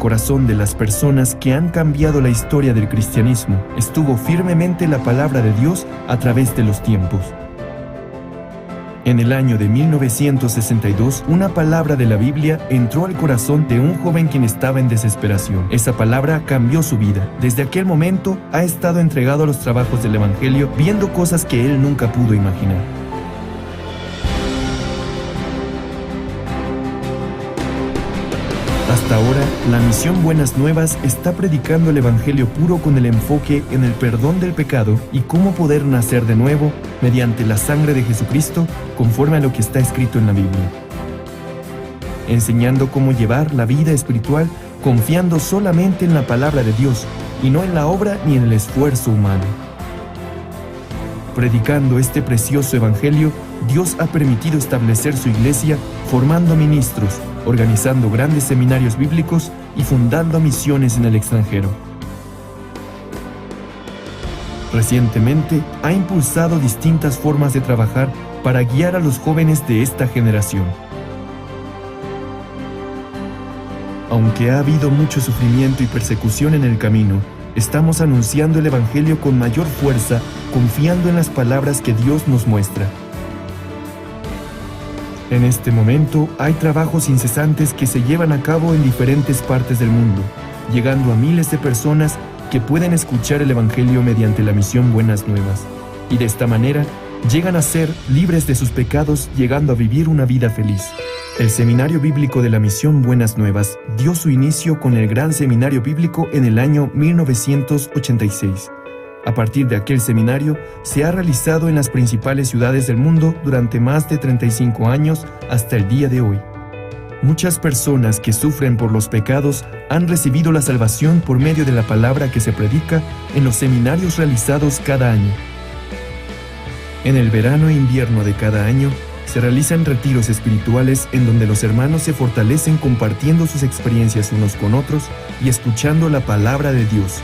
corazón de las personas que han cambiado la historia del cristianismo estuvo firmemente la palabra de Dios a través de los tiempos. En el año de 1962, una palabra de la Biblia entró al corazón de un joven quien estaba en desesperación. Esa palabra cambió su vida. Desde aquel momento ha estado entregado a los trabajos del Evangelio, viendo cosas que él nunca pudo imaginar. Hasta ahora, la misión Buenas Nuevas está predicando el Evangelio puro con el enfoque en el perdón del pecado y cómo poder nacer de nuevo mediante la sangre de Jesucristo, conforme a lo que está escrito en la Biblia. Enseñando cómo llevar la vida espiritual confiando solamente en la palabra de Dios y no en la obra ni en el esfuerzo humano. Predicando este precioso Evangelio, Dios ha permitido establecer su iglesia formando ministros, organizando grandes seminarios bíblicos y fundando misiones en el extranjero. Recientemente ha impulsado distintas formas de trabajar para guiar a los jóvenes de esta generación. Aunque ha habido mucho sufrimiento y persecución en el camino, estamos anunciando el Evangelio con mayor fuerza, confiando en las palabras que Dios nos muestra. En este momento hay trabajos incesantes que se llevan a cabo en diferentes partes del mundo, llegando a miles de personas que pueden escuchar el Evangelio mediante la misión Buenas Nuevas, y de esta manera llegan a ser libres de sus pecados, llegando a vivir una vida feliz. El Seminario Bíblico de la Misión Buenas Nuevas dio su inicio con el Gran Seminario Bíblico en el año 1986. A partir de aquel seminario, se ha realizado en las principales ciudades del mundo durante más de 35 años hasta el día de hoy. Muchas personas que sufren por los pecados han recibido la salvación por medio de la palabra que se predica en los seminarios realizados cada año. En el verano e invierno de cada año, se realizan retiros espirituales en donde los hermanos se fortalecen compartiendo sus experiencias unos con otros y escuchando la palabra de Dios.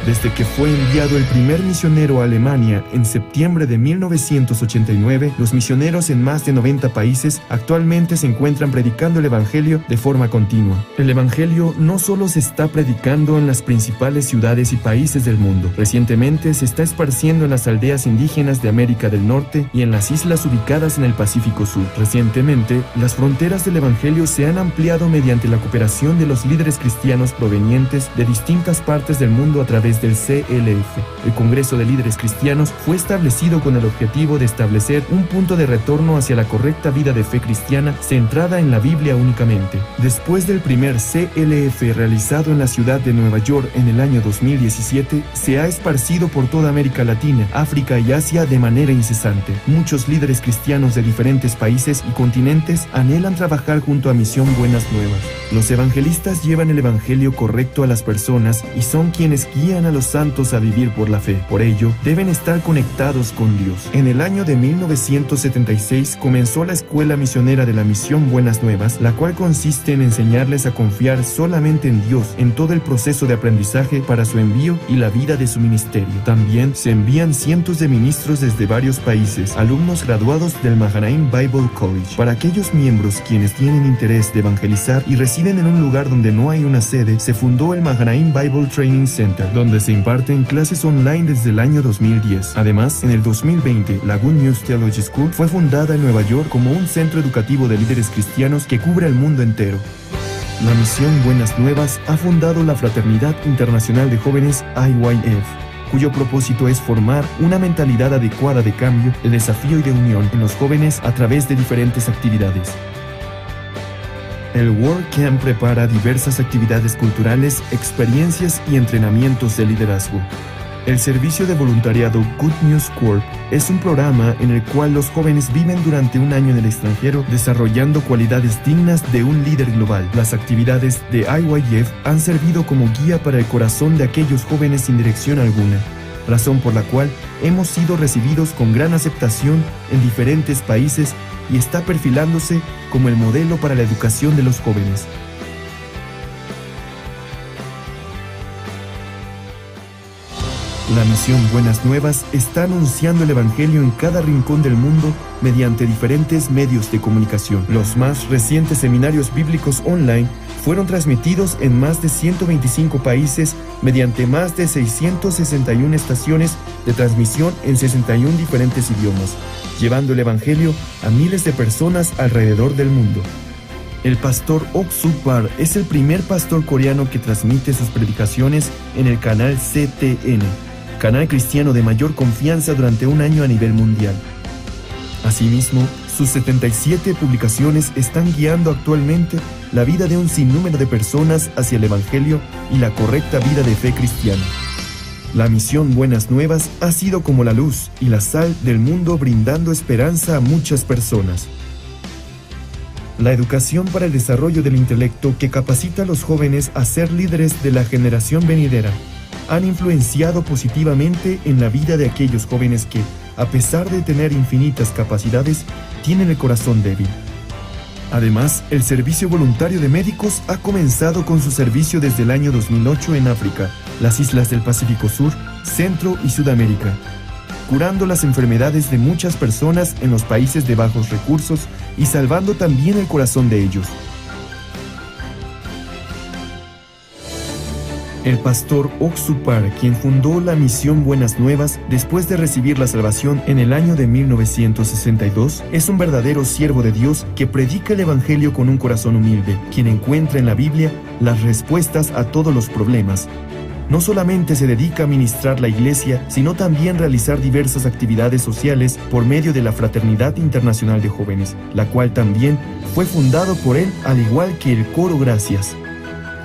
Desde que fue enviado el primer misionero a Alemania en septiembre de 1989, los misioneros en más de 90 países actualmente se encuentran predicando el Evangelio de forma continua. El Evangelio no solo se está predicando en las principales ciudades y países del mundo. Recientemente se está esparciendo en las aldeas indígenas de América del Norte y en las islas ubicadas en el Pacífico Sur. Recientemente, las fronteras del Evangelio se han ampliado mediante la cooperación de los líderes cristianos provenientes de distintas partes del mundo a través del CLF. El Congreso de Líderes Cristianos fue establecido con el objetivo de establecer un punto de retorno hacia la correcta vida de fe cristiana centrada en la Biblia únicamente. Después del primer CLF realizado en la ciudad de Nueva York en el año 2017, se ha esparcido por toda América Latina, África y Asia de manera incesante. Muchos líderes cristianos de diferentes países y continentes anhelan trabajar junto a Misión Buenas Nuevas. Los evangelistas llevan el Evangelio correcto a las personas y son quienes guían a los santos a vivir por la fe. Por ello, deben estar conectados con Dios. En el año de 1976 comenzó la Escuela Misionera de la Misión Buenas Nuevas, la cual consiste en enseñarles a confiar solamente en Dios en todo el proceso de aprendizaje para su envío y la vida de su ministerio. También se envían cientos de ministros desde varios países, alumnos graduados del Mahanaim Bible College. Para aquellos miembros quienes tienen interés de evangelizar y residen en un lugar donde no hay una sede, se fundó el Mahanaim Bible Training Center, donde se imparten clases online desde el año 2010. Además, en el 2020, la Good News Theology School fue fundada en Nueva York como un centro educativo de líderes cristianos que cubre el mundo entero. La Misión Buenas Nuevas ha fundado la Fraternidad Internacional de Jóvenes IYF, cuyo propósito es formar una mentalidad adecuada de cambio, de desafío y de unión en los jóvenes a través de diferentes actividades. El World Camp prepara diversas actividades culturales, experiencias y entrenamientos de liderazgo. El servicio de voluntariado Good News Corps es un programa en el cual los jóvenes viven durante un año en el extranjero desarrollando cualidades dignas de un líder global. Las actividades de IYF han servido como guía para el corazón de aquellos jóvenes sin dirección alguna, razón por la cual hemos sido recibidos con gran aceptación en diferentes países y está perfilándose como el modelo para la educación de los jóvenes. La misión Buenas Nuevas está anunciando el Evangelio en cada rincón del mundo mediante diferentes medios de comunicación. Los más recientes seminarios bíblicos online fueron transmitidos en más de 125 países mediante más de 661 estaciones de transmisión en 61 diferentes idiomas, llevando el Evangelio a miles de personas alrededor del mundo. El pastor Ok Suk Par es el primer pastor coreano que transmite sus predicaciones en el canal CTN, canal cristiano de mayor confianza durante un año a nivel mundial. Asimismo, sus 77 publicaciones están guiando actualmente la vida de un sinnúmero de personas hacia el Evangelio y la correcta vida de fe cristiana. La misión Buenas Nuevas ha sido como la luz y la sal del mundo, brindando esperanza a muchas personas. La educación para el desarrollo del intelecto, que capacita a los jóvenes a ser líderes de la generación venidera, han influenciado positivamente en la vida de aquellos jóvenes que, a pesar de tener infinitas capacidades, tienen el corazón débil. Además, el Servicio Voluntario de Médicos ha comenzado con su servicio desde el año 2008 en África, las islas del Pacífico Sur, Centro y Sudamérica, curando las enfermedades de muchas personas en los países de bajos recursos y salvando también el corazón de ellos. El pastor Ok Suk Par, quien fundó la misión Buenas Nuevas después de recibir la salvación en el año de 1962, es un verdadero siervo de Dios que predica el Evangelio con un corazón humilde, quien encuentra en la Biblia las respuestas a todos los problemas. No solamente se dedica a ministrar la iglesia, sino también realizar diversas actividades sociales por medio de la Fraternidad Internacional de Jóvenes, la cual también fue fundado por él, al igual que el Coro Gracias.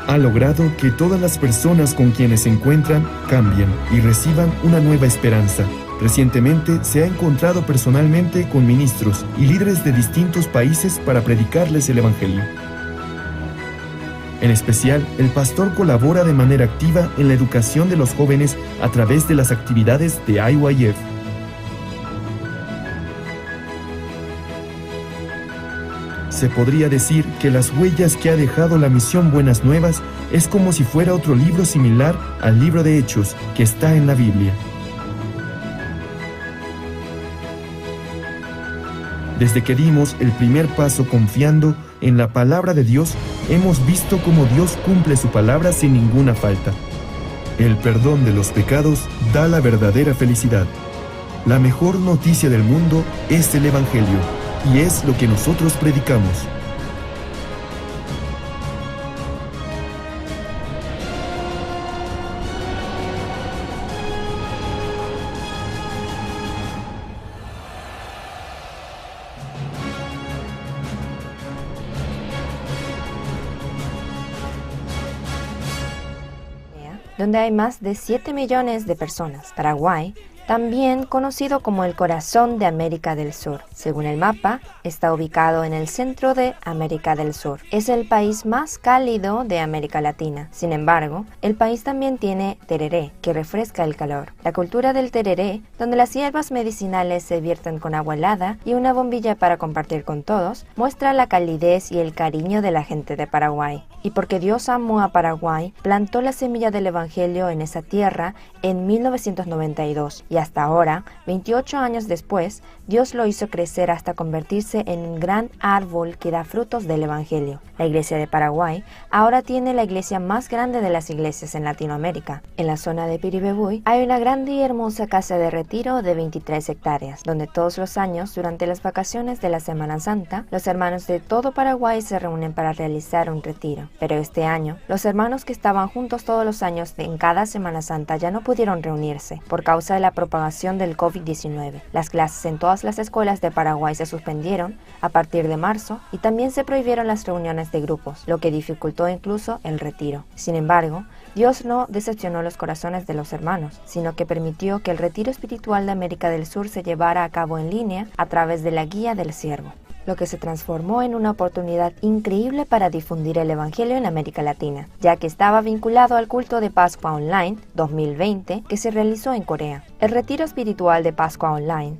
Ha logrado que todas las personas con quienes se encuentran cambien y reciban una nueva esperanza. Recientemente se ha encontrado personalmente con ministros y líderes de distintos países para predicarles el Evangelio. En especial, el pastor colabora de manera activa en la educación de los jóvenes a través de las actividades de IYF. Se podría decir que las huellas que ha dejado la misión Buenas Nuevas es como si fuera otro libro similar al libro de Hechos que está en la Biblia. Desde que dimos el primer paso confiando en la palabra de Dios, hemos visto cómo Dios cumple su palabra sin ninguna falta. El perdón de los pecados da la verdadera felicidad. La mejor noticia del mundo es el Evangelio, y es lo que nosotros predicamos. Donde hay más de 7 millones de personas. Paraguay, también conocido como el corazón de América del Sur. Según el mapa, está ubicado en el centro de América del Sur. Es el país más cálido de América Latina. Sin embargo, el país también tiene tereré, que refresca el calor. La cultura del tereré, donde las hierbas medicinales se vierten con agua helada y una bombilla para compartir con todos, muestra la calidez y el cariño de la gente de Paraguay. Y porque Dios amó a Paraguay, plantó la semilla del Evangelio en esa tierra en 1992 y hasta ahora, 28 años después, Dios lo hizo crecer hasta convertirse en un gran árbol que da frutos del Evangelio. La Iglesia de Paraguay ahora tiene la iglesia más grande de las iglesias en Latinoamérica. En la zona de Piribebuy hay una grande y hermosa casa de retiro de 23 hectáreas, donde todos los años, durante las vacaciones de la Semana Santa, los hermanos de todo Paraguay se reúnen para realizar un retiro. Pero este año, los hermanos que estaban juntos todos los años en cada Semana Santa ya no pudieron reunirse por causa de la propagación del COVID-19. Las clases en todas las escuelas de Paraguay se suspendieron a partir de marzo y también se prohibieron las reuniones de grupos, lo que dificultó incluso el retiro. Sin embargo, Dios no decepcionó los corazones de los hermanos, sino que permitió que el retiro espiritual de América del Sur se llevara a cabo en línea a través de la Guía del Siervo, lo que se transformó en una oportunidad increíble para difundir el Evangelio en América Latina, ya que estaba vinculado al culto de Pascua Online 2020 que se realizó en Corea. El retiro espiritual de Pascua Online,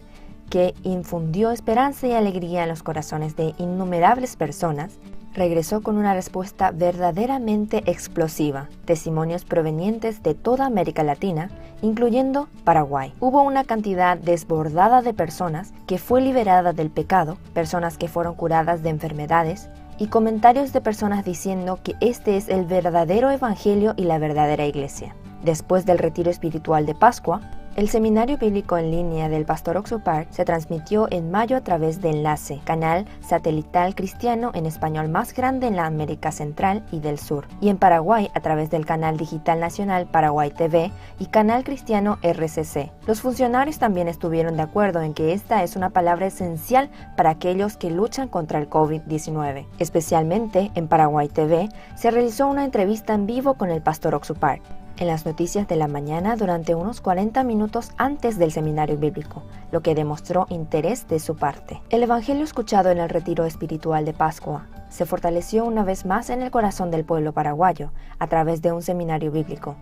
que infundió esperanza y alegría en los corazones de innumerables personas, regresó con una respuesta verdaderamente explosiva. Testimonios provenientes de toda América Latina, incluyendo Paraguay. Hubo una cantidad desbordada de personas que fue liberada del pecado, personas que fueron curadas de enfermedades, y comentarios de personas diciendo que este es el verdadero evangelio y la verdadera iglesia. Después del retiro espiritual de Pascua, el seminario bíblico en línea del pastor Oxupar se transmitió en mayo a través de Enlace, canal satelital cristiano en español más grande en la América Central y del Sur, y en Paraguay a través del canal digital nacional Paraguay TV y canal cristiano RCC. Los funcionarios también estuvieron de acuerdo en que esta es una palabra esencial para aquellos que luchan contra el COVID-19. Especialmente en Paraguay TV se realizó una entrevista en vivo con el pastor Oxupar en las noticias de la mañana durante unos 40 minutos antes del seminario bíblico, lo que demostró interés de su parte. El evangelio escuchado en el retiro espiritual de Pascua se fortaleció una vez más en el corazón del pueblo paraguayo a través de un seminario bíblico.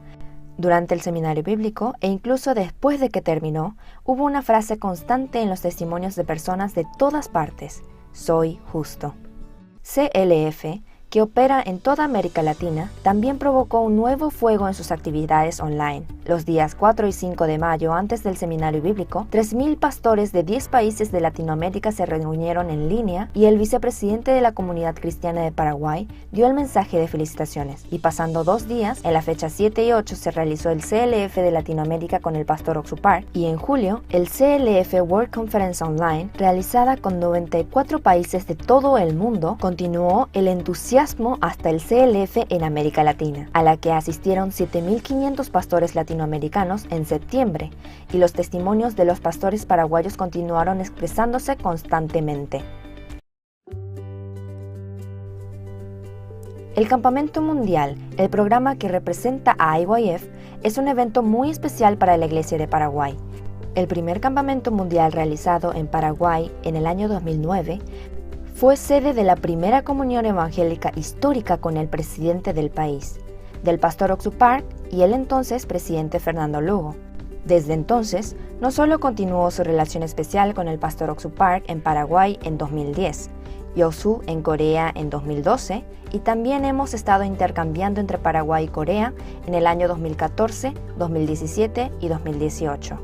Durante el seminario bíblico e incluso después de que terminó, hubo una frase constante en los testimonios de personas de todas partes: soy justo. CLF, que opera en toda América Latina, también provocó un nuevo fuego en sus actividades online. Los días 4 y 5 de mayo, antes del seminario bíblico, 3,000 pastores de 10 países de Latinoamérica se reunieron en línea y el vicepresidente de la Comunidad Cristiana de Paraguay dio el mensaje de felicitaciones. Y pasando 2 días, en la fecha 7 y 8 se realizó el CLF de Latinoamérica con el pastor Oxupar, y en julio, el CLF World Conference Online, realizada con 94 países de todo el mundo, continuó el entusiasmo hasta el CLF en América Latina, a la que asistieron 7,500 pastores latinoamericanos en septiembre, y los testimonios de los pastores paraguayos continuaron expresándose constantemente. El Campamento Mundial, el programa que representa a IYF, es un evento muy especial para la Iglesia de Paraguay. El primer campamento mundial realizado en Paraguay en el año 2009 fue sede de la primera comunión evangélica histórica con el presidente del país, del pastor Oxupar y el entonces presidente Fernando Lugo. Desde entonces, no solo continuó su relación especial con el pastor Oxupar en Paraguay en 2010, Yosu en Corea en 2012, y también hemos estado intercambiando entre Paraguay y Corea en el año 2014, 2017 y 2018.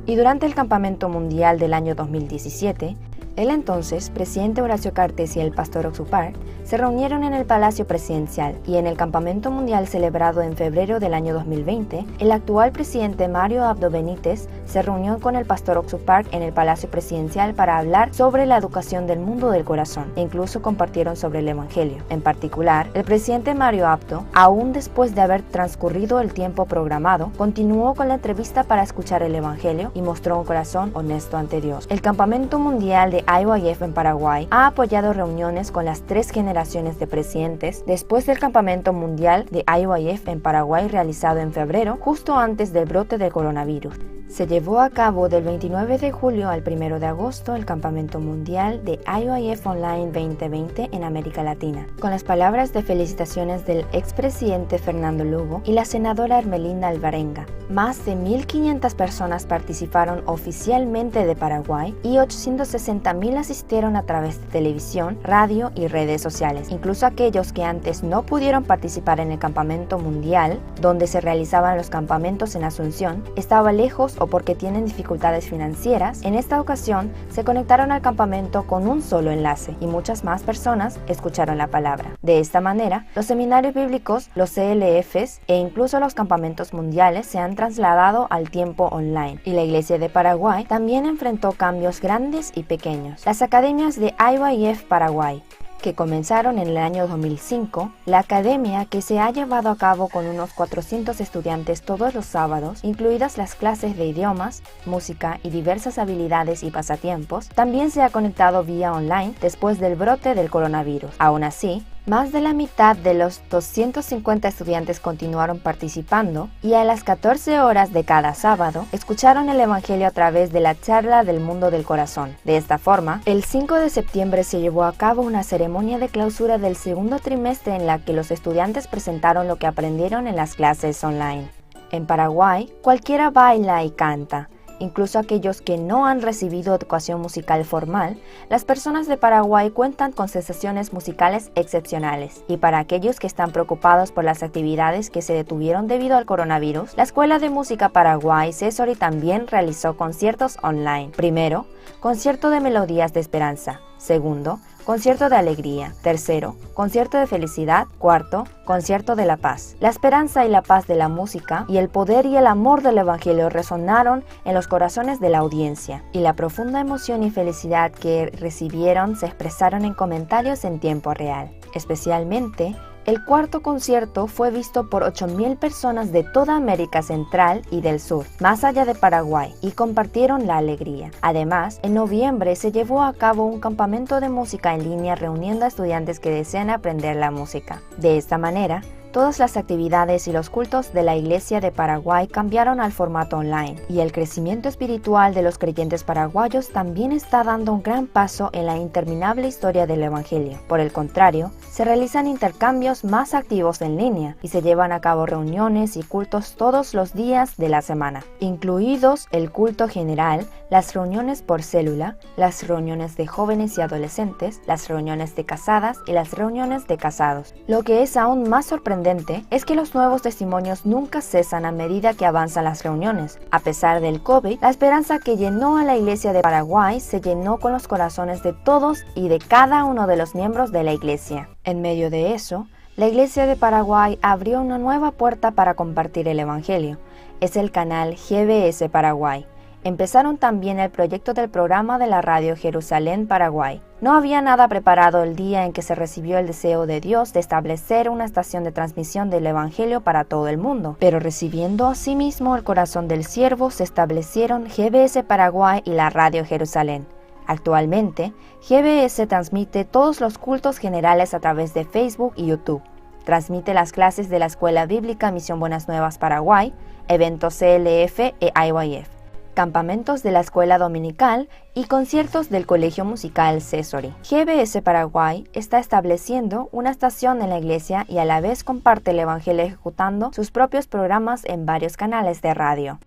Y durante el Campamento Mundial del año 2017, el entonces presidente Horacio Cartes y el pastor Oxupar se reunieron en el Palacio Presidencial, y en el Campamento Mundial celebrado en febrero del año 2020, el actual presidente Mario Abdo Benítez se reunió con el pastor Oxupar en el Palacio Presidencial para hablar sobre la educación del mundo del corazón, e incluso compartieron sobre el Evangelio. En particular, el presidente Mario Abdo, aún después de haber transcurrido el tiempo programado, continuó con la entrevista para escuchar el Evangelio y mostró un corazón honesto ante Dios. El Campamento Mundial de IYF en Paraguay ha apoyado reuniones con las 3 generaciones de presidentes después del Campamento Mundial de IYF en Paraguay realizado en febrero, justo antes del brote del coronavirus. Se llevó a cabo del 29 de julio al 1 de agosto el Campamento Mundial de IYF Online 2020 en América Latina, con las palabras de felicitaciones del expresidente Fernando Lugo y la senadora Ermelinda Alvarenga. Más de 1,500 personas participaron oficialmente de Paraguay y 860,000 asistieron a través de televisión, radio y redes sociales. Incluso aquellos que antes no pudieron participar en el Campamento Mundial, donde se realizaban los campamentos en Asunción, estaba lejos o porque tienen dificultades financieras, en esta ocasión se conectaron al campamento con un solo enlace y muchas más personas escucharon la palabra. De esta manera, los seminarios bíblicos, los CLFs e incluso los campamentos mundiales se han trasladado al tiempo online, y la Iglesia de Paraguay también enfrentó cambios grandes y pequeños. Las academias de IYF Paraguay, que comenzaron en el año 2005, la academia, que se ha llevado a cabo con unos 400 estudiantes todos los sábados, incluidas las clases de idiomas, música y diversas habilidades y pasatiempos, también se ha conectado vía online después del brote del coronavirus. Aún así, más de la mitad de los 250 estudiantes continuaron participando, y a las 14 horas de cada sábado escucharon el Evangelio a través de la charla del mundo del corazón. De esta forma, el 5 de septiembre se llevó a cabo una ceremonia de clausura del segundo trimestre en la que los estudiantes presentaron lo que aprendieron en las clases online. En Paraguay, cualquiera baila y canta, Incluso aquellos que no han recibido educación musical formal, las personas de Paraguay cuentan con sensaciones musicales excepcionales. Y para aquellos que están preocupados por las actividades que se detuvieron debido al coronavirus, la Escuela de Música Paraguay Cesori también realizó conciertos online. Primero, concierto de melodías de esperanza. Segundo, concierto de alegría. Tercero, concierto de felicidad. Cuarto, concierto de la paz. La esperanza y la paz de la música y el poder y el amor del Evangelio resonaron en los corazones de la audiencia, y la profunda emoción y felicidad que recibieron se expresaron en comentarios en tiempo real. Especialmente, el cuarto concierto fue visto por 8.000 personas de toda América Central y del Sur, más allá de Paraguay, y compartieron la alegría. Además, en noviembre se llevó a cabo un campamento de música en línea reuniendo a estudiantes que desean aprender la música. De esta manera, todas las actividades y los cultos de la Iglesia de Paraguay cambiaron al formato online, y el crecimiento espiritual de los creyentes paraguayos también está dando un gran paso en la interminable historia del Evangelio. Por el contrario, se realizan intercambios más activos en línea y se llevan a cabo reuniones y cultos todos los días de la semana, incluidos el culto general, las reuniones por célula, las reuniones de jóvenes y adolescentes, las reuniones de casadas y las reuniones de casados. Lo que es aún más sorprendente es que los nuevos testimonios nunca cesan a medida que avanzan las reuniones. A pesar del COVID, la esperanza que llenó a la Iglesia de Paraguay se llenó con los corazones de todos y de cada uno de los miembros de la Iglesia. En medio de eso, la Iglesia de Paraguay abrió una nueva puerta para compartir el Evangelio. Es el canal GBS Paraguay. Empezaron también el proyecto del programa de la radio Jerusalén Paraguay. No había nada preparado el día en que se recibió el deseo de Dios de establecer una estación de transmisión del Evangelio para todo el mundo, pero recibiendo asimismo el corazón del siervo se establecieron GBS Paraguay y la radio Jerusalén. Actualmente, GBS transmite todos los cultos generales a través de Facebook y YouTube. Transmite las clases de la Escuela Bíblica Misión Buenas Nuevas Paraguay, eventos CLF e IYF, campamentos de la Escuela Dominical y conciertos del Colegio Musical Cesori. GBS Paraguay está estableciendo una estación en la iglesia y a la vez comparte el Evangelio ejecutando sus propios programas en varios canales de radio.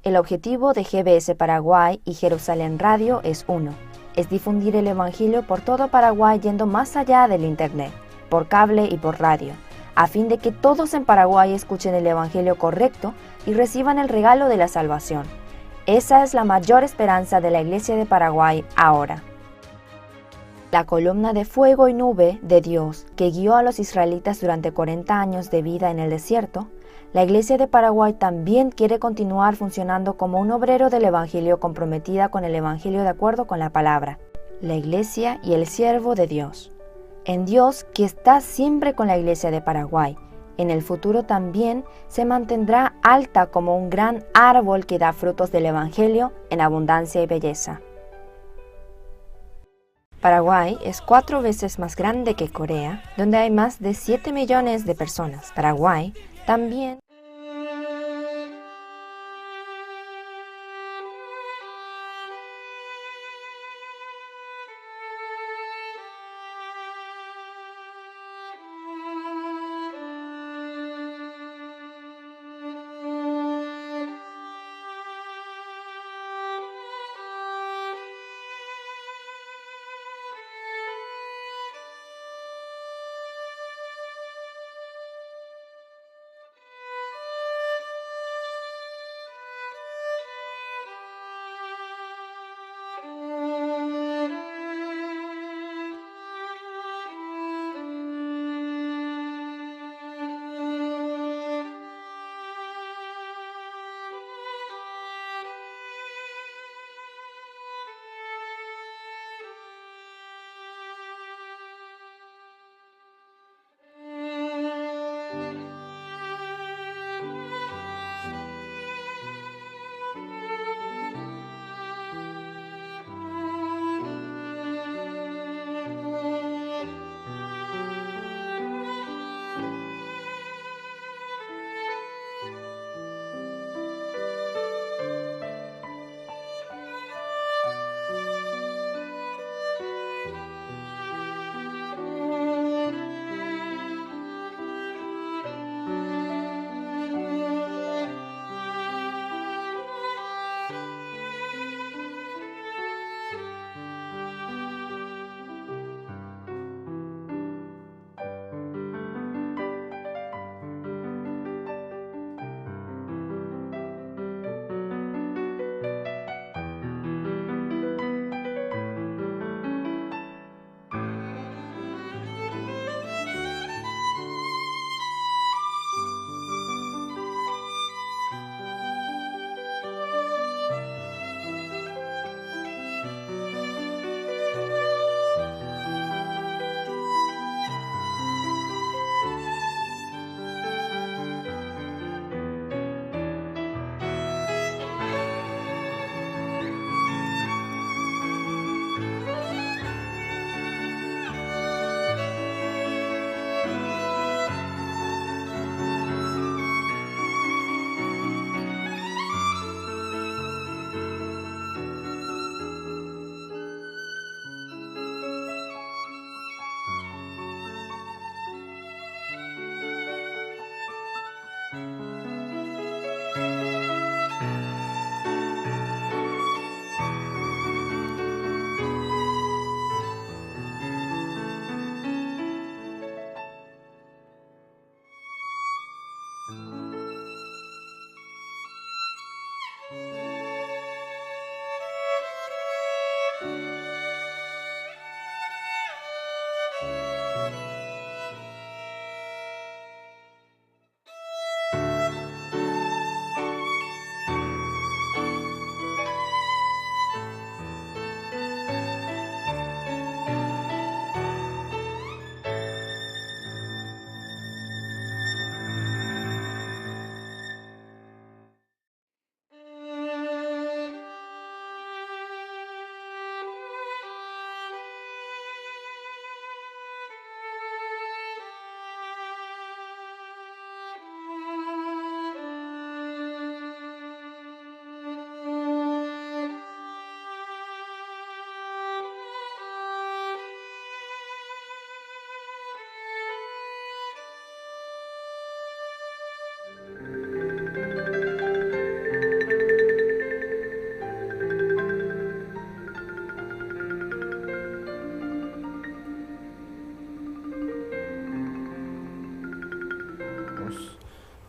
El objetivo de GBS Paraguay y Jerusalén Radio es uno: es difundir el Evangelio por todo Paraguay yendo más allá del Internet, por cable y por radio, a fin de que todos en Paraguay escuchen el Evangelio correcto y reciban el regalo de la salvación. Esa es la mayor esperanza de la Iglesia de Paraguay ahora. La columna de fuego y nube de Dios que guió a los israelitas durante 40 años de vida en el desierto, la Iglesia de Paraguay también quiere continuar funcionando como un obrero del Evangelio comprometida con el Evangelio de acuerdo con la palabra, la Iglesia y el siervo de Dios. En Dios, que está siempre con la Iglesia de Paraguay, en el futuro también se mantendrá alta como un gran árbol que da frutos del Evangelio en abundancia y belleza. Paraguay es 4 veces más grande que Corea, donde hay más de 7 millones de personas. Paraguay también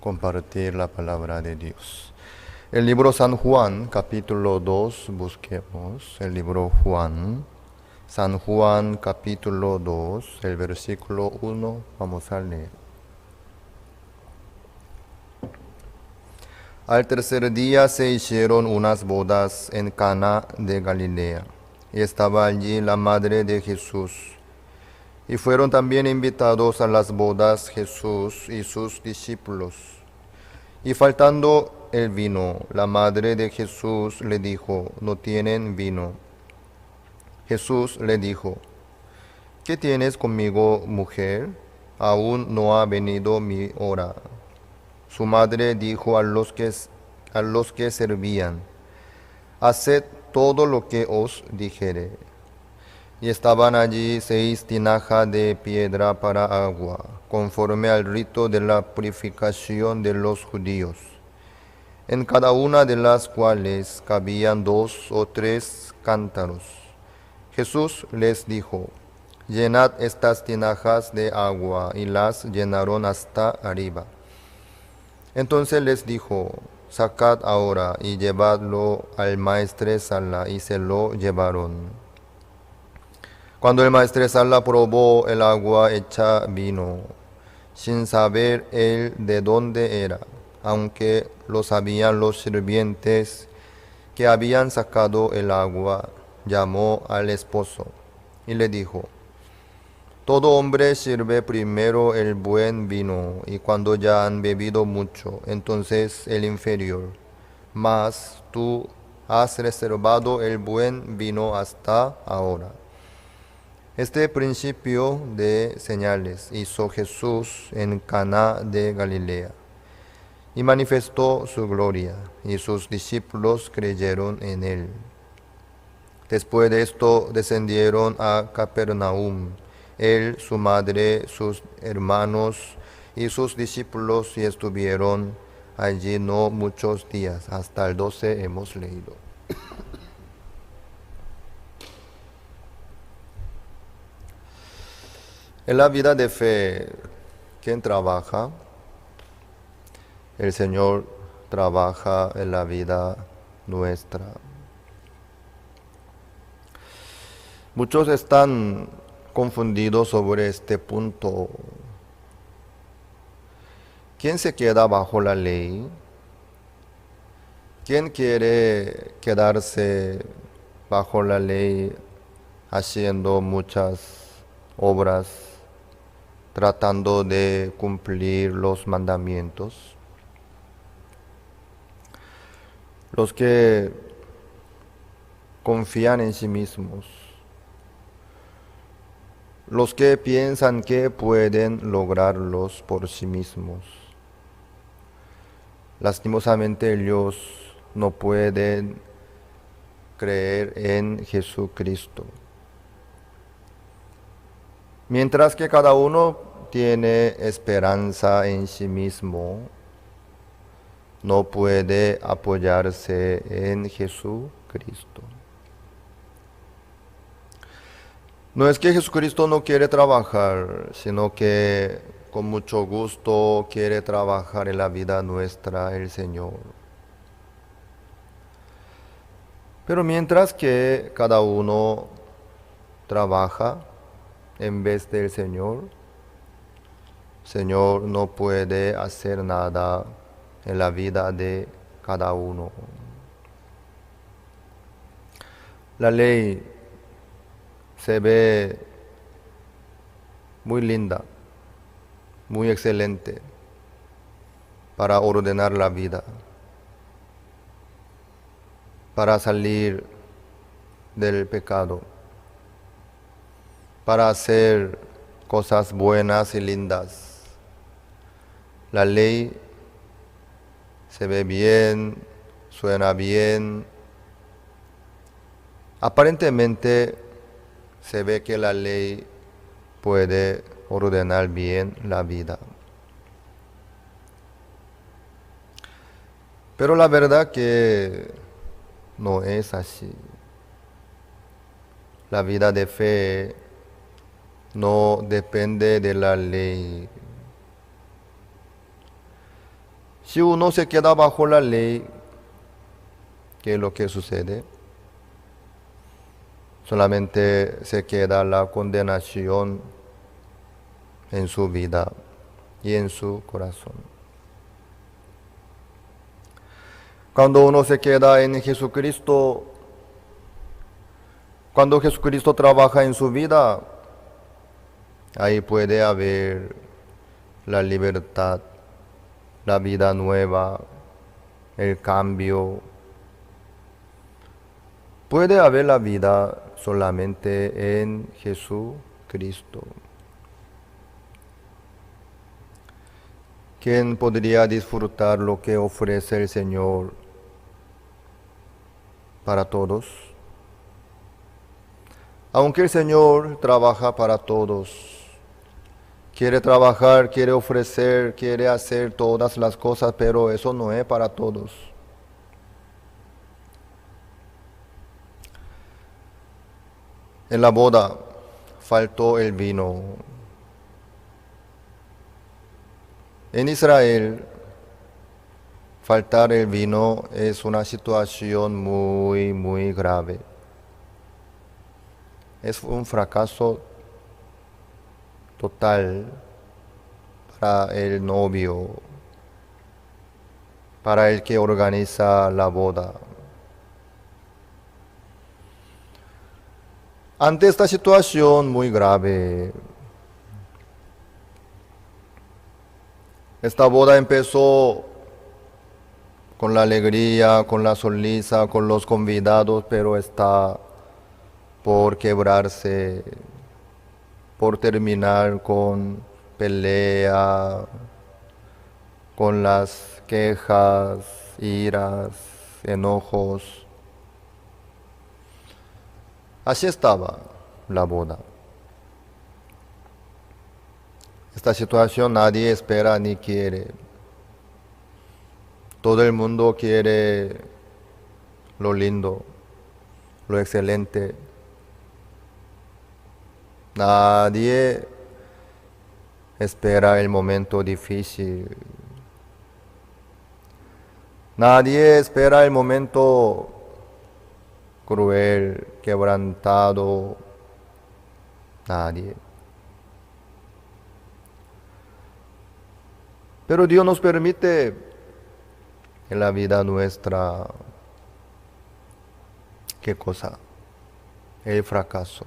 compartir la palabra de Dios. El libro San Juan, capítulo 2, busquemos el libro Juan. San Juan, capítulo 2, el versículo 1, vamos a leer. Al tercer día se hicieron unas bodas en Cana de Galilea, y estaba allí la madre de Jesús. Y fueron también invitados a las bodas Jesús y sus discípulos. Y faltando el vino, la madre de Jesús le dijo: no tienen vino. Jesús le dijo: ¿qué tienes conmigo, mujer? Aún no ha venido mi hora. Su madre dijo a los que servían: haced todo lo que os dijere. Y estaban allí 6 tinajas de piedra para agua, conforme al rito de la purificación de los judíos, en cada una de las cuales cabían 2 o 3 cántaros. Jesús les dijo: llenad estas tinajas de agua, y las llenaron hasta arriba. Entonces les dijo: sacad ahora y llevadlo al maestresala, y se lo llevaron. Cuando el maestresala probó el agua hecha vino, sin saber él de dónde era, aunque lo sabían los sirvientes que habían sacado el agua, llamó al esposo y le dijo: todo hombre sirve primero el buen vino, y cuando ya han bebido mucho, entonces el inferior. Mas tú has reservado el buen vino hasta ahora. Este principio de señales hizo Jesús en Caná de Galilea, y manifestó su gloria, y sus discípulos creyeron en él. Después de esto descendieron a Capernaum, él, su madre, sus hermanos y sus discípulos, y estuvieron allí no muchos días. Hasta el 12 hemos leído. En la vida de fe, ¿quién trabaja? El Señor trabaja en la vida nuestra. Muchos están confundidos sobre este punto. ¿Quién se queda bajo la ley? ¿Quién quiere quedarse bajo la ley haciendo muchas obras, tratando de cumplir los mandamientos? Los que confían en sí mismos, los que piensan que pueden lograrlos por sí mismos. Lastimosamente ellos no pueden creer en Jesucristo. Mientras que cada uno tiene esperanza en sí mismo, no puede apoyarse en Jesucristo. No es que Jesucristo no quiere trabajar, sino que con mucho gusto quiere trabajar en la vida nuestra el Señor. Pero mientras que cada uno trabaja en vez del Señor, el Señor no puede hacer nada en la vida de cada uno. La ley se ve muy linda, muy excelente para ordenar la vida, para salir del pecado, para hacer cosas buenas y lindas. La ley se ve bien, suena bien. Aparentemente se ve que la ley puede ordenar bien la vida. Pero la verdad que no es así. La vida de fe no depende de la ley. Si uno se queda bajo la ley, ¿qué es lo que sucede? Solamente se queda la condenación en su vida y en su corazón. Cuando uno se queda en Jesucristo, cuando Jesucristo trabaja en su vida, ahí puede haber la libertad, la vida nueva, el cambio. Puede haber la vida solamente en Jesucristo. ¿Quién podría disfrutar lo que ofrece el Señor para todos? Aunque el Señor trabaja para todos, quiere trabajar, quiere ofrecer, quiere hacer todas las cosas, pero eso no es para todos. En la boda faltó el vino. En Israel, faltar el vino es una situación muy grave. Es un fracaso total para el novio, para el que organiza la boda. Ante esta situación muy grave, esta boda empezó con la alegría, con la sonrisa, con los convidados, pero está por quebrarse, por terminar con pelea, con las quejas, iras, enojos. Así estaba la boda. Esta situación nadie espera ni quiere. Todo el mundo quiere lo lindo, lo excelente. Nadie espera el momento difícil. Nadie espera el momento cruel, quebrantado. Nadie. Pero Dios nos permite en la vida nuestra, ¿qué cosa? El fracaso,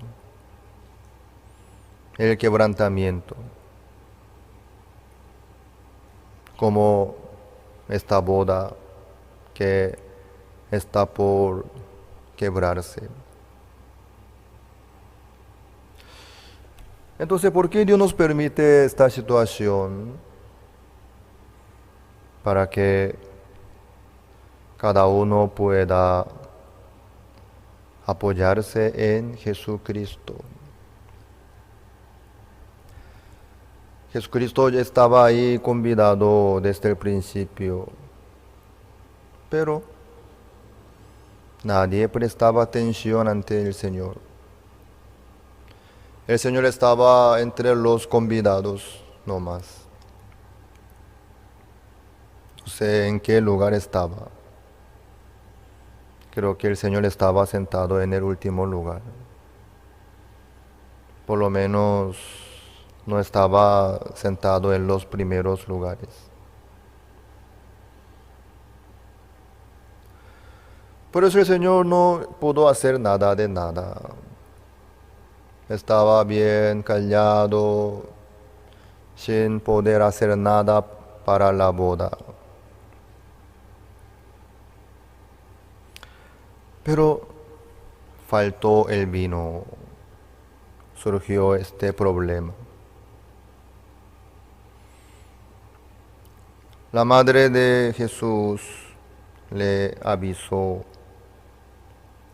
el quebrantamiento, como esta boda que está por quebrarse. Entonces, ¿por qué Dios nos permite esta situación? Para que cada uno pueda apoyarse en Jesucristo. Jesucristo ya estaba ahí convidado desde el principio, pero nadie prestaba atención ante el Señor. El Señor estaba entre los convidados, no más. No sé en qué lugar estaba. Creo que el Señor estaba sentado en el último lugar. Por lo menos no estaba sentado en los primeros lugares. Por eso el Señor no pudo hacer nada de nada. Estaba bien callado, sin poder hacer nada para la boda. Pero faltó el vino, surgió este problema. La madre de Jesús le avisó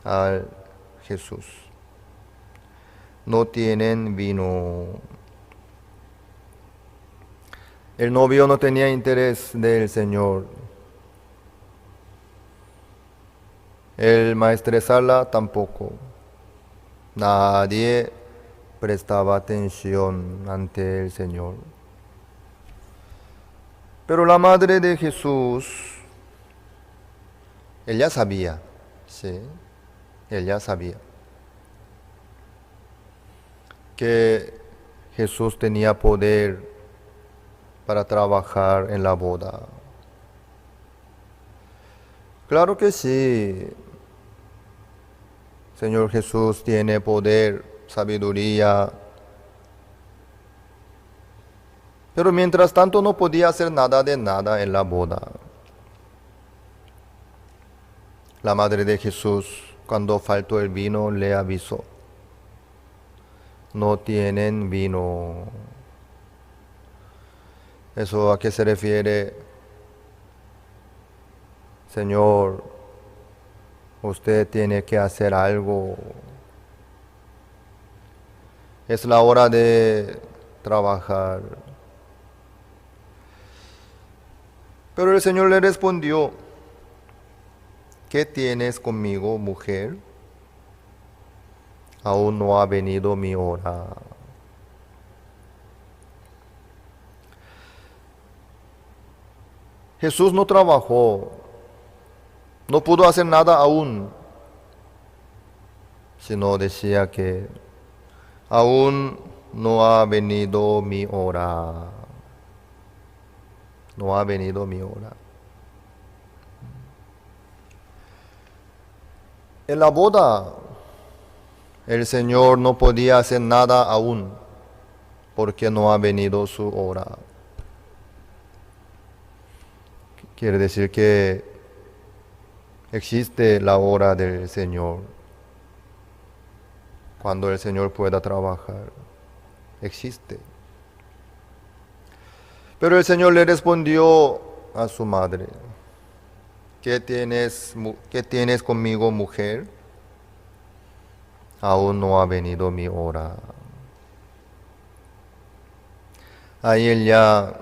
a Jesús: no tienen vino. El novio no tenía interés del Señor. El maestresala tampoco. Nadie prestaba atención ante el Señor. Pero la madre de Jesús, ella sabía, ¿sí? Ella sabía que Jesús tenía poder para trabajar en la boda. Claro que sí, Señor Jesús tiene poder, sabiduría, pero mientras tanto no podía hacer nada de nada en la boda. La madre de Jesús, cuando faltó el vino, le avisó: no tienen vino. ¿Eso a qué se refiere? Señor, usted tiene que hacer algo. Es la hora de trabajar. Pero el Señor le respondió: ¿qué tienes conmigo, mujer? Aún no ha venido mi hora. Jesús no trabajó, no pudo hacer nada aún, sino decía que aún no ha venido mi hora. No ha venido mi hora. En la boda, el Señor no podía hacer nada aún, porque no ha venido su hora. Quiere decir que existe la hora del Señor, cuando el Señor pueda trabajar. Existe. Pero el Señor le respondió a su madre: ¿qué tienes conmigo, mujer? Aún no ha venido mi hora. Ahí ella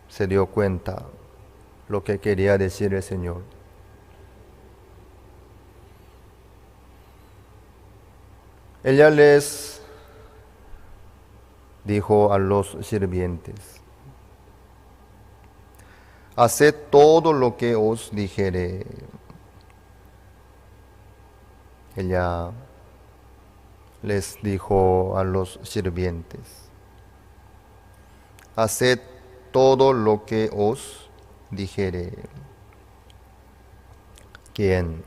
se dio cuenta lo que quería decir el Señor. Ella les dijo a los sirvientes: haced todo lo que os dijere. Ella les dijo a los sirvientes: haced todo lo que os dijere. ¿Quién?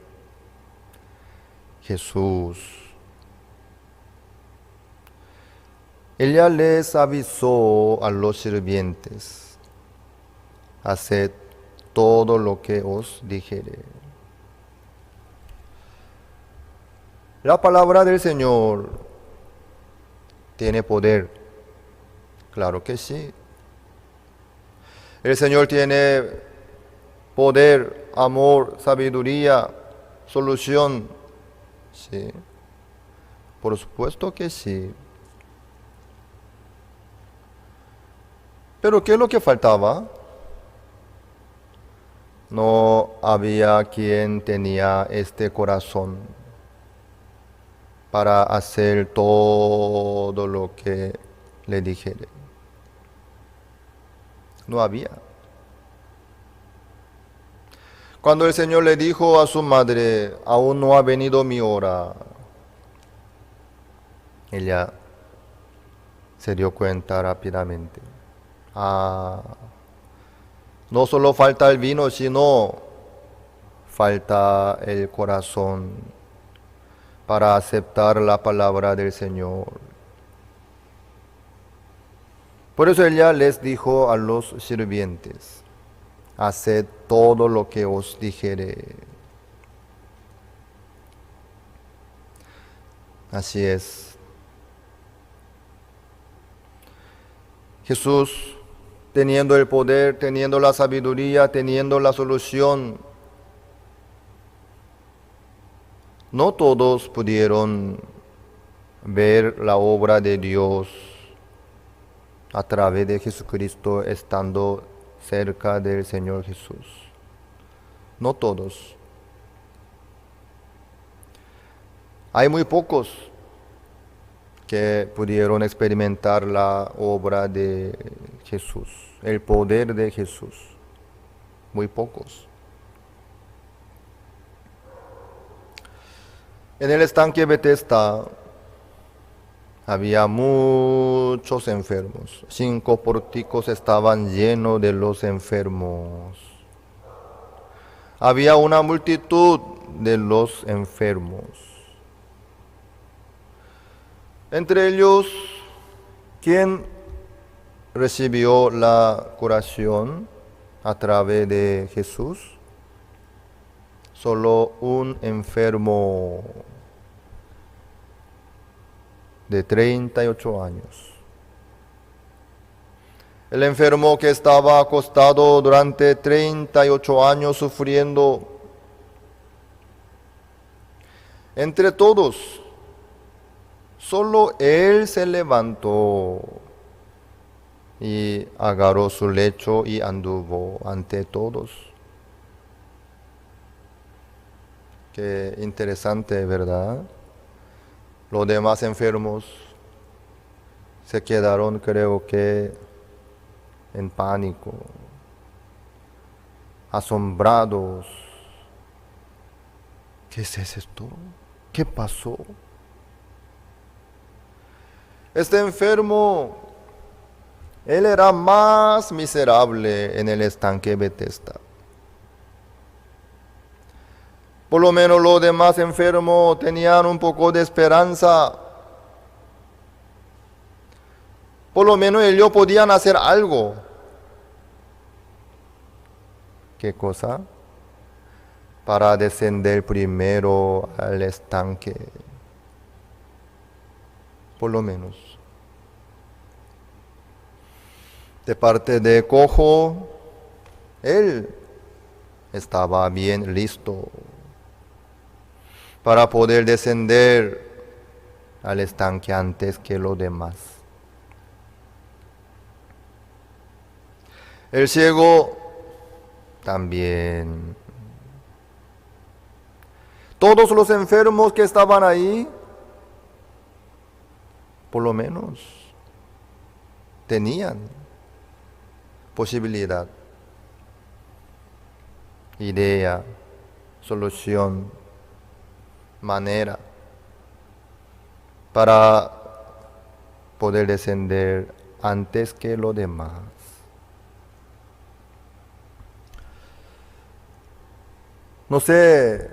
Jesús. Ella les avisó a los sirvientes: haced todo lo que os dijere. La palabra del Señor tiene poder. Claro que sí. El Señor tiene poder, amor, sabiduría, solución. Sí. Por supuesto que sí. Pero ¿qué es lo que faltaba? No había quien tenía este corazón para hacer todo lo que le dijere. No había. Cuando el Señor le dijo a su madre: aún no ha venido mi hora, ella se dio cuenta rápidamente. No solo falta el vino, sino falta el corazón para aceptar la palabra del Señor. Por eso ella les dijo a los sirvientes: haced todo lo que os dijere. Así es. Jesús, teniendo el poder, teniendo la sabiduría, teniendo la solución, no todos pudieron ver la obra de Dios a través de Jesucristo estando cerca del Señor Jesús. No todos. Hay muy pocos que pudieron experimentar la obra de Jesús, el poder de Jesús. Muy pocos. En el estanque Betesda había muchos enfermos. 5 pórticos estaban llenos de los enfermos. Había una multitud de los enfermos. Entre ellos, ¿quién recibió la curación a través de Jesús? Solo un enfermo de 38 años. El enfermo que estaba acostado durante 38 años sufriendo. Entre todos, solo él se levantó y agarró su lecho y anduvo ante todos. Qué interesante, ¿verdad? Los demás enfermos se quedaron, creo que, en pánico, asombrados. ¿Qué es esto? ¿Qué pasó? Este enfermo, él era más miserable en el estanque Betesda. Por lo menos los demás enfermos tenían un poco de esperanza. Por lo menos ellos podían hacer algo. ¿Qué cosa? Para descender primero al estanque. Por lo menos. De parte de cojo, él estaba bien listo para poder descender al estanque antes que los demás. El ciego también. Todos los enfermos que estaban ahí, por lo menos, tenían posibilidad, idea, solución, manera para poder descender antes que los demás. No sé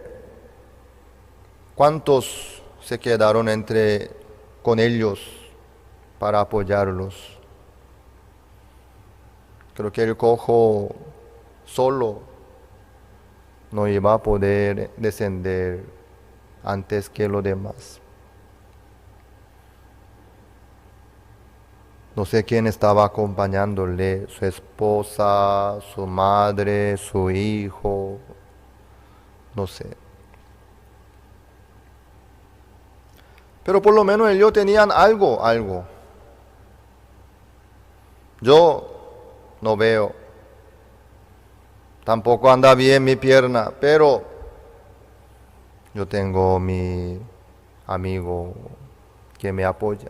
cuántos se quedaron con ellos para apoyarlos. Creo que el cojo solo no iba a poder descender antes que los demás. No sé quién estaba acompañándole, su esposa, su madre, su hijo, no sé. Pero por lo menos ellos tenían algo. Yo no veo. Tampoco anda bien mi pierna, pero yo tengo mi amigo que me apoya,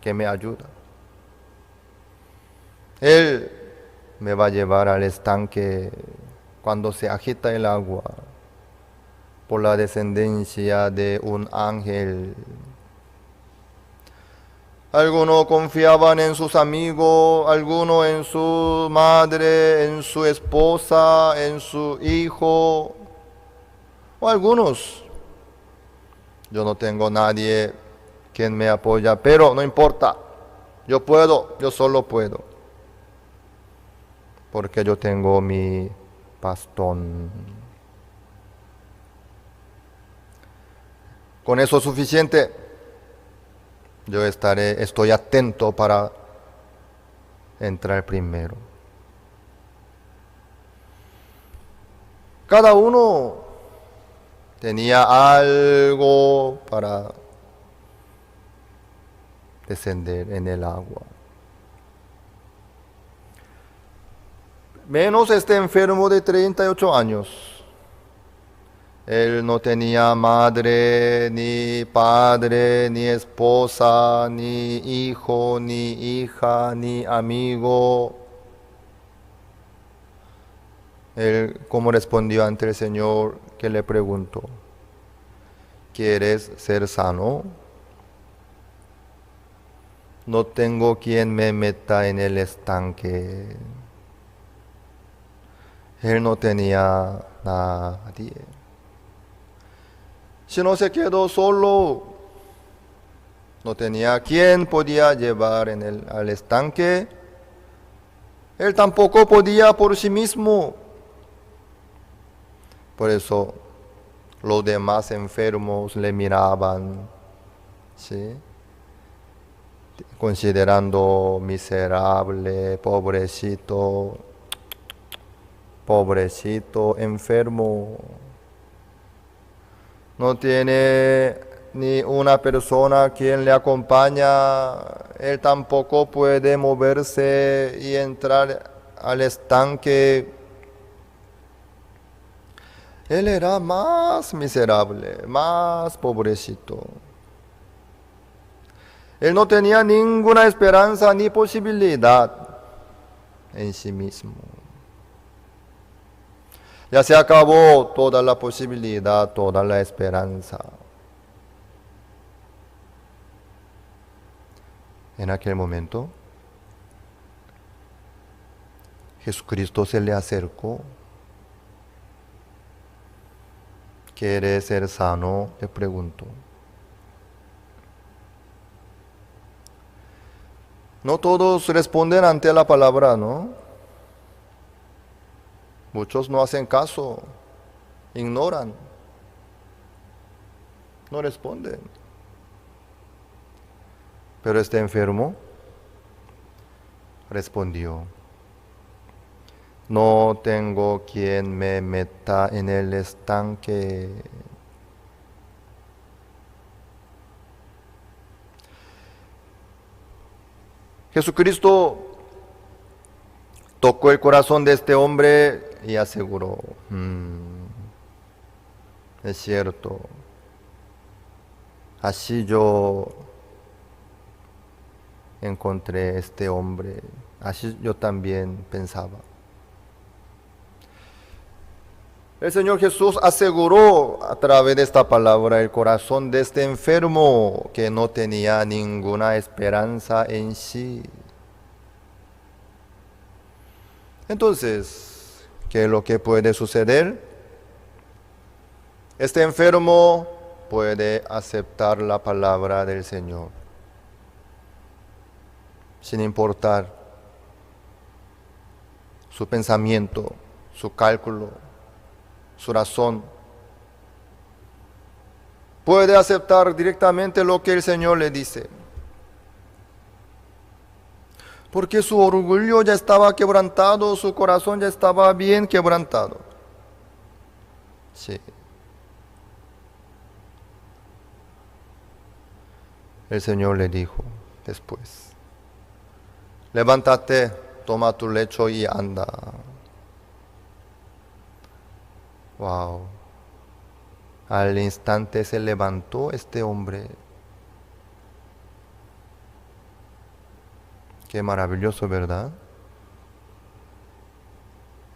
que me ayuda. Él me va a llevar al estanque cuando se agita el agua por la descendencia de un ángel. Algunos confiaban en sus amigos, algunos en su madre, en su esposa, en su hijo, o algunos. Yo no tengo nadie quien me apoya, pero no importa, yo puedo, yo solo puedo, porque yo tengo mi bastón. Con eso es suficiente. Yo estoy atento para entrar primero. Cada uno tenía algo para descender en el agua. Menos este enfermo de 38 años. Él no tenía madre, ni padre, ni esposa, ni hijo, ni hija, ni amigo. Él, ¿cómo respondió ante el Señor que le preguntó? ¿Quieres ser sano? No tengo quien me meta en el estanque. Él no tenía nadie. Si no se quedó solo, no tenía quien podía llevar al estanque. Él tampoco podía por sí mismo. Por eso los demás enfermos le miraban, ¿sí?, considerando miserable, pobrecito, enfermo. No tiene ni una persona quien le acompaña. Él tampoco puede moverse y entrar al estanque. Él era más miserable, más pobrecito. Él no tenía ninguna esperanza ni posibilidad en sí mismo. Ya se acabó toda la posibilidad, toda la esperanza. En aquel momento, Jesucristo se le acercó. ¿Quiere ser sano?, le preguntó. No todos responden ante la palabra, ¿no? Muchos no hacen caso, ignoran, no responden. Pero este enfermo respondió: no tengo quien me meta en el estanque. Jesucristo tocó el corazón de este hombre y aseguró: es cierto, así yo encontré este hombre, así yo también pensaba. El Señor Jesús aseguró a través de esta palabra el corazón de este enfermo que no tenía ninguna esperanza en sí. Entonces, ¿qué es lo que puede suceder? Este enfermo puede aceptar la palabra del Señor, sin importar su pensamiento, su cálculo, su razón. Puede aceptar directamente lo que el Señor le dice, porque su orgullo ya estaba quebrantado, su corazón ya estaba bien quebrantado. Sí. El Señor le dijo después: levántate, toma tu lecho y anda. Wow. Al instante se levantó este hombre. Qué maravilloso, ¿verdad?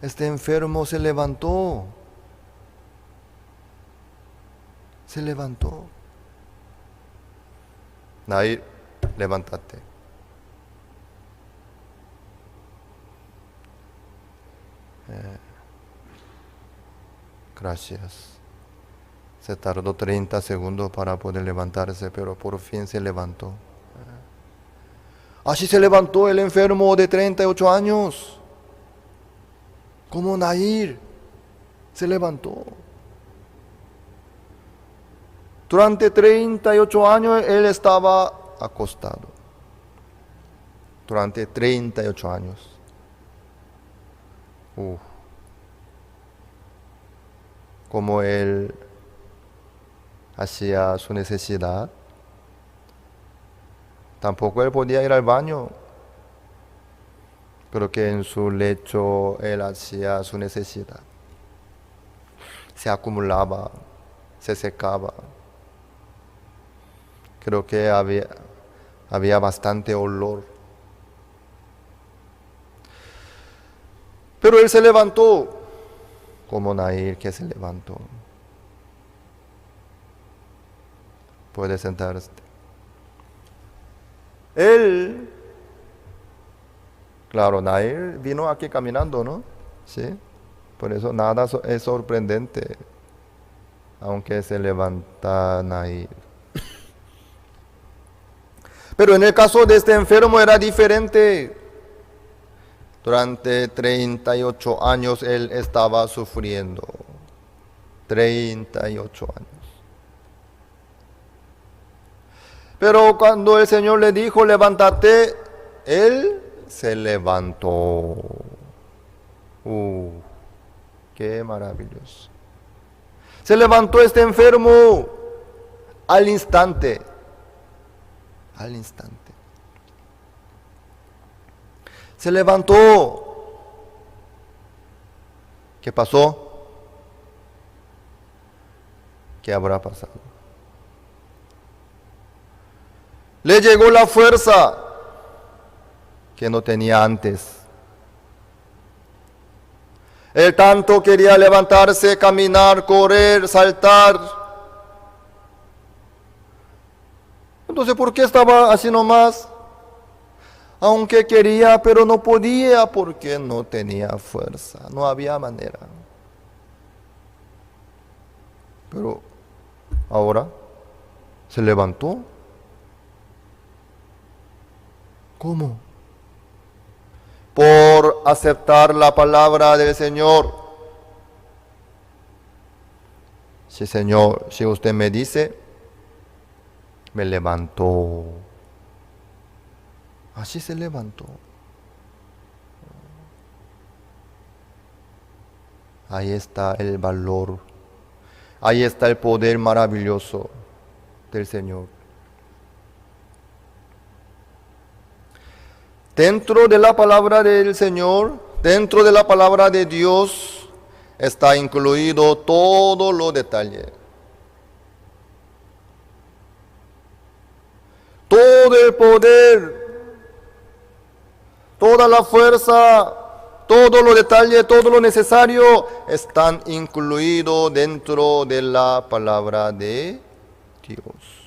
Este enfermo se levantó. Se levantó. Nair, levántate. Gracias. Se tardó 30 segundos para poder levantarse, pero por fin se levantó. Así se levantó el enfermo de 38 años. Como Nair se levantó. Durante 38 años él estaba acostado. Durante 38 años. Como él hacía su necesidad, tampoco él podía ir al baño, pero que en su lecho él hacía su necesidad. Se acumulaba se secaba. Creo que había bastante olor. Pero él se levantó, como Nair que se levantó. Puede sentarse. Él, claro, Nair vino aquí caminando, ¿no? Sí. Por eso nada es sorprendente, aunque se levanta Nair. Pero en el caso de este enfermo era diferente. Durante 38 años él estaba sufriendo. 38 años. Pero cuando el Señor le dijo, levántate, él se levantó. Qué maravilloso. Se levantó este enfermo al instante. Al instante. Se levantó. ¿Qué pasó? ¿Qué habrá pasado? Le llegó la fuerza que no tenía antes. Él tanto quería levantarse, caminar, correr, saltar. Entonces, ¿por qué estaba así nomás? Aunque quería, pero no podía porque no tenía fuerza, no había manera. Pero ahora se levantó. ¿Cómo? Por aceptar la palabra del Señor. Sí, Señor, si usted me dice, me levantó. Así se levantó. Ahí está el valor. Ahí está el poder maravilloso del Señor. Dentro de la palabra del Señor, dentro de la palabra de Dios, está incluido todo lo detalle. Todo el poder, toda la fuerza, todo lo detalle, todo lo necesario están incluidos dentro de la palabra de Dios.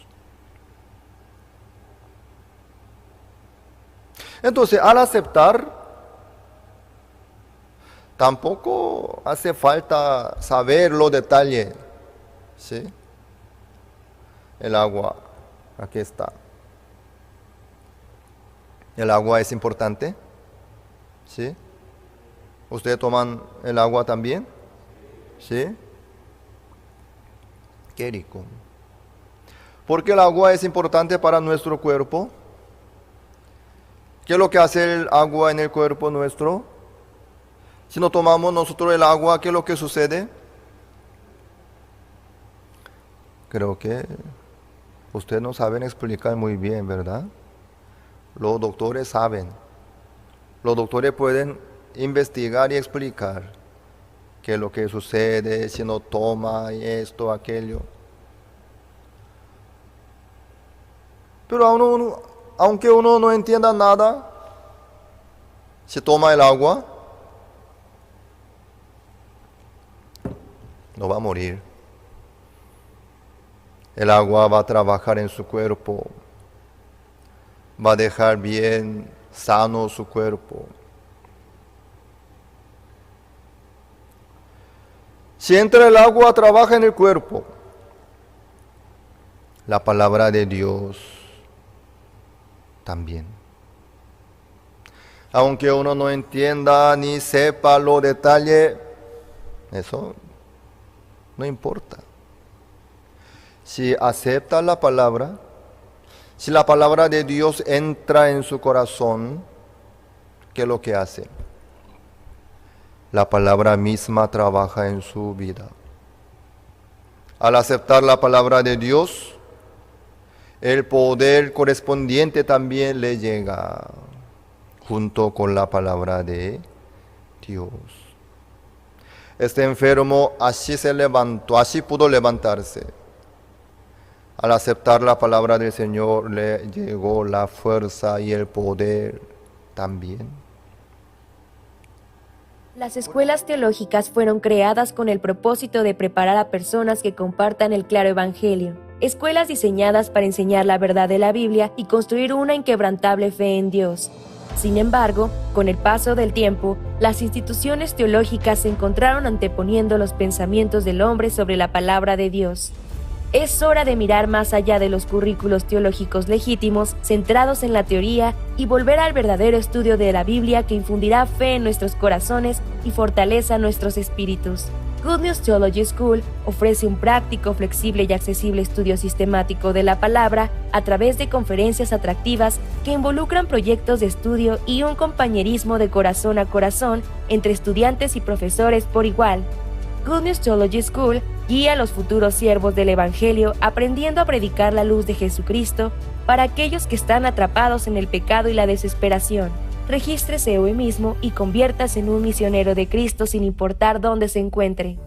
Entonces, al aceptar, tampoco hace falta saber los detalles. ¿Sí? El agua, aquí está. El agua es importante. ¿Sí? ¿Ustedes toman el agua también? ¿Sí? Qué rico. ¿Por qué el agua es importante para nuestro cuerpo? ¿Qué es lo que hace el agua en el cuerpo nuestro? Si no tomamos nosotros el agua, ¿qué es lo que sucede? Creo que ustedes no saben explicar muy bien, ¿verdad? Los doctores saben. Los doctores pueden investigar y explicar qué es lo que sucede si no toma esto, aquello. Pero aunque uno no entienda nada, si toma el agua, no va a morir. El agua va a trabajar en su cuerpo, va a dejar bien sano su cuerpo. Si entra el agua, trabaja en el cuerpo. La palabra de Dios también. Aunque uno no entienda ni sepa los detalles, eso no importa. Si acepta la palabra, si la palabra de Dios entra en su corazón, ¿qué es lo que hace? La palabra misma trabaja en su vida. Al aceptar la palabra de Dios, el poder correspondiente también le llega junto con la palabra de Dios. Este enfermo así se levantó, así pudo levantarse. Al aceptar la palabra del Señor le llegó la fuerza y el poder también. Las escuelas teológicas fueron creadas con el propósito de preparar a personas que compartan el claro evangelio. Escuelas diseñadas para enseñar la verdad de la Biblia y construir una inquebrantable fe en Dios. Sin embargo, con el paso del tiempo, las instituciones teológicas se encontraron anteponiendo los pensamientos del hombre sobre la palabra de Dios. Es hora de mirar más allá de los currículos teológicos legítimos, centrados en la teoría, y volver al verdadero estudio de la Biblia que infundirá fe en nuestros corazones y fortaleza nuestros espíritus. Good News Theology School ofrece un práctico, flexible y accesible estudio sistemático de la palabra a través de conferencias atractivas que involucran proyectos de estudio y un compañerismo de corazón a corazón entre estudiantes y profesores por igual. Good News Theology School guía a los futuros siervos del Evangelio aprendiendo a predicar la luz de Jesucristo para aquellos que están atrapados en el pecado y la desesperación. Regístrese hoy mismo y conviértase en un misionero de Cristo sin importar dónde se encuentre.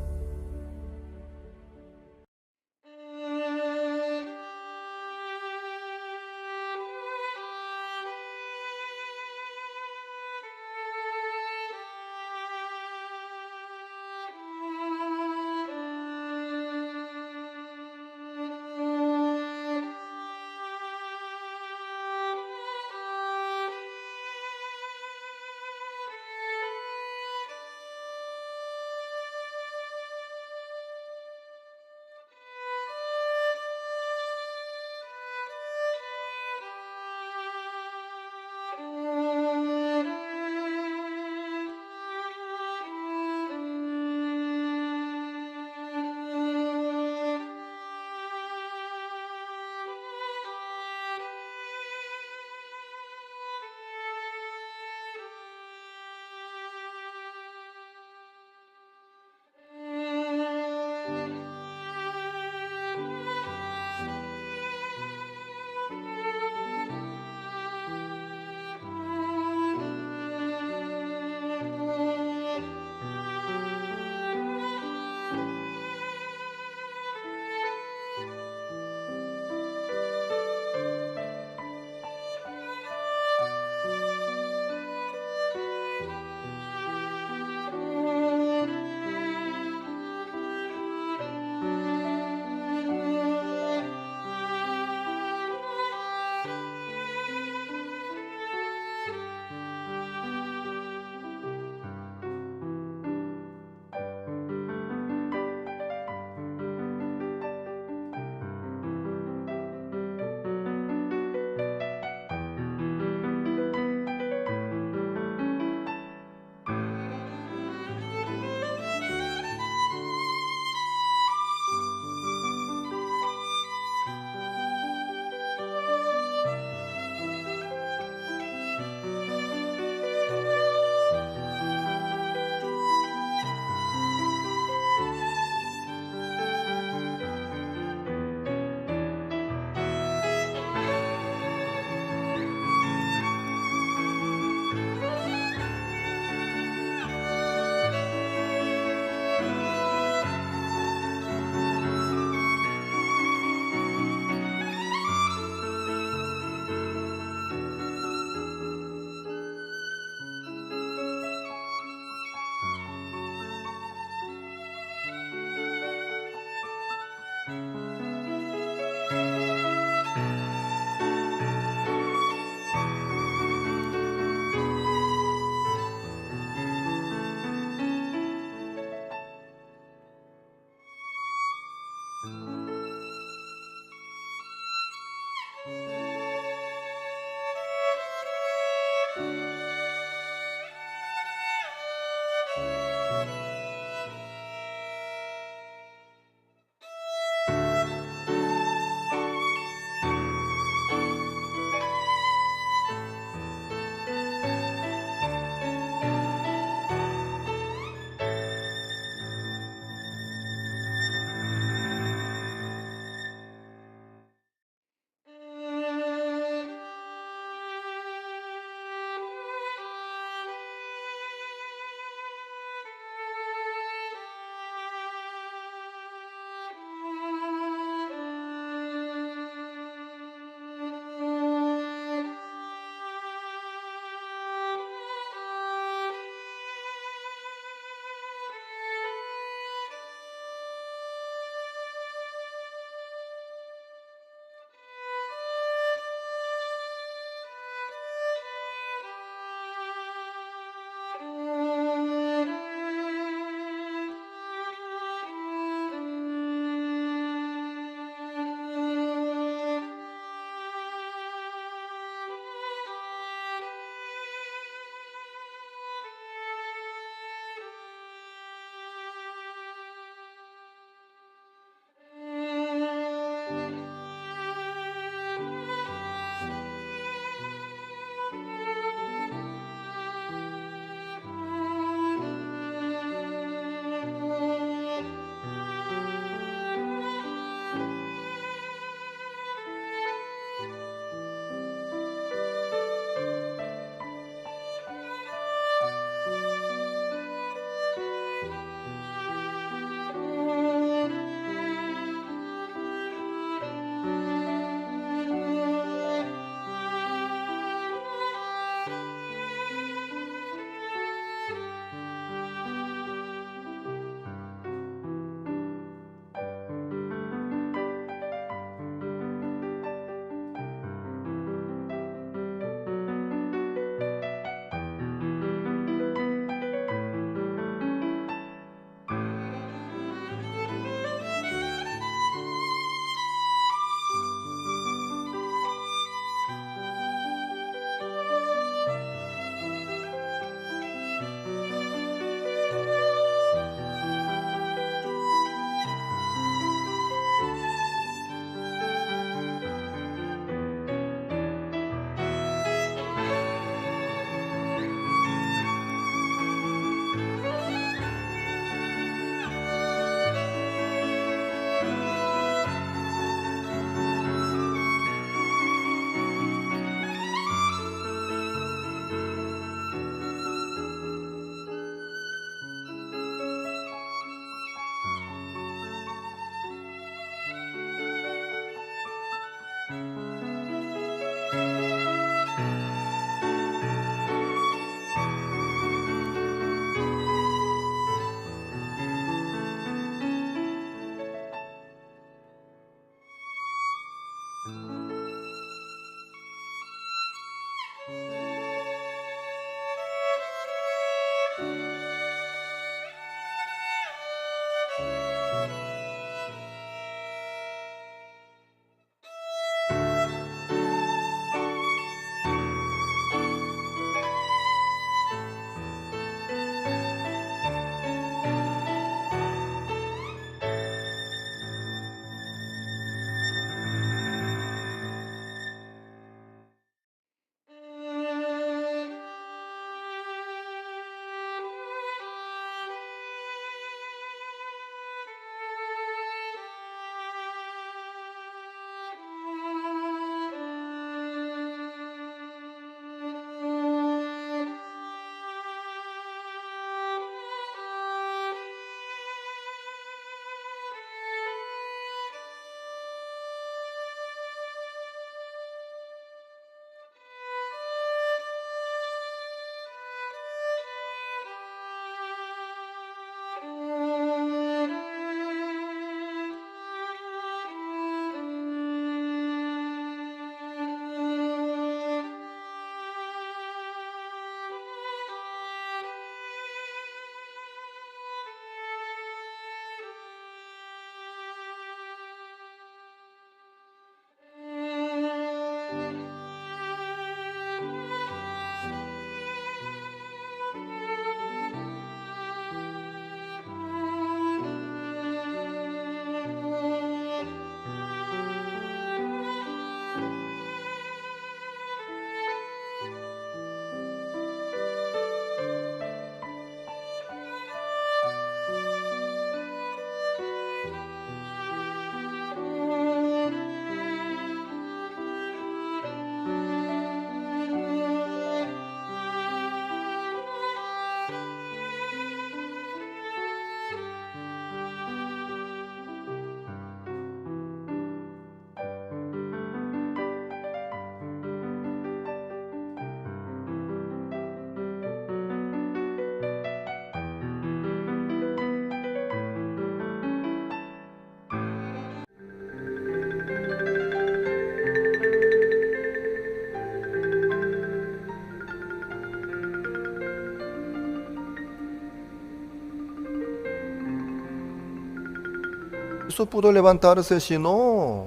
pudo levantarse, si no,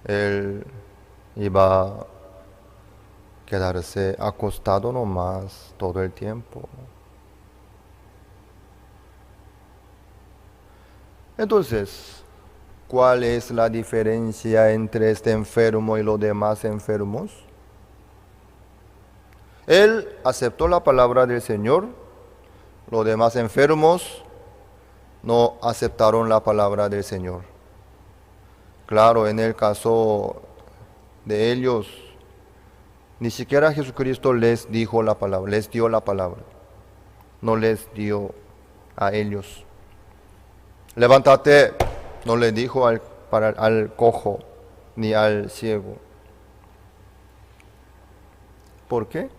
él iba a quedarse acostado nomás todo el tiempo. Entonces, ¿cuál es la diferencia entre este enfermo y los demás enfermos? Él aceptó la palabra del Señor, los demás enfermos no aceptaron la palabra del Señor. Claro, en el caso de ellos, ni siquiera Jesucristo les dijo la palabra, les dio la palabra, no les dio a ellos. Levántate, no le dijo al cojo ni al ciego. ¿Por qué?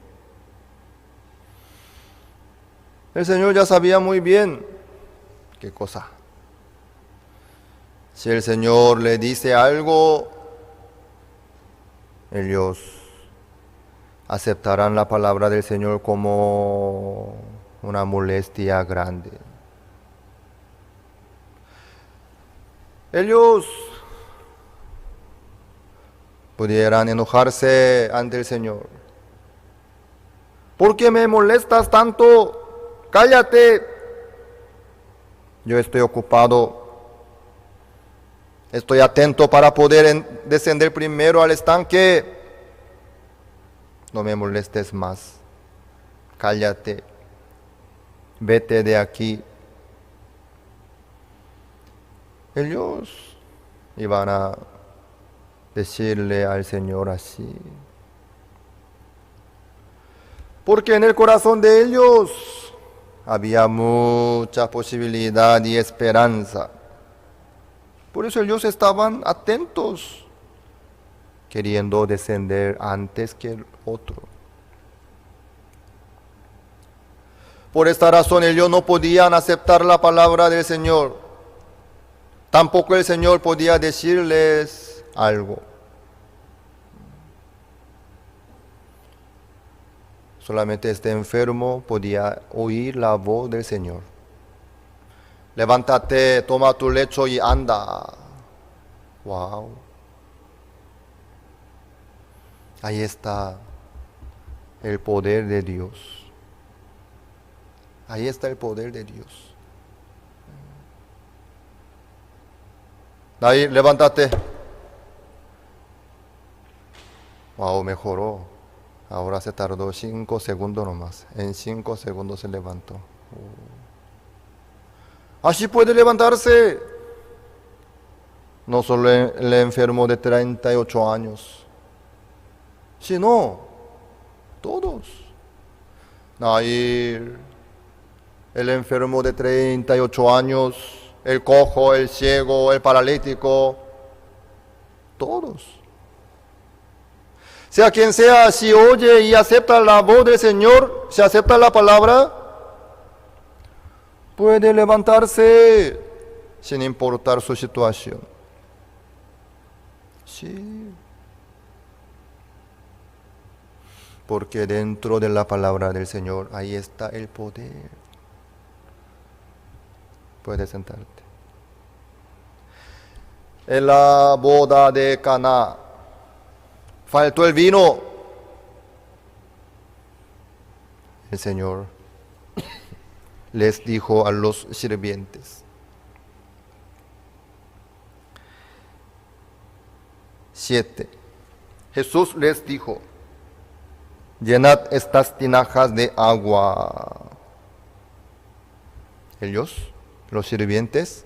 El Señor ya sabía muy bien qué cosa. Si el Señor le dice algo, ellos aceptarán la palabra del Señor como una molestia grande. Ellos pudieran enojarse ante el Señor. ¿Por qué me molestas tanto? Cállate. Yo estoy ocupado. Estoy atento para poder descender primero al estanque. No me molestes más. Cállate. Vete de aquí. Ellos iban a decirle al Señor así. Porque en el corazón de ellos había mucha posibilidad y esperanza. Por eso ellos estaban atentos, queriendo descender antes que el otro. Por esta razón ellos no podían aceptar la palabra del Señor. Tampoco el Señor podía decirles algo. Solamente este enfermo podía oír la voz del Señor. Levántate, toma tu lecho y anda. Wow. Ahí está el poder de Dios. Ahí está el poder de Dios. Ahí, levántate. Wow, mejoró. Ahora se tardó 5 segundos nomás. En 5 segundos se levantó. Así puede levantarse. No solo el enfermo de 38 años, sino todos. Nair, el enfermo de 38 años, el cojo, el ciego, el paralítico, todos. Sea quien sea, si oye y acepta la voz del Señor, si acepta la palabra, puede levantarse sin importar su situación. Sí. Porque dentro de la palabra del Señor, ahí está el poder. Puedes sentarte. En la boda de Caná, faltó el vino. El Señor les dijo a los sirvientes: 7. Jesús les dijo: llenad estas tinajas de agua. Ellos, los sirvientes,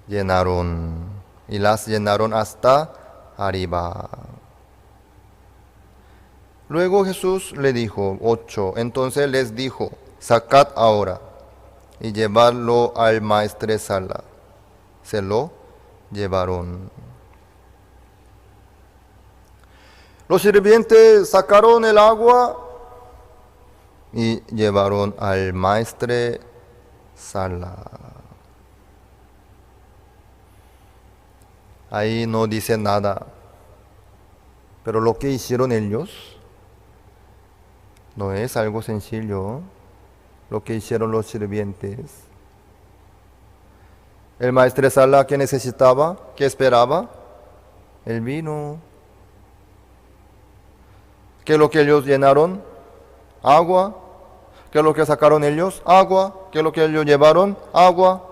llenaron y las llenaron hasta arriba. Luego Jesús le dijo: 8. Entonces les dijo: sacad ahora y llevadlo al maestresala. Se lo llevaron. Los sirvientes sacaron el agua y llevaron al maestresala. Ahí no dice nada, pero lo que hicieron ellos no es algo sencillo. Lo que hicieron los sirvientes, El maestresala, ¿qué necesitaba? ¿Qué esperaba? El vino. ¿Qué es lo que ellos llenaron? Agua. ¿Qué es lo que sacaron ellos? Agua. ¿Qué es lo que ellos llevaron? Agua.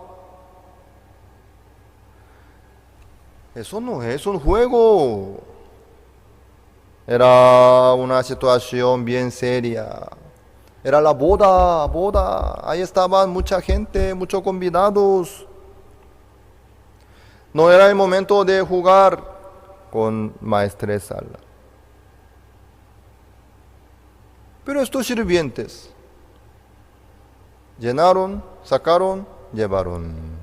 Eso no es un juego. Era una situación bien seria. Era la boda. Ahí estaban mucha gente, muchos convidados. No era el momento de jugar con maestresala. Pero estos sirvientes llenaron, sacaron, llevaron.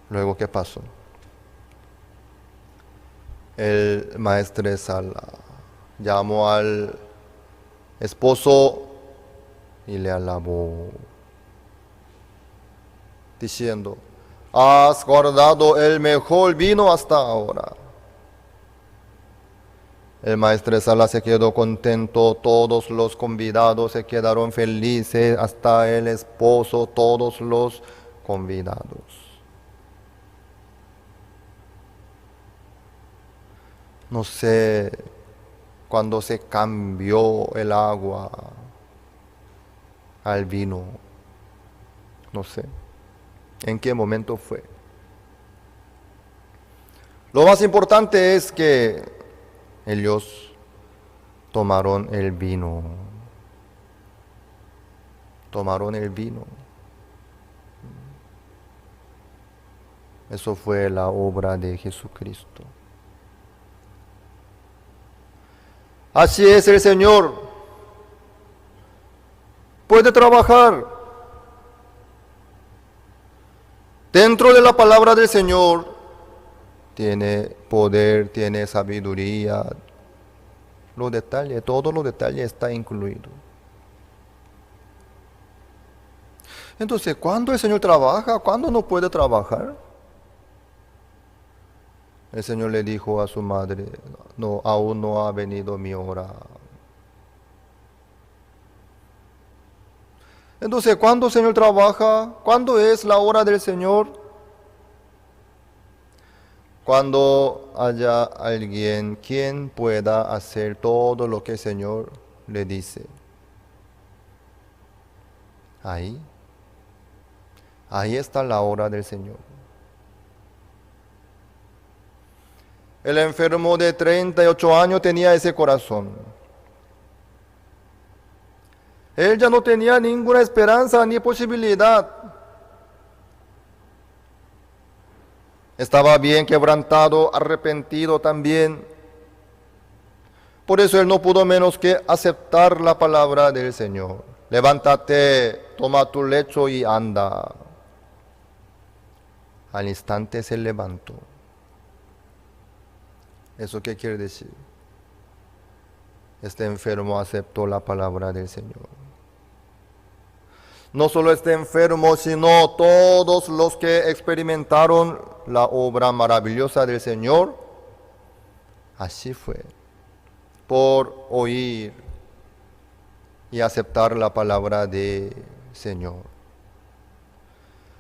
Luego, ¿qué pasó? El maestresala llamó al esposo y le alabó, diciendo: has guardado el mejor vino hasta ahora. El maestresala se quedó contento, todos los convidados se quedaron felices, hasta el esposo, todos los convidados. No sé cuándo se cambió el agua al vino. No sé en qué momento fue. Lo más importante es que ellos tomaron el vino. Tomaron el vino. Eso fue la obra de Jesucristo. Así es el Señor. Puede trabajar. Dentro de la palabra del Señor tiene poder, tiene sabiduría. Los detalles, todos los detalles están incluidos. Entonces, ¿cuándo el Señor trabaja? ¿Cuándo no puede trabajar? El Señor le dijo a su madre: no, aún no ha venido mi hora. Entonces, ¿cuándo el Señor trabaja? ¿Cuándo es la hora del Señor? Cuando haya alguien quien pueda hacer todo lo que el Señor le dice. Ahí está la hora del Señor. El enfermo de 38 años tenía ese corazón. Él ya no tenía ninguna esperanza ni posibilidad. Estaba bien quebrantado, arrepentido también. Por eso él no pudo menos que aceptar la palabra del Señor. Levántate, toma tu lecho y anda. Al instante se levantó. ¿Eso qué quiere decir? Este enfermo aceptó la palabra del Señor. No solo este enfermo, sino todos los que experimentaron la obra maravillosa del Señor. Así fue, por oír y aceptar la palabra del Señor.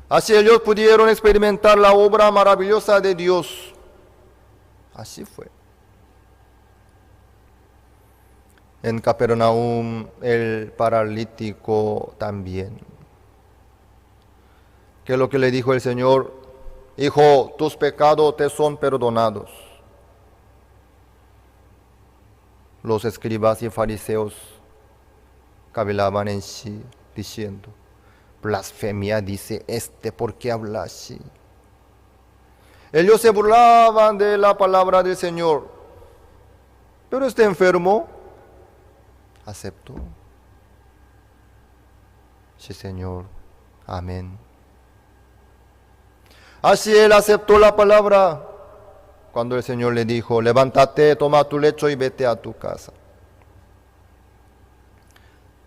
Así ellos pudieron experimentar la obra maravillosa de Dios. Así fue. En Capernaum el paralítico también. ¿Qué es lo que le dijo el Señor? Hijo, tus pecados te son perdonados. Los escribas y fariseos cavilaban en sí, diciendo: blasfemia dice este, ¿por qué habla así? Ellos se burlaban de la palabra del Señor. Pero este enfermo aceptó. Sí, Señor. Amén. Así él aceptó la palabra cuando el Señor le dijo: levántate, toma tu lecho y vete a tu casa.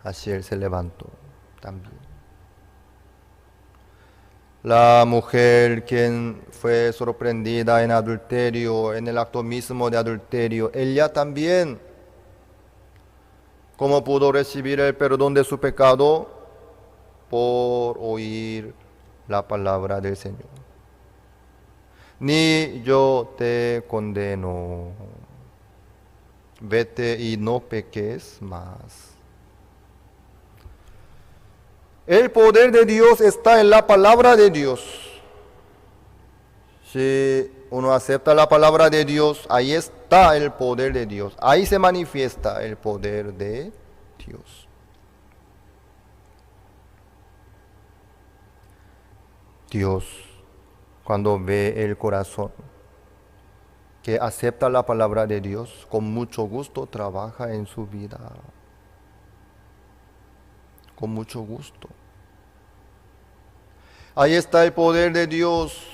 Así él se levantó también. La mujer quien fue sorprendida en adulterio, en el acto mismo de adulterio, ella también, ¿cómo pudo recibir el perdón de su pecado? Por oír la palabra del Señor. Ni yo te condeno. Vete y no peques más. El poder de Dios está en la palabra de Dios. Si uno acepta la palabra de Dios, ahí está el poder de Dios. Ahí se manifiesta el poder de Dios. Dios, cuando ve el corazón que acepta la palabra de Dios, con mucho gusto trabaja en su vida. Con mucho gusto. Ahí está el poder de Dios.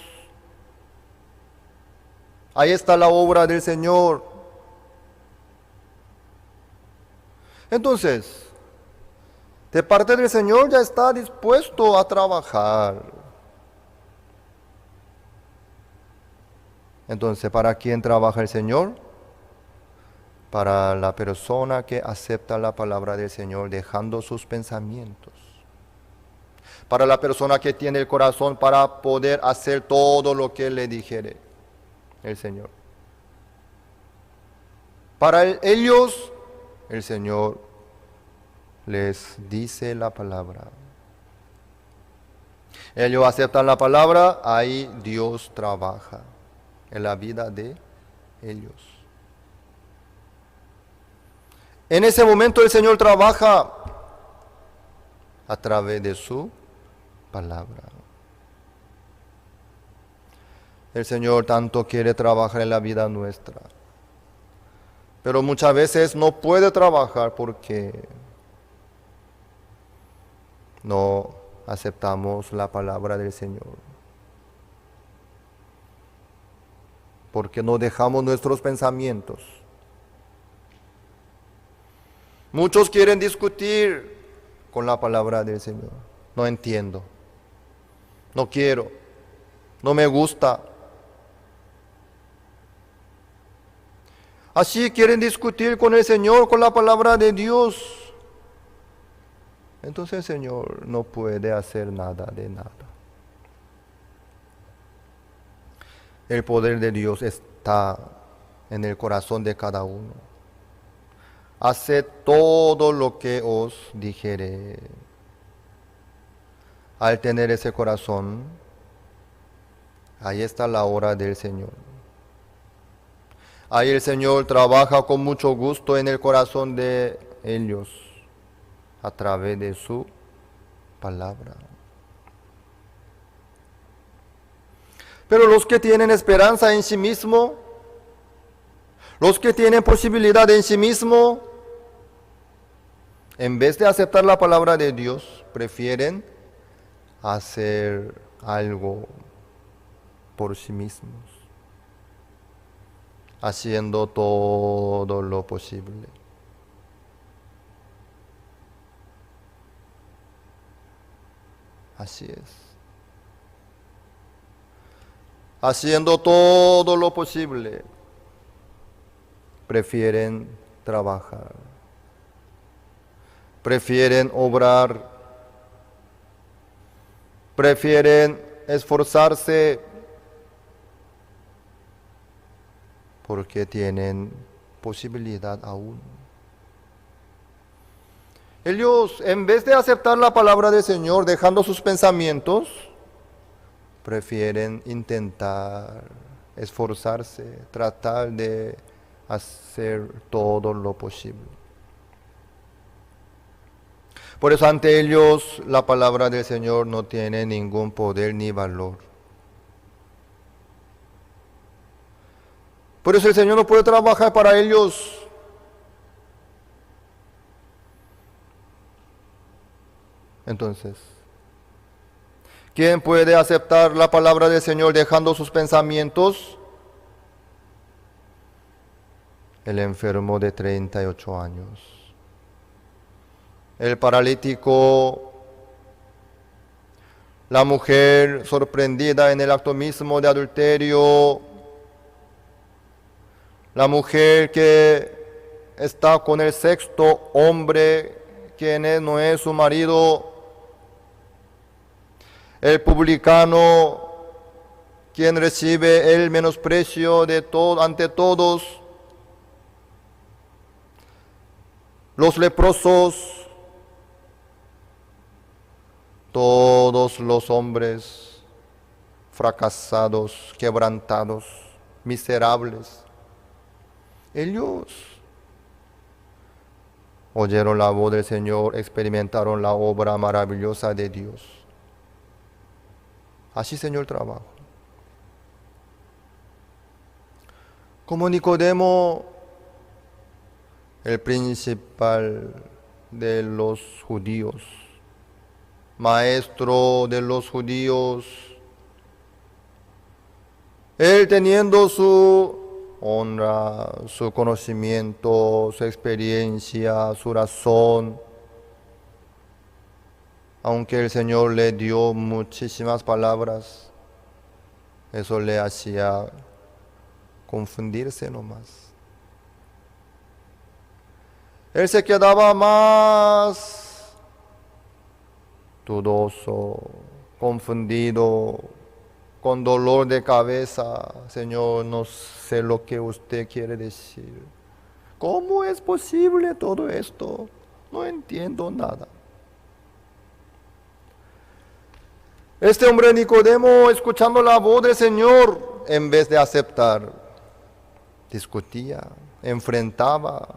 Ahí está la obra del Señor. Entonces, de parte del Señor ya está dispuesto a trabajar. Entonces, ¿para quién trabaja el Señor? Para la persona que acepta la palabra del Señor, dejando sus pensamientos. Para la persona que tiene el corazón para poder hacer todo lo que le dijere el Señor. Para ellos, el Señor les dice la palabra. Ellos aceptan la palabra, ahí Dios trabaja en la vida de ellos. En ese momento el Señor trabaja a través de su palabra. El Señor tanto quiere trabajar en la vida nuestra, pero muchas veces no puede trabajar porque no aceptamos la palabra del Señor. Porque no dejamos nuestros pensamientos. Muchos quieren discutir con la palabra del Señor. No entiendo. No quiero. No me gusta. Así quieren discutir con el Señor, con la palabra de Dios. Entonces el Señor no puede hacer nada de nada. El poder de Dios está en el corazón de cada uno. Haced todo lo que os dijere. Al tener ese corazón, ahí está la obra del Señor. Ahí el Señor trabaja con mucho gusto en el corazón de ellos, a través de su palabra. Pero los que tienen esperanza en sí mismo, los que tienen posibilidad en sí mismo, en vez de aceptar la palabra de Dios, prefieren hacer algo por sí mismos, haciendo todo lo posible. Así es. Haciendo todo lo posible, prefieren trabajar, prefieren obrar, prefieren esforzarse porque tienen posibilidad aún. Ellos, en vez de aceptar la palabra del Señor, dejando sus pensamientos, prefieren intentar esforzarse, tratar de hacer todo lo posible. Por eso ante ellos la palabra del Señor no tiene ningún poder ni valor. Por eso el Señor no puede trabajar para ellos. Entonces, ¿quién puede aceptar la palabra del Señor dejando sus pensamientos? El enfermo de 38 años. El paralítico. La mujer sorprendida en el acto mismo de adulterio. La mujer que está con el sexto hombre, quien no es su marido. El publicano, quien recibe el menosprecio de todo, ante todos, los leprosos, todos los hombres fracasados, quebrantados, miserables. Ellos oyeron la voz del Señor, experimentaron la obra maravillosa de Dios. Así, Señor, trabaja. Como Nicodemo, el principal de los judíos, maestro de los judíos, él teniendo su honra, su conocimiento, su experiencia, su razón, aunque el Señor le dio muchísimas palabras, eso le hacía confundirse nomás. Él se quedaba más dudoso, confundido, con dolor de cabeza. Señor, no sé lo que usted quiere decir. ¿Cómo es posible todo esto? No entiendo nada. Este hombre Nicodemo, escuchando la voz del Señor, en vez de aceptar, discutía, enfrentaba,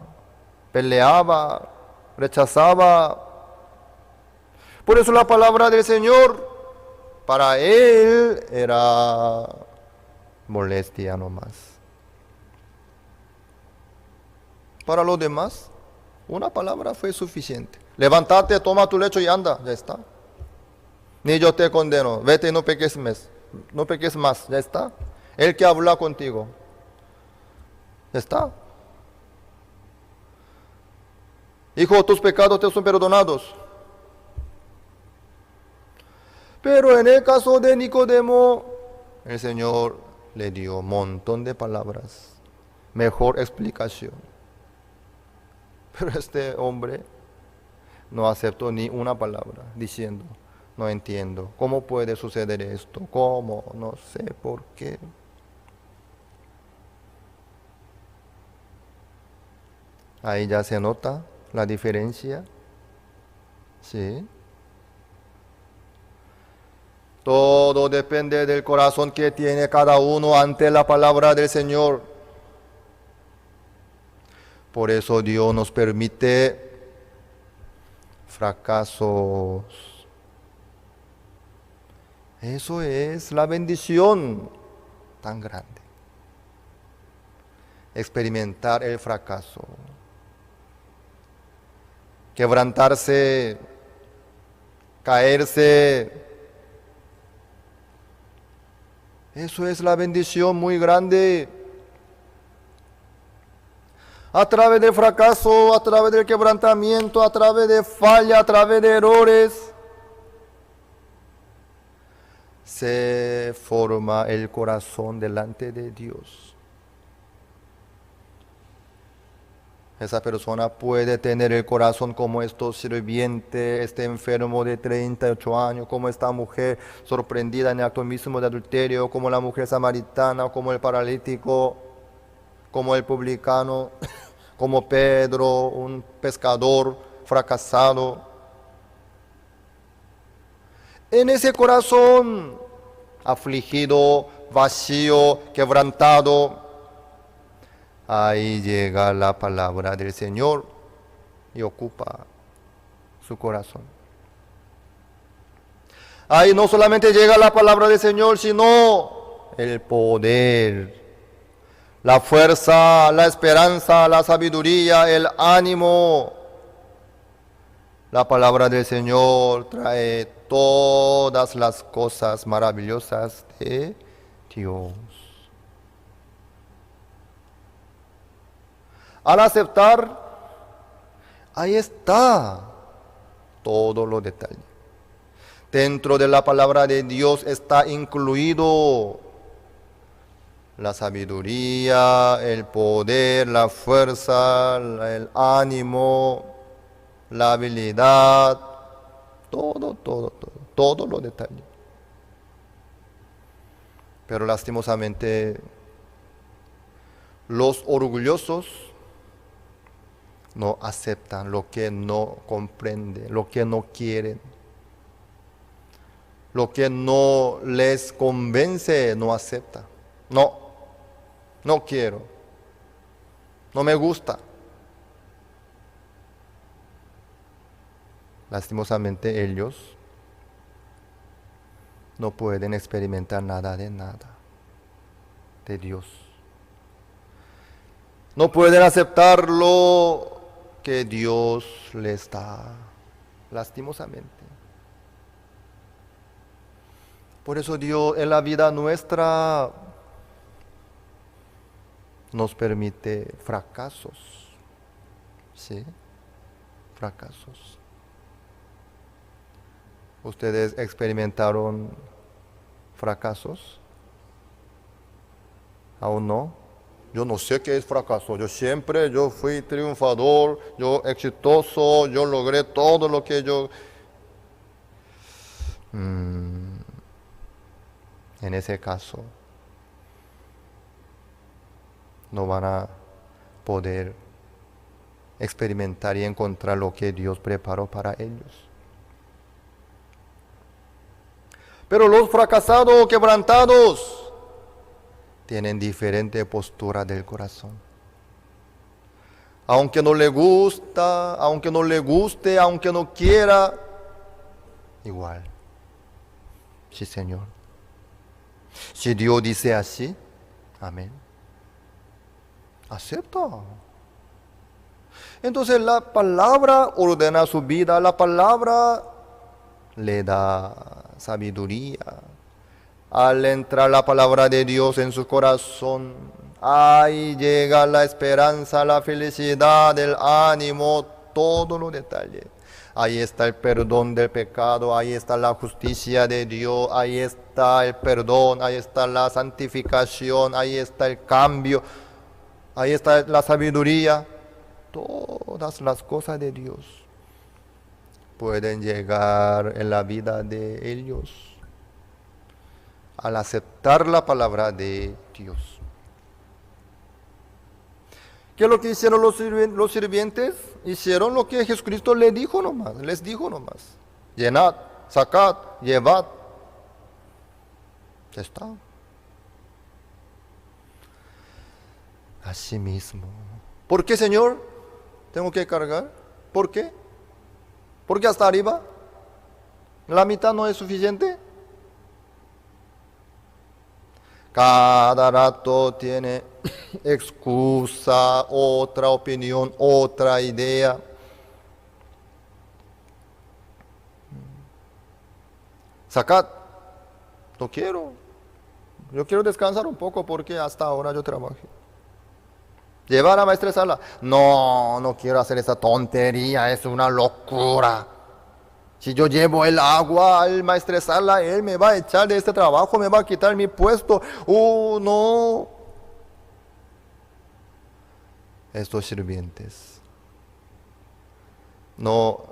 peleaba, rechazaba. Por eso la palabra del Señor para él era molestia nomás. Para los demás, una palabra fue suficiente. Levántate, toma tu lecho y anda, ya está. Ni yo te condeno, vete y no peques más, ya está. El que habla contigo, ya está. Hijo, tus pecados te son perdonados. Pero en el caso de Nicodemo, el Señor le dio un montón de palabras, mejor explicación. Pero este hombre no aceptó ni una palabra, diciendo, no entiendo, ¿cómo puede suceder esto? ¿Cómo? No sé por qué. Ahí ya se nota la diferencia. ¿Sí? Todo depende del corazón que tiene cada uno ante la palabra del Señor. Por eso Dios nos permite fracasos. Eso es la bendición tan grande. Experimentar el fracaso. Quebrantarse, caerse. Eso es la bendición muy grande. A través del fracaso, a través del quebrantamiento, a través de falla, a través de errores, se forma el corazón delante de Dios. Esa persona puede tener el corazón como estos sirvientes, este enfermo de 38 años, como esta mujer sorprendida en el acto mismo de adulterio, como la mujer samaritana, como el paralítico, como el publicano, como Pedro, un pescador fracasado. En ese corazón afligido, vacío, quebrantado, ahí llega la palabra del Señor y ocupa su corazón. Ahí no solamente llega la palabra del Señor, sino el poder, la fuerza, la esperanza, la sabiduría, el ánimo. La palabra del Señor trae todas las cosas maravillosas de Dios. Al aceptar, ahí está todos los detalles. Dentro de la palabra de Dios está incluido la sabiduría, el poder, la fuerza, el ánimo, la habilidad, todos los detalles. Pero lastimosamente los orgullosos no aceptan lo que no comprenden, lo que no quieren. Lo que no les convence, no acepta. No quiero. No me gusta. Lastimosamente ellos no pueden experimentar nada de Dios. No pueden aceptar lo que Dios les da, lastimosamente. Por eso Dios en la vida nuestra nos permite fracasos, ¿sí? Fracasos. ¿Ustedes experimentaron fracasos? ¿Aún no? Yo no sé qué es fracaso. Yo fui triunfador, yo exitoso, yo logré todo lo que yo... En ese caso, no van a poder experimentar y encontrar lo que Dios preparó para ellos. Pero los fracasados, quebrantados, tienen diferente postura del corazón. Aunque no le gusta, aunque no le guste, aunque no quiera, igual. Sí, Señor. Si Dios dice así, amén. Acepta. Entonces la palabra ordena su vida, la palabra le da sabiduría. Al entrar la palabra de Dios en su corazón, ahí llega la esperanza, la felicidad, el ánimo, todos los detalles. Ahí está el perdón del pecado, ahí está la justicia de Dios, ahí está el perdón, ahí está la santificación, ahí está el cambio, ahí está la sabiduría. Todas las cosas de Dios pueden llegar en la vida de ellos al aceptar la palabra de Dios. ¿Qué es lo que hicieron los sirvientes? Hicieron lo que Jesucristo les dijo nomás. Llenad, sacad, llevad. Ya está. Así mismo. ¿Por qué, Señor? ¿Tengo que cargar? ¿Por qué? ¿Por qué hasta arriba? ¿La mitad no es suficiente? Cada rato tiene excusa, otra opinión, otra idea. Sacad. No quiero. Yo quiero descansar un poco porque hasta ahora yo trabajé. Llevar a maestresala. No quiero hacer esa tontería, es una locura. Si yo llevo el agua al maestresala, él me va a echar de este trabajo, me va a quitar mi puesto. No. Estos sirvientes no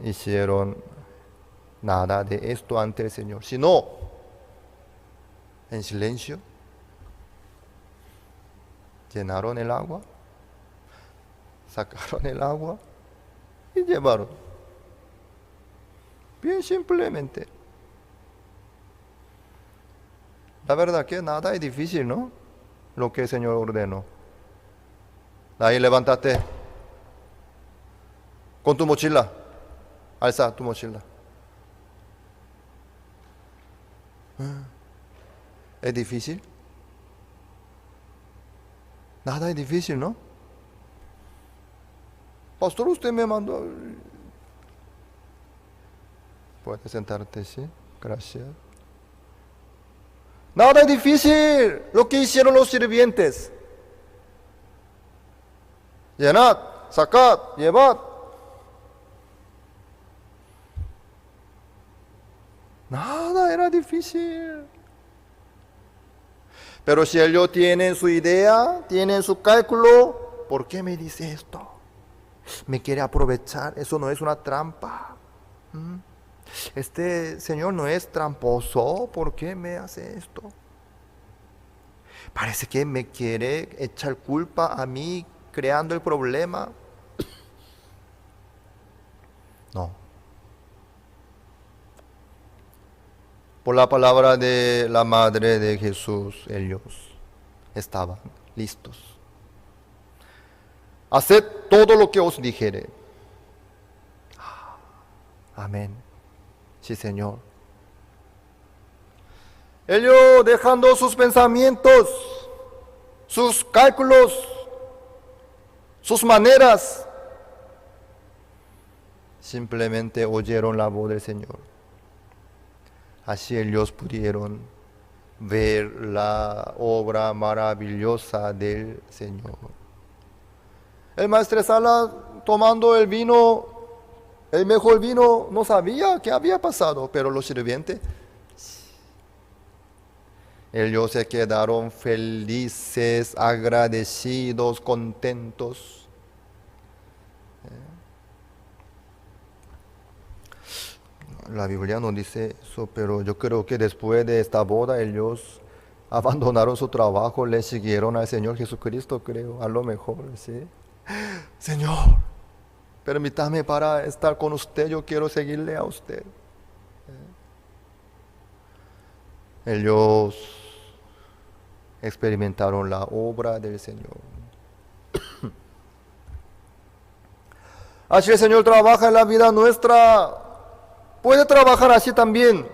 hicieron nada de esto ante el Señor, sino en silencio llenaron el agua, sacaron el agua y llevaron. Bien simplemente. La verdad que nada es difícil, ¿no? Lo que el Señor ordenó. Ahí levántate. Con tu mochila. Alza tu mochila. ¿Es difícil? Nada es difícil, ¿no? Pastor, usted me mandó. Puedes sentarte, sí. Gracias. Nada es difícil lo que hicieron los sirvientes. Llenad, sacad, llevad. Nada era difícil. Pero si ellos tienen su idea, tienen su cálculo, ¿por qué me dice esto? ¿Me quiere aprovechar? Eso no es una trampa. Este Señor no es tramposo, ¿por qué me hace esto? Parece que me quiere echar culpa a mí creando el problema. No. Por la palabra de la madre de Jesús, ellos estaban listos. Haced todo lo que os dijere. Amén. Sí, Señor. Ellos dejando sus pensamientos, sus cálculos, sus maneras, simplemente oyeron la voz del Señor. Así ellos pudieron ver la obra maravillosa del Señor. El maestresala tomando el vino, el mejor vino, no sabía qué había pasado, pero los sirvientes, ellos se quedaron felices, agradecidos, contentos. La Biblia no dice eso, pero yo creo que después de esta boda ellos abandonaron su trabajo, le siguieron al Señor Jesucristo, creo, a lo mejor, ¿sí? Señor, permítame para estar con usted, yo quiero seguirle a usted. Ellos experimentaron la obra del Señor. Así el Señor trabaja en la vida nuestra. Puede trabajar así también.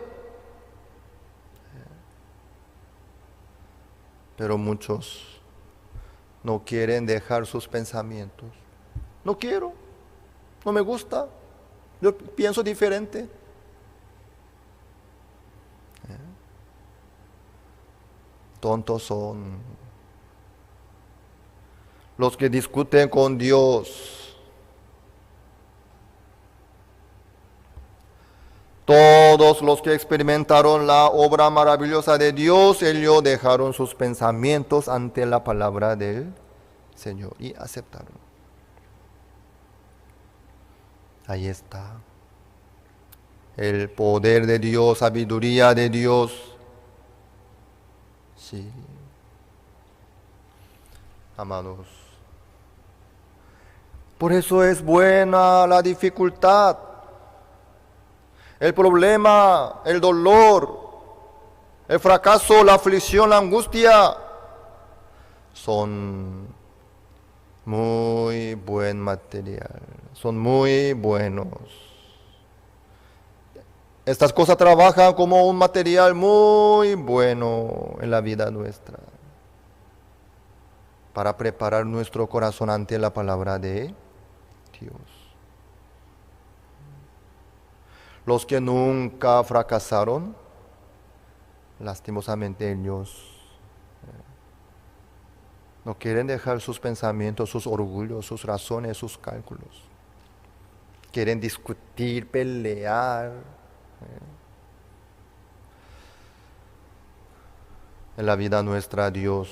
Pero muchos no quieren dejar sus pensamientos. No quiero, no me gusta, yo pienso diferente. Tontos son los que discuten con Dios. Todos los que experimentaron la obra maravillosa de Dios, ellos dejaron sus pensamientos ante la palabra del Señor y aceptaron. Ahí está el poder de Dios, sabiduría de Dios. Sí. Amados, por eso es buena la dificultad, el problema, el dolor, el fracaso, la aflicción, la angustia, son muy buen material, son muy buenos. Estas cosas trabajan como un material muy bueno en la vida nuestra, para preparar nuestro corazón ante la palabra de Dios. Los que nunca fracasaron, lastimosamente ellos no quieren dejar sus pensamientos, sus orgullos, sus razones, sus cálculos. Quieren discutir, pelear. En la vida nuestra Dios,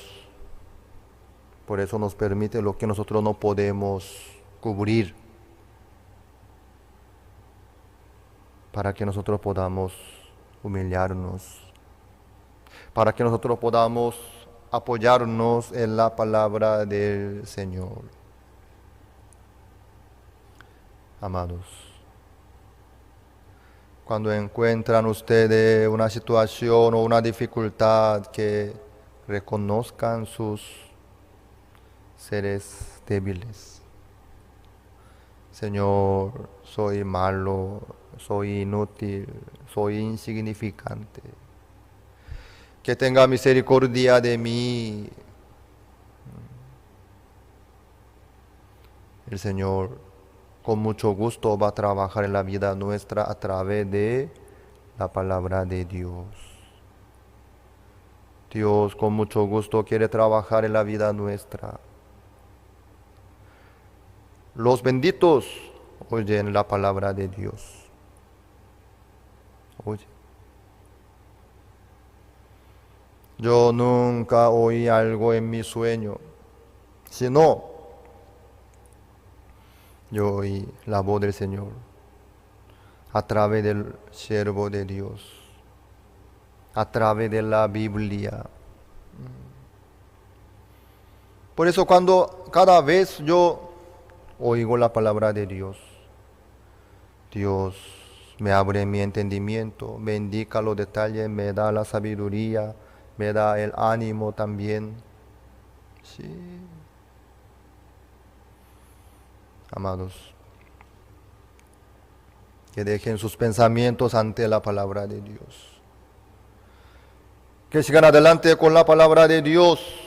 por eso nos permite lo que nosotros no podemos cubrir, para que nosotros podamos humillarnos, para que nosotros podamos apoyarnos en la palabra del Señor. Amados, cuando encuentran ustedes una situación o una dificultad, que reconozcan sus seres débiles. Señor, soy malo, soy inútil, soy insignificante. Que tenga misericordia de mí. El Señor con mucho gusto va a trabajar en la vida nuestra a través de la palabra de Dios. Dios con mucho gusto quiere trabajar en la vida nuestra. Los benditos oyen la palabra de Dios. Oye. Yo nunca oí algo en mi sueño, sino yo oí la voz del Señor a través del siervo de Dios, a través de la Biblia. Por eso cada vez yo oigo la palabra de Dios, Dios me abre mi entendimiento, me indica los detalles, me da la sabiduría, me da el ánimo también. Sí. Amados, que dejen sus pensamientos ante la palabra de Dios. Que sigan adelante con la palabra de Dios,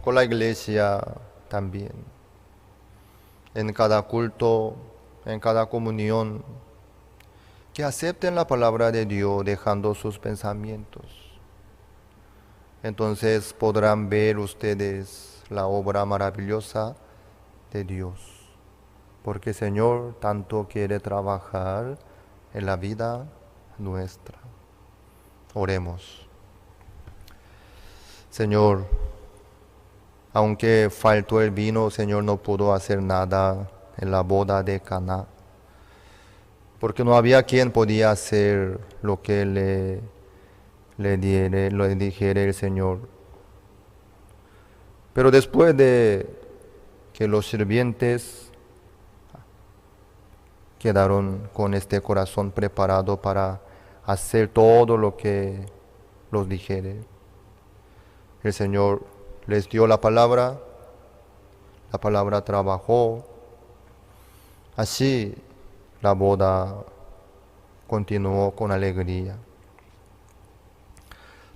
con la iglesia también. En cada culto, en cada comunión, que acepten la palabra de Dios dejando sus pensamientos. Entonces podrán ver ustedes la obra maravillosa de Dios. Porque el Señor tanto quiere trabajar en la vida nuestra. Oremos. Señor, aunque faltó el vino, Señor no pudo hacer nada en la boda de Caná. Porque no había quien podía hacer lo que le dijera el Señor. Pero después de que los sirvientes quedaron con este corazón preparado para hacer todo lo que los dijere, el Señor les dio la palabra trabajó, así la boda continuó con alegría.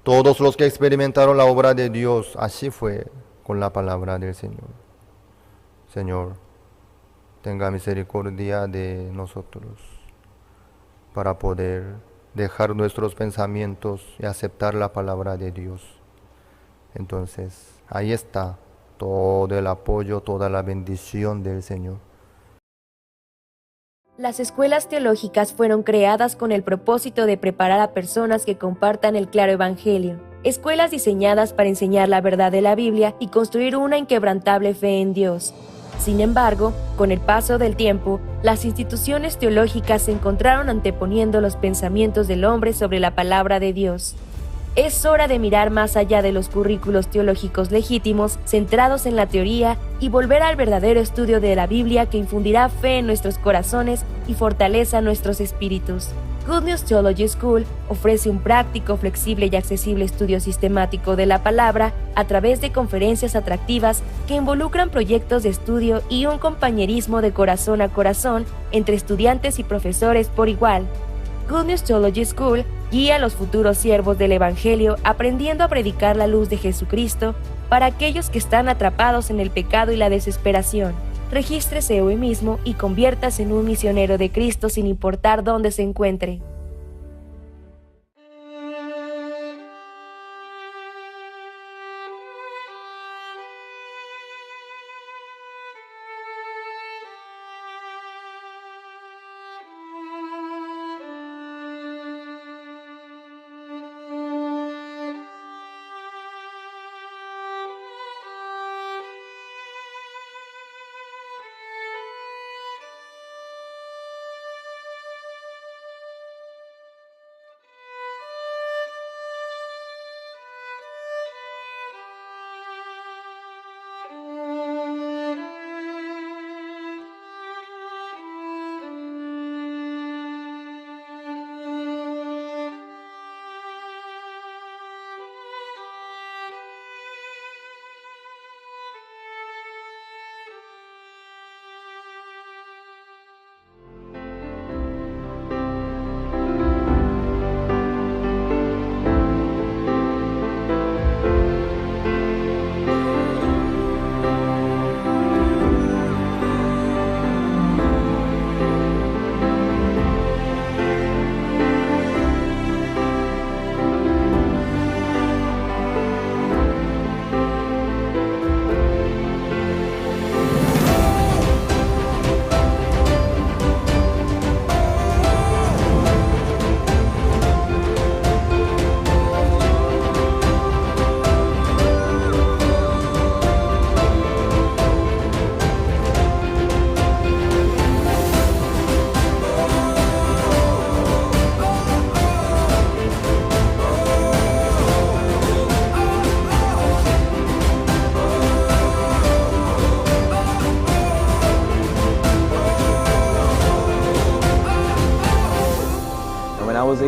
Todos los que experimentaron la obra de Dios, así fue con la palabra del Señor. Señor, tenga misericordia de nosotros para poder dejar nuestros pensamientos y aceptar la palabra de Dios. Entonces, ahí está todo el apoyo, toda la bendición del Señor. Las escuelas teológicas fueron creadas con el propósito de preparar a personas que compartan el claro evangelio. Escuelas diseñadas para enseñar la verdad de la Biblia y construir una inquebrantable fe en Dios. Sin embargo, con el paso del tiempo, las instituciones teológicas se encontraron anteponiendo los pensamientos del hombre sobre la palabra de Dios. Es hora de mirar más allá de los currículos teológicos legítimos, centrados en la teoría, y volver al verdadero estudio de la Biblia que infundirá fe en nuestros corazones y fortaleza nuestros espíritus. Good News Theology School ofrece un práctico, flexible y accesible estudio sistemático de la palabra a través de conferencias atractivas que involucran proyectos de estudio y un compañerismo de corazón a corazón entre estudiantes y profesores por igual. Good News Theology School guía a los futuros siervos del Evangelio aprendiendo a predicar la luz de Jesucristo para aquellos que están atrapados en el pecado y la desesperación. Regístrese hoy mismo y conviértase en un misionero de Cristo sin importar dónde se encuentre.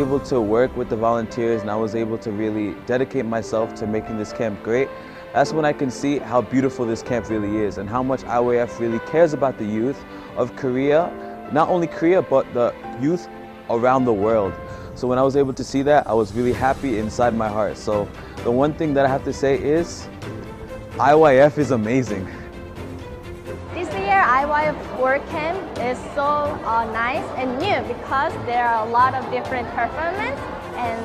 able to work with the volunteers and I was able to really dedicate myself to making this camp great, that's when I can see how beautiful this camp really is and how much IYF really cares about the youth of Korea, not only Korea, but the youth around the world. So when I was able to see that, I was really happy inside my heart. So the one thing that I have to say is, IYF is amazing. This year IYF Work Camp is so nice and new because there are a lot of different performance and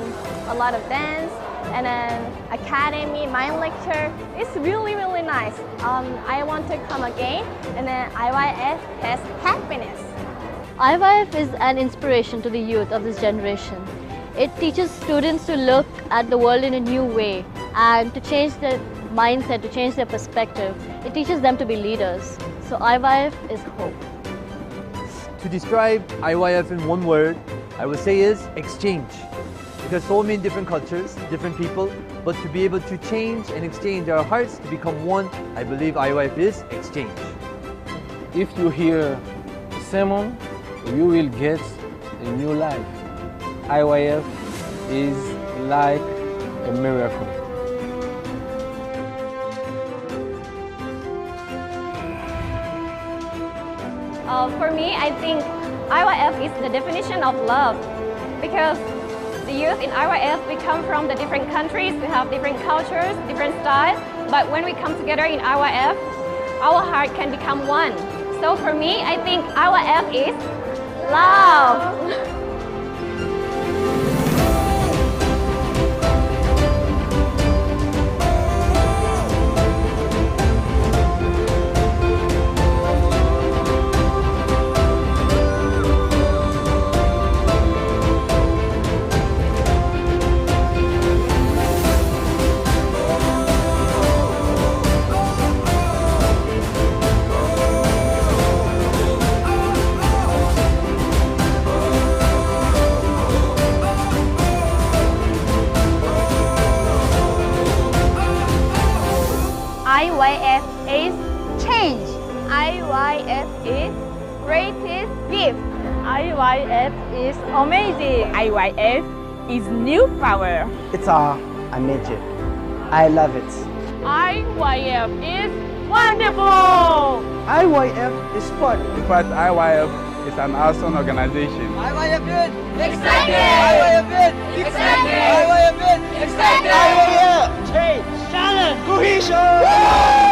a lot of dance and then academy, mind lecture. It's really nice. I want to come again, and then IYF has happiness. IYF is an inspiration to the youth of this generation. It teaches students to look at the world in a new way and to change their mindset, to change their perspective. It teaches them to be leaders. So IYF is hope. To describe IYF in one word, I would say is exchange. Because so many different cultures, different people, but to be able to change and exchange our hearts to become one, I believe IYF is exchange. If you hear a sermon, you will get a new life. IYF is like a miracle. For me, I think IYF is the definition of love because the youth in IYF, we come from the different countries, we have different cultures, different styles, but when we come together in IYF, our heart can become one. So for me, I think IYF is love. IYF is change. IYF is greatest gift. IYF is amazing. IYF is new power. It's a magic. I love it. IYF is wonderful. IYF is fun. In fact, IYF is an awesome organization. IYF is excited. IYF is excited. IYF is excited. IYF change, challenge, cohesion.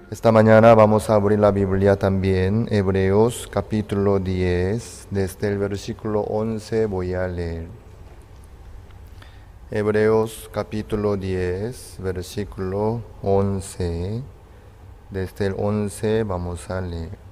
Esta mañana vamos a abrir la Biblia también, Hebreos capítulo 10, desde el versículo 11 voy a leer. Hebreos capítulo 10, versículo 11. Desde el 11 vamos a leer.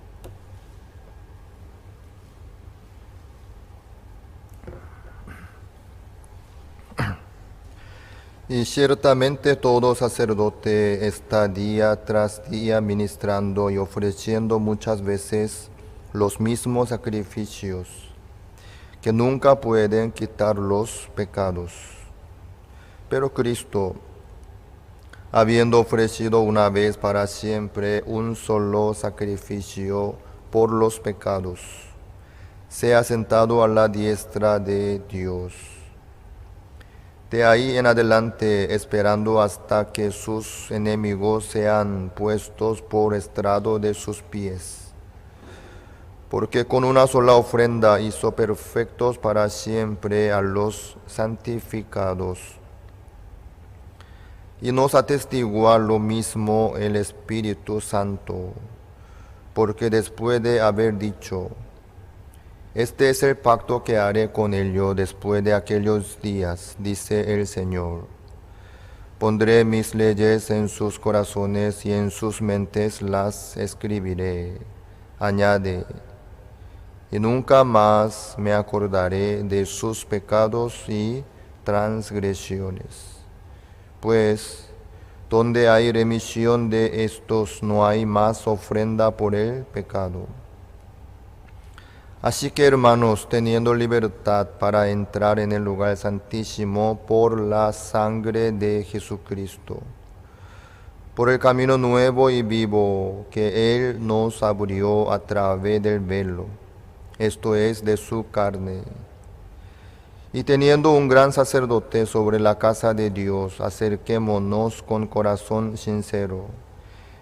Y ciertamente todo sacerdote está día tras día ministrando y ofreciendo muchas veces los mismos sacrificios, que nunca pueden quitar los pecados. Pero Cristo, habiendo ofrecido una vez para siempre un solo sacrificio por los pecados, se ha sentado a la diestra de Dios. De ahí en adelante, esperando hasta que sus enemigos sean puestos por estrado de sus pies. Porque con una sola ofrenda hizo perfectos para siempre a los santificados. Y nos atestigua lo mismo el Espíritu Santo, porque después de haber dicho: este es el pacto que haré con ellos después de aquellos días, dice el Señor. Pondré mis leyes en sus corazones y en sus mentes las escribiré. Añade: y nunca más me acordaré de sus pecados y transgresiones. Pues, donde hay remisión de estos, no hay más ofrenda por el pecado. Así que, hermanos, teniendo libertad para entrar en el lugar santísimo por la sangre de Jesucristo, por el camino nuevo y vivo que Él nos abrió a través del velo, esto es, de su carne. Y teniendo un gran sacerdote sobre la casa de Dios, acerquémonos con corazón sincero,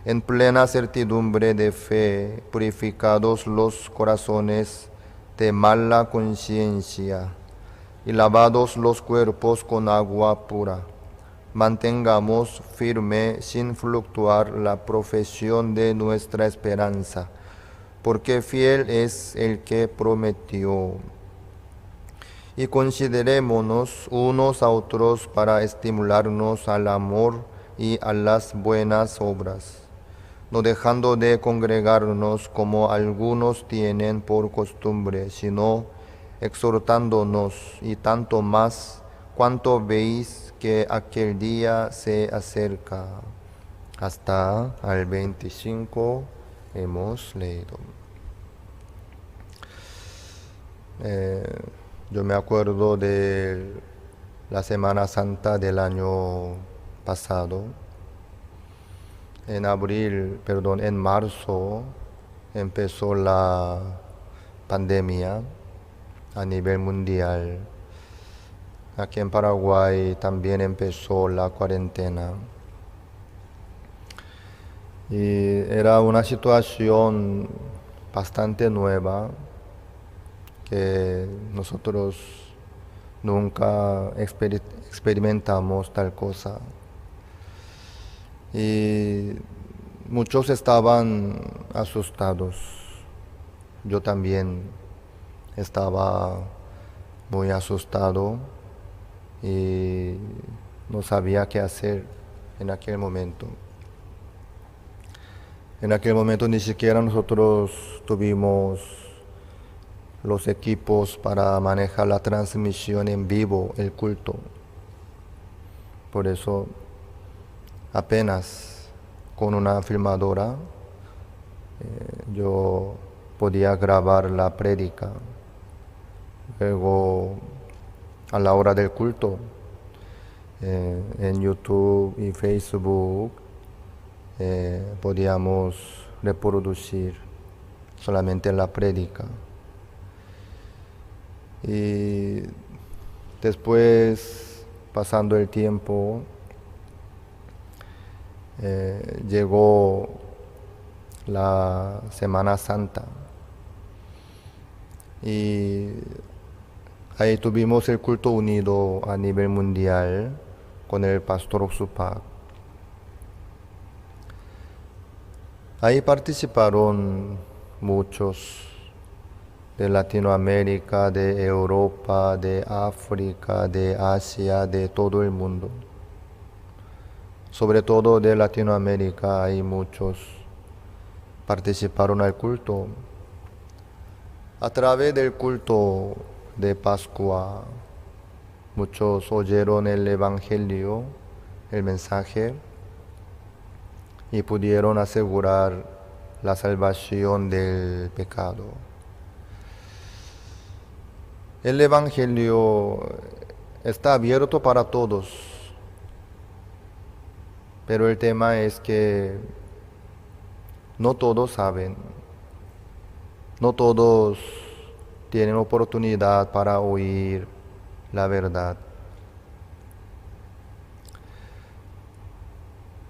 en plena certidumbre de fe, purificados los corazones de mala conciencia y lavados los cuerpos con agua pura. Mantengamos firme sin fluctuar la profesión de nuestra esperanza, porque fiel es el que prometió. Y considerémonos unos a otros para estimularnos al amor y a las buenas obras, no dejando de congregarnos como algunos tienen por costumbre, sino exhortándonos, y tanto más cuanto veis que aquel día se acerca. Hasta al 25 hemos leído. Yo me acuerdo de la Semana Santa del año pasado. En marzo empezó la pandemia a nivel mundial. Aquí en Paraguay también empezó la cuarentena. Y era una situación bastante nueva que nosotros nunca experimentamos tal cosa. Y muchos estaban asustados. Yo también estaba muy asustado y no sabía qué hacer en aquel momento. En aquel momento ni siquiera nosotros tuvimos los equipos para manejar la transmisión en vivo, el culto. Por eso apenas con una filmadora yo podía grabar la prédica. Luego, a la hora del culto, en YouTube y Facebook podíamos reproducir solamente la prédica. Y después, pasando el tiempo, llegó la Semana Santa y ahí tuvimos el culto unido a nivel mundial con el pastor Oxupac. Ahí participaron muchos de Latinoamérica, de Europa, de África, de Asia, de todo el mundo. Sobre todo de Latinoamérica hay muchos participaron al culto. A través del culto de Pascua, muchos oyeron el Evangelio, el mensaje, y pudieron asegurar la salvación del pecado. El Evangelio está abierto para todos, pero el tema es que no todos saben, no todos tienen oportunidad para oír la verdad.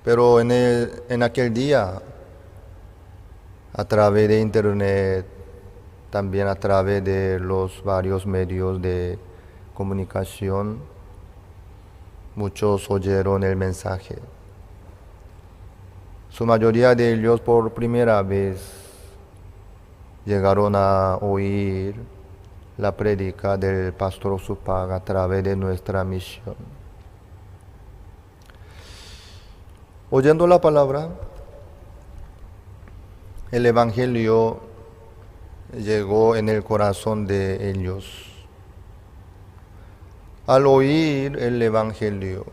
Pero en aquel día, a través de internet, también a través de los varios medios de comunicación, muchos oyeron el mensaje. Su mayoría de ellos por primera vez llegaron a oír la prédica del pastor Supag a través de nuestra misión. Oyendo la palabra, el Evangelio llegó en el corazón de ellos. Al oír el Evangelio,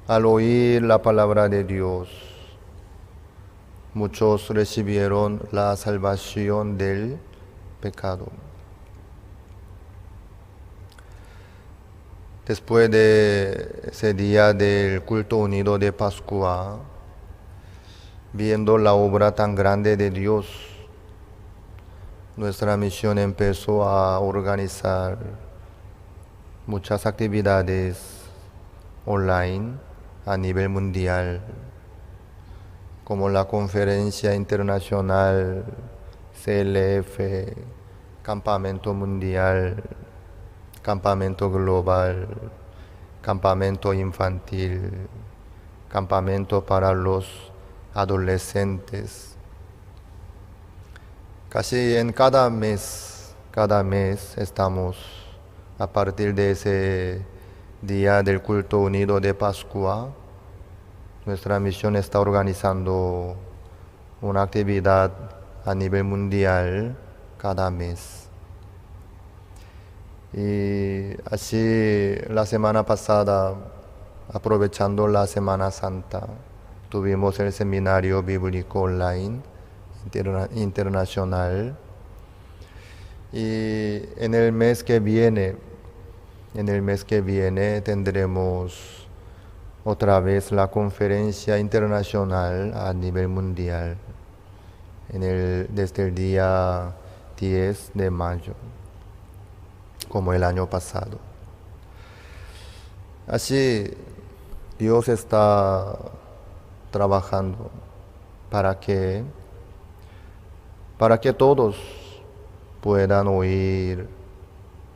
al oír la palabra de Dios, muchos recibieron la salvación del pecado. Después de ese día del culto unido de Pascua, viendo la obra tan grande de Dios, nuestra misión empezó a organizar muchas actividades online a nivel mundial, como la conferencia internacional CLF, campamento mundial, campamento global, campamento infantil, campamento para los adolescentes. Casi en cada mes estamos, a partir de ese día del culto unido de Pascua, nuestra misión está organizando una actividad a nivel mundial cada mes. Y así la semana pasada, aprovechando la Semana Santa, tuvimos el seminario bíblico online internacional. Y en el mes que viene tendremos otra vez la conferencia internacional a nivel mundial desde el día 10 de mayo, como el año pasado. Así, Dios está trabajando para que todos puedan oír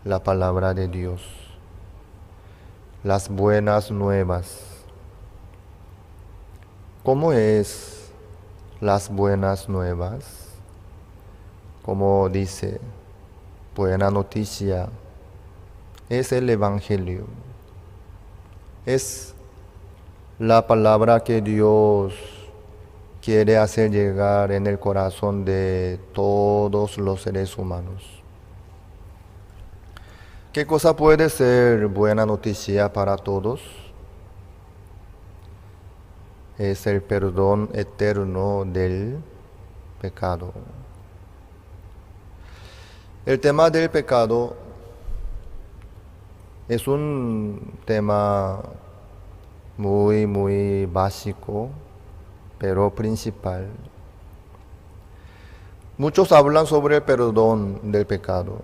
la palabra de Dios, las buenas nuevas. ¿Cómo es las buenas nuevas? Como dice, buena noticia es el Evangelio. Es la palabra que Dios quiere hacer llegar en el corazón de todos los seres humanos. ¿Qué cosa puede ser buena noticia para todos? Es el perdón eterno del pecado. El tema del pecado es un tema muy básico, pero principal. Muchos hablan sobre el perdón del pecado.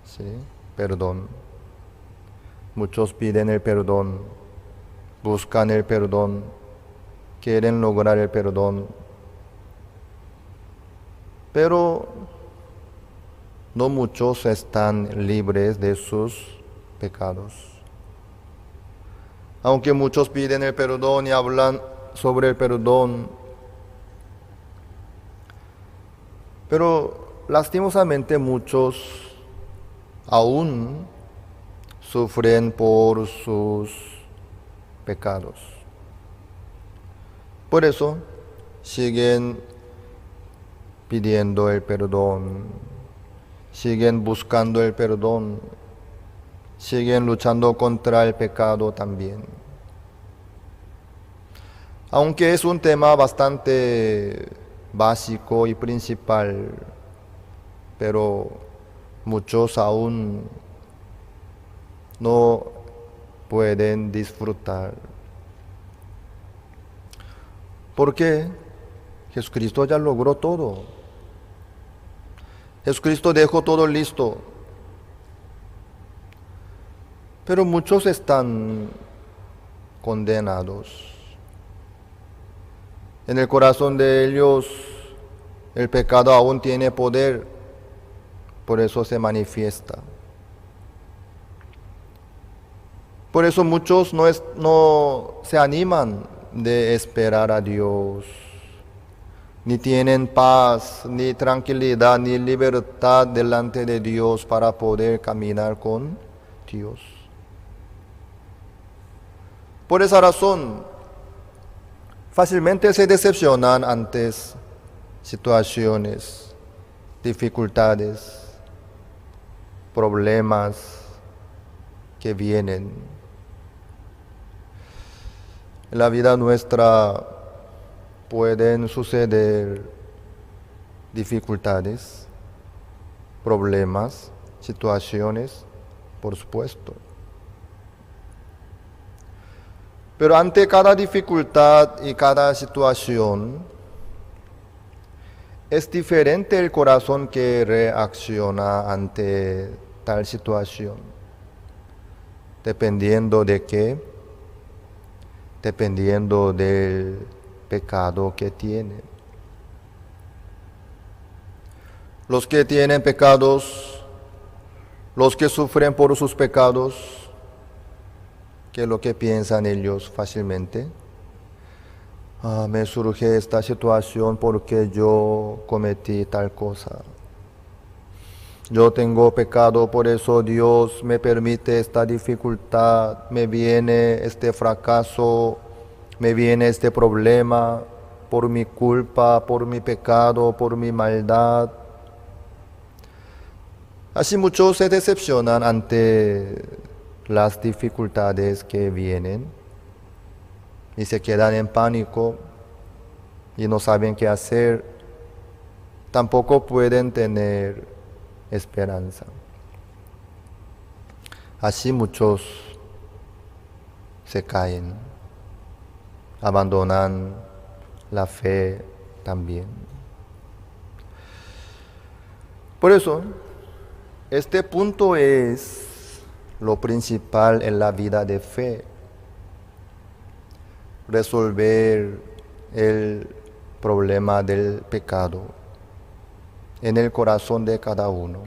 ¿Sí? Perdón. Muchos piden el perdón, buscan el perdón, quieren lograr el perdón. Pero no muchos están libres de sus pecados. Aunque muchos piden el perdón y hablan sobre el perdón, pero lastimosamente muchos aún sufren por sus pecados. Por eso, siguen pidiendo el perdón, siguen buscando el perdón, siguen luchando contra el pecado también. Aunque es un tema bastante básico y principal, pero muchos aún no pueden disfrutar. Porque Jesucristo ya logró todo. Jesucristo dejó todo listo. Pero muchos están condenados. En el corazón de ellos el pecado aún tiene poder, por eso se manifiesta. Por eso muchos no se animan de esperar a Dios, ni tienen paz, ni tranquilidad, ni libertad delante de Dios para poder caminar con Dios. Por esa razón, fácilmente se decepcionan ante situaciones, dificultades, problemas que vienen. En la vida nuestra pueden suceder dificultades, problemas, situaciones, por supuesto. Pero ante cada dificultad y cada situación, es diferente el corazón que reacciona ante tal situación. ¿Dependiendo de qué? Dependiendo del pecado que tiene. Los que tienen pecados, los que sufren por sus pecados, ¿qué es lo que piensan ellos fácilmente? Me surge esta situación porque yo cometí tal cosa. Yo tengo pecado, por eso Dios me permite esta dificultad, me viene este fracaso, me viene este problema por mi culpa, por mi pecado, por mi maldad. Así muchos se decepcionan ante las dificultades que vienen y se quedan en pánico y no saben qué hacer. Tampoco pueden tener esperanza. Así muchos se caen, abandonan la fe también. Por eso, este punto es lo principal en la vida de fe. Resolver el problema del pecado en el corazón de cada uno.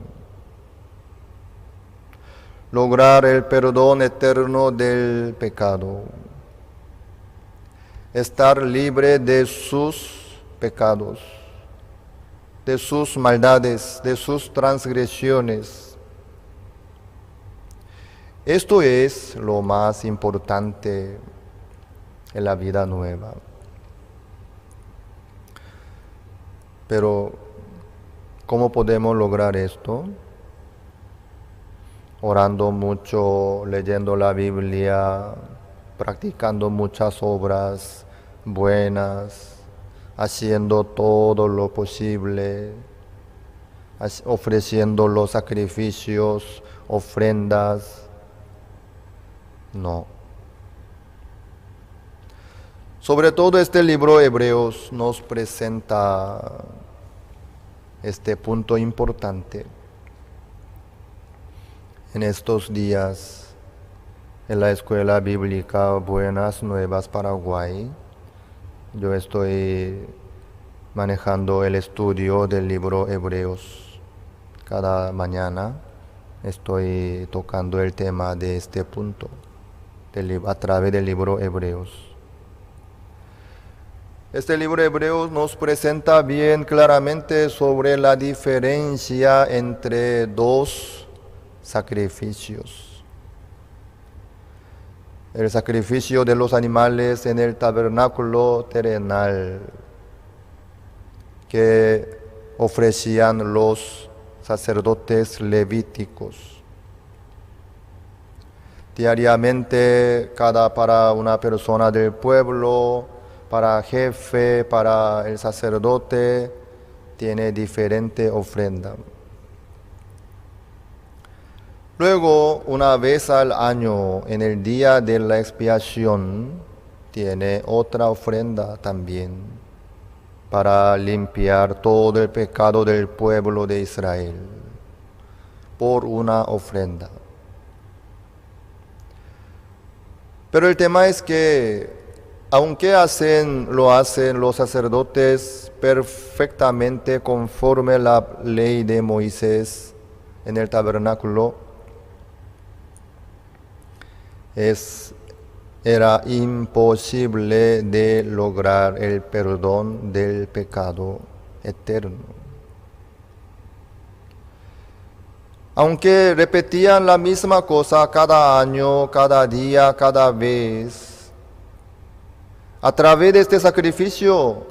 Lograr el perdón eterno del pecado. Estar libre de sus pecados, de sus maldades, de sus transgresiones. Esto es lo más importante en la vida nueva. Pero, ¿cómo podemos lograr esto? Orando mucho, leyendo la Biblia, practicando muchas obras buenas, haciendo todo lo posible, ofreciendo los sacrificios, ofrendas. No. Sobre todo este libro Hebreos nos presenta este punto importante. En estos días, en la Escuela Bíblica Buenas Nuevas Paraguay, yo estoy manejando el estudio del libro Hebreos. Cada mañana estoy tocando el tema de este punto a través del libro Hebreos. Este libro de Hebreos nos presenta bien claramente sobre la diferencia entre dos sacrificios. El sacrificio de los animales en el tabernáculo terrenal que ofrecían los sacerdotes levíticos. Diariamente, para una persona del pueblo, para jefe, para el sacerdote, tiene diferente ofrenda. Luego, una vez al año, en el día de la expiación, tiene otra ofrenda también para limpiar todo el pecado del pueblo de Israel por una ofrenda. Pero el tema es que, aunque lo hacen los sacerdotes perfectamente conforme la ley de Moisés en el tabernáculo, era imposible de lograr el perdón del pecado eterno. Aunque repetían la misma cosa cada año, cada día, cada vez, a través de este sacrificio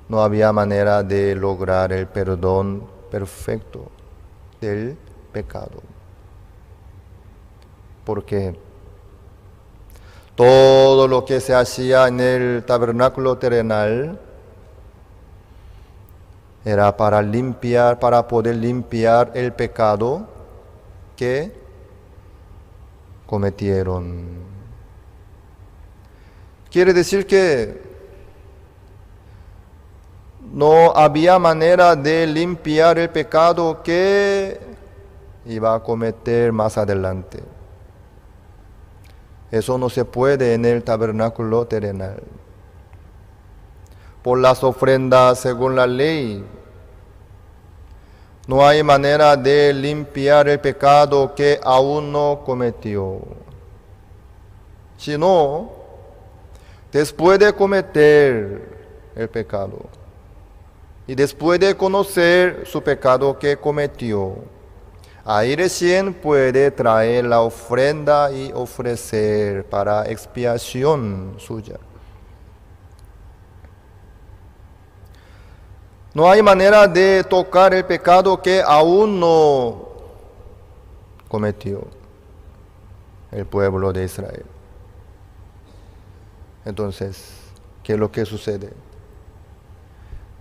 no había manera de lograr el perdón perfecto del pecado. Porque todo lo que se hacía en el tabernáculo terrenal era para poder limpiar el pecado que cometieron. Quiere decir que no había manera de limpiar el pecado que iba a cometer más adelante. Eso no se puede en el tabernáculo terrenal. Por las ofrendas según la ley, no hay manera de limpiar el pecado que aún no cometió. Sino, después de cometer el pecado y después de conocer su pecado que cometió, ahí recién puede traer la ofrenda y ofrecer para expiación suya. No hay manera de tocar el pecado que aún no cometió el pueblo de Israel. Entonces, ¿qué es lo que sucede?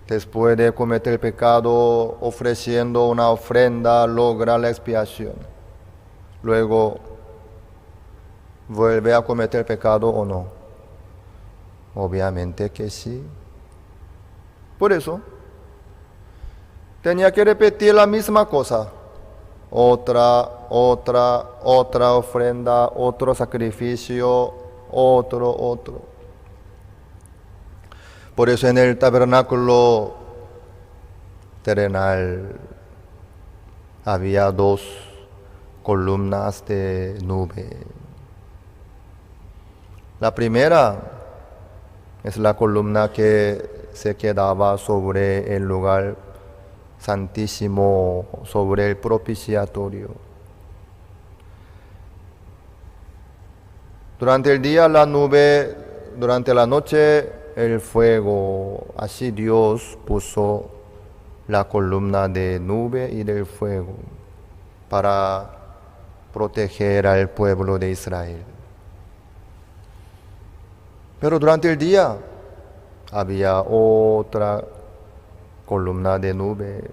Después de cometer el pecado, ofreciendo una ofrenda, logra la expiación. Luego, ¿vuelve a cometer el pecado o no? Obviamente que sí. Por eso, tenía que repetir la misma cosa. Otra ofrenda, otro sacrificio, otro. Por eso en el tabernáculo terrenal había 2 columnas de nube. La primera es la columna que se quedaba sobre el lugar santísimo, sobre el propiciatorio. Durante el día la nube, durante la noche el fuego. Así Dios puso la columna de nube y del fuego para proteger al pueblo de Israel. Pero durante el día había otra columna de nube.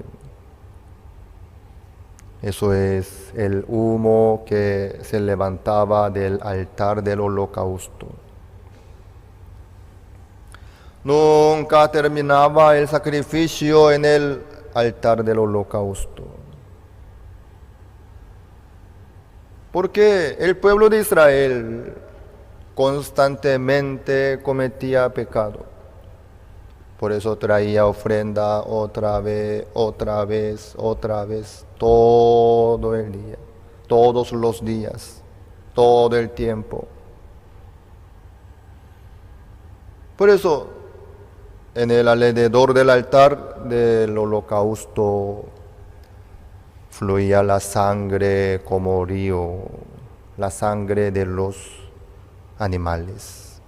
Eso es el humo que se levantaba del altar del holocausto. Nunca terminaba el sacrificio en el altar del holocausto. Porque el pueblo de Israel constantemente cometía pecado. Por eso traía ofrenda otra vez, todo el día, todos los días, todo el tiempo. Por eso, en el alrededor del altar del holocausto fluía la sangre como río, la sangre de los animales.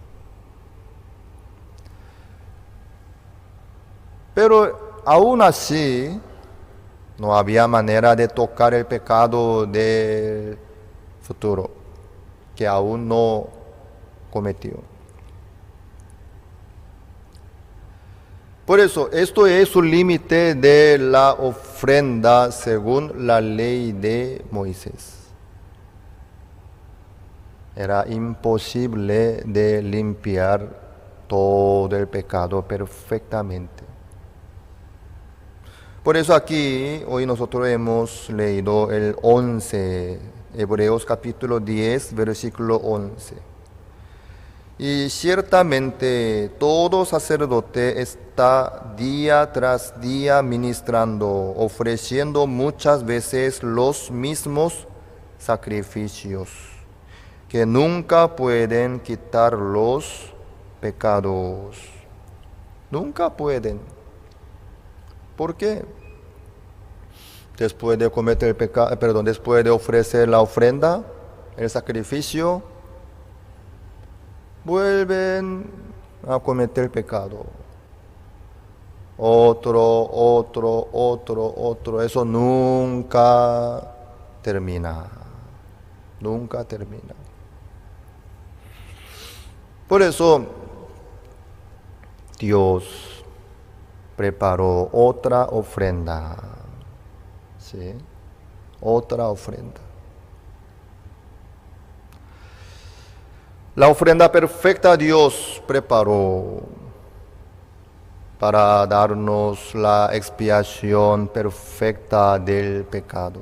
Pero aún así, no había manera de tocar el pecado del futuro, que aún no cometió. Por eso, esto es un límite de la ofrenda según la ley de Moisés. Era imposible de limpiar todo el pecado perfectamente. Por eso aquí, hoy nosotros hemos leído el 11, Hebreos capítulo 10, versículo 11. Y ciertamente todo sacerdote está día tras día ministrando, ofreciendo muchas veces los mismos sacrificios, que nunca pueden quitar los pecados. Nunca pueden. ¿Por qué? Después de cometer el pecado, después de ofrecer la ofrenda, el sacrificio, vuelven a cometer el pecado. Otro. Eso nunca termina. Nunca termina. Por eso, Dios preparó otra ofrenda. ¿Sí? Otra ofrenda. La ofrenda perfecta Dios preparó para darnos la expiación perfecta del pecado.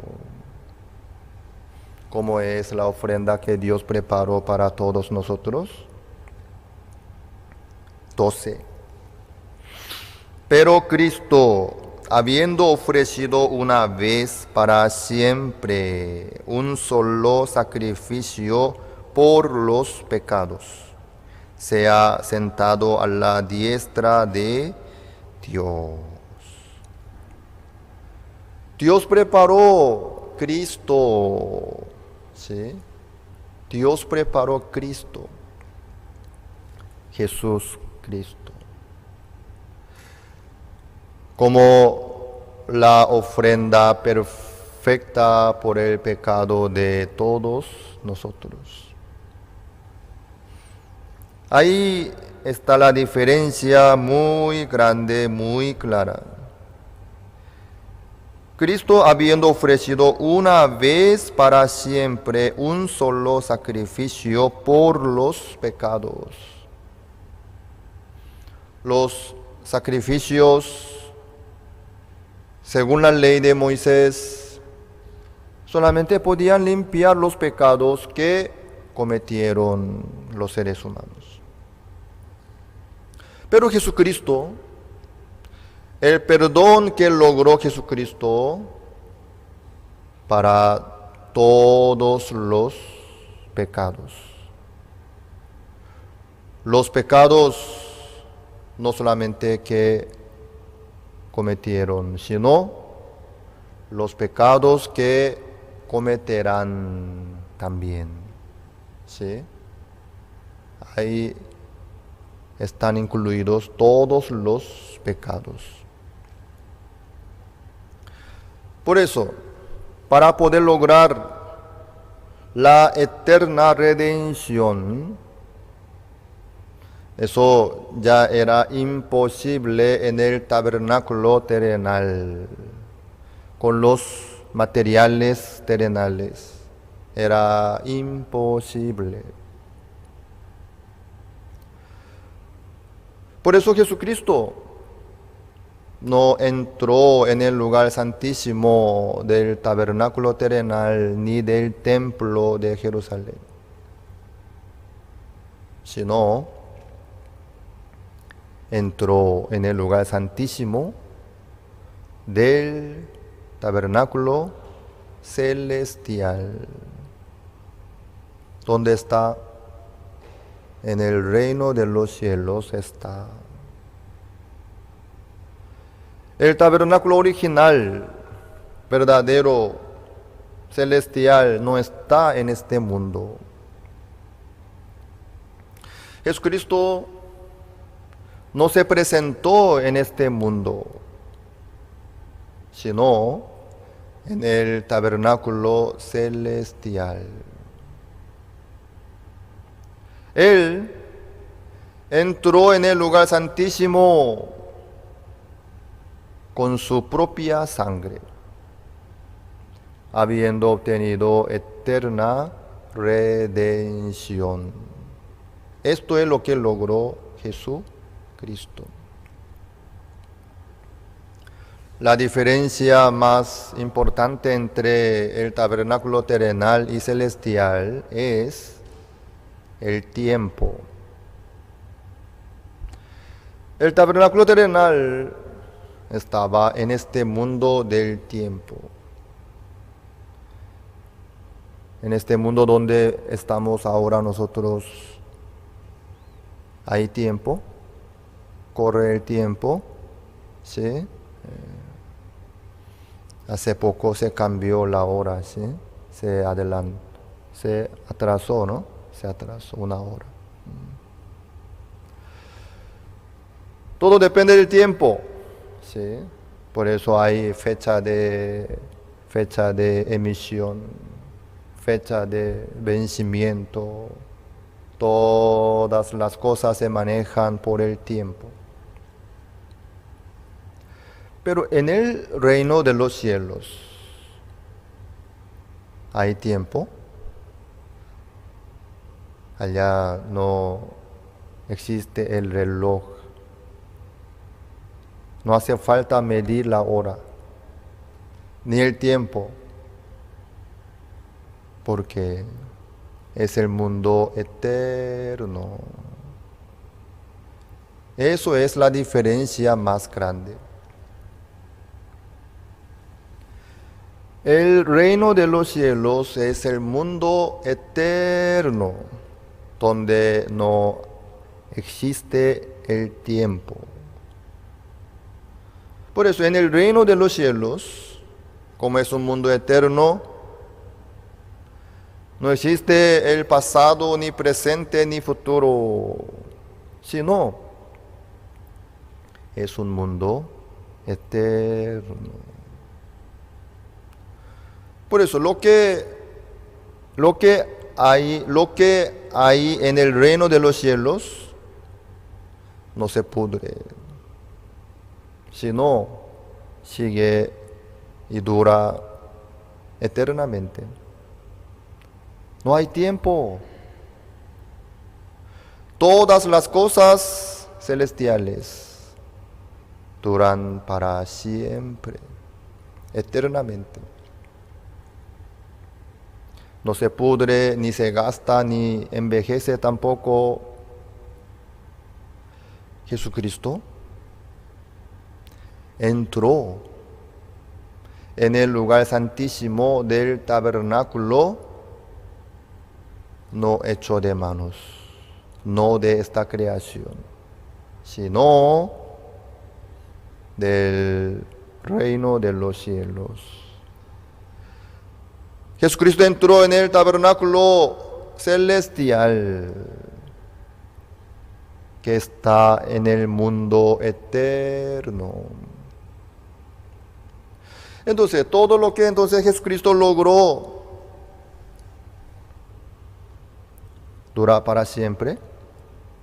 ¿Cómo es la ofrenda que Dios preparó para todos nosotros? 12. Pero Cristo, habiendo ofrecido una vez para siempre un solo sacrificio por los pecados, se ha sentado a la diestra de Dios. Dios preparó Cristo, ¿sí? Dios preparó Cristo, Jesús Cristo, como la ofrenda perfecta por el pecado de todos nosotros. Ahí está la diferencia muy grande, muy clara. Cristo, habiendo ofrecido una vez para siempre un solo sacrificio por los pecados. Los sacrificios, según la ley de Moisés, solamente podían limpiar los pecados que cometieron los seres humanos. Pero Jesucristo, el perdón que logró Jesucristo para todos los pecados. Los pecados no solamente que cometieron, sino los pecados que cometerán también. ¿Sí? Ahí están incluidos todos los pecados. Por eso, para poder lograr la eterna redención, eso ya era imposible en el tabernáculo terrenal, con los materiales terrenales. Era imposible. Por eso Jesucristo no entró en el lugar santísimo del tabernáculo terrenal ni del templo de Jerusalén, sino entró en el lugar santísimo del tabernáculo celestial, donde está. En el reino de los cielos está. El tabernáculo original, verdadero, celestial, no está en este mundo. Jesucristo no se presentó en este mundo, sino en el tabernáculo celestial. Él entró en el lugar santísimo con su propia sangre, habiendo obtenido eterna redención. Esto es lo que logró Jesucristo. La diferencia más importante entre el tabernáculo terrenal y celestial es el tiempo. El tabernáculo terrenal estaba en este mundo del tiempo. En este mundo donde estamos ahora nosotros, hay tiempo, corre el tiempo, ¿sí? Hace poco se cambió la hora, ¿sí? Se atrasó, ¿no? Se atrasó una hora. Todo depende del tiempo, ¿sí? Por eso hay fecha de emisión, fecha de vencimiento. Todas las cosas se manejan por el tiempo. Pero en el reino de los cielos hay tiempo. Allá no existe el reloj. No hace falta medir la hora, ni el tiempo, porque es el mundo eterno. Eso es la diferencia más grande. El reino de los cielos es el mundo eterno, donde no existe el tiempo. Por eso en el reino de los cielos, como es un mundo eterno, no existe el pasado, ni presente, ni futuro, sino es un mundo eterno. Por eso lo que hay en el reino de los cielos no se pudre, sino sigue y dura eternamente. No hay tiempo. Todas las cosas celestiales duran para siempre, eternamente. No se pudre, ni se gasta, ni envejece tampoco. Jesucristo entró en el lugar santísimo del tabernáculo, no hecho de manos, no de esta creación, sino del reino de los cielos. Jesucristo entró en el tabernáculo celestial que está en el mundo eterno. Entonces, todo lo que entonces Jesucristo logró dura para siempre.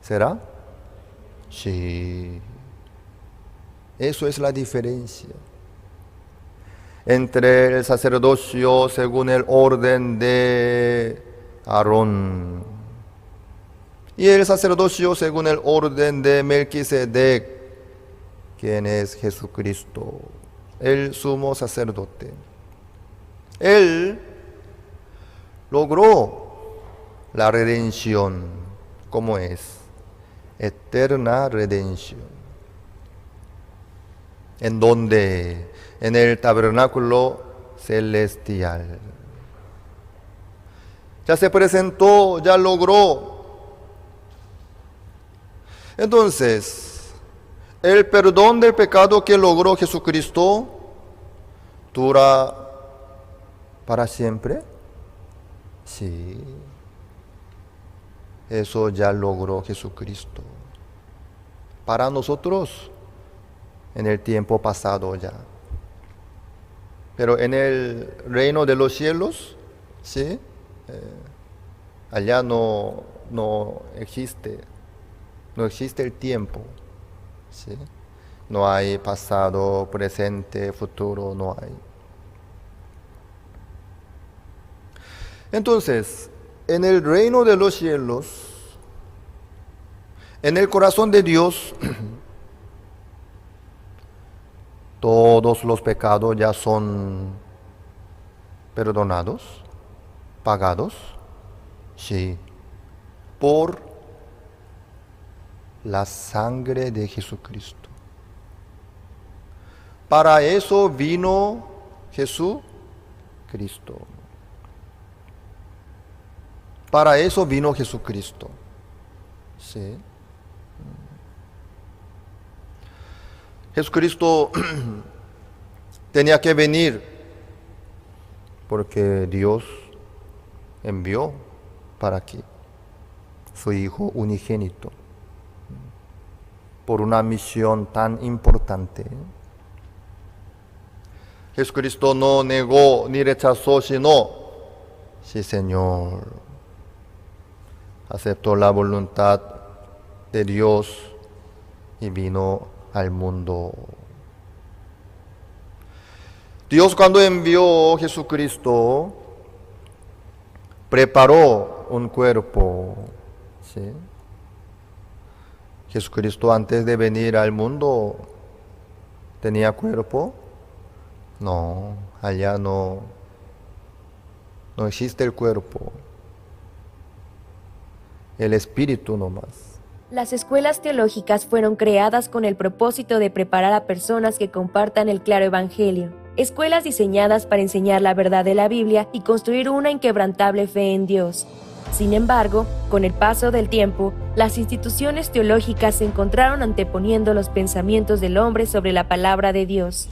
¿Será? Sí. Eso es la diferencia entre el sacerdocio según el orden de Aarón y el sacerdocio según el orden de Melquisedec, quien es Jesucristo, el sumo sacerdote. Él logró la redención, como es, eterna redención. ¿En dónde? En el tabernáculo celestial. Ya se presentó, ya logró. Entonces, el perdón del pecado que logró Jesucristo dura para siempre. Sí, eso ya logró Jesucristo. para nosotros en el tiempo pasado ya. Pero en el reino de los cielos, ¿sí? Allá no existe el tiempo, ¿sí? No hay pasado, presente, futuro, no hay. Entonces, en el reino de los cielos, en el corazón de Dios, todos los pecados ya son perdonados, pagados, sí, por la sangre de Jesucristo. Para eso vino Jesucristo. Para eso vino Jesucristo. Sí. Jesucristo tenía que venir porque Dios envió para aquí su Hijo unigénito por una misión tan importante. Jesucristo no negó ni rechazó, sino, sí, Señor, aceptó la voluntad de Dios y vino al mundo. Dios, cuando envió a Jesucristo, preparó un cuerpo, ¿sí? Jesucristo, antes de venir al mundo, ¿tenía cuerpo? No, allá no existe el cuerpo, el espíritu nomás. Las escuelas teológicas fueron creadas con el propósito de preparar a personas que compartan el claro evangelio. Escuelas diseñadas para enseñar la verdad de la Biblia y construir una inquebrantable fe en Dios. Sin embargo, con el paso del tiempo, las instituciones teológicas se encontraron anteponiendo los pensamientos del hombre sobre la palabra de Dios.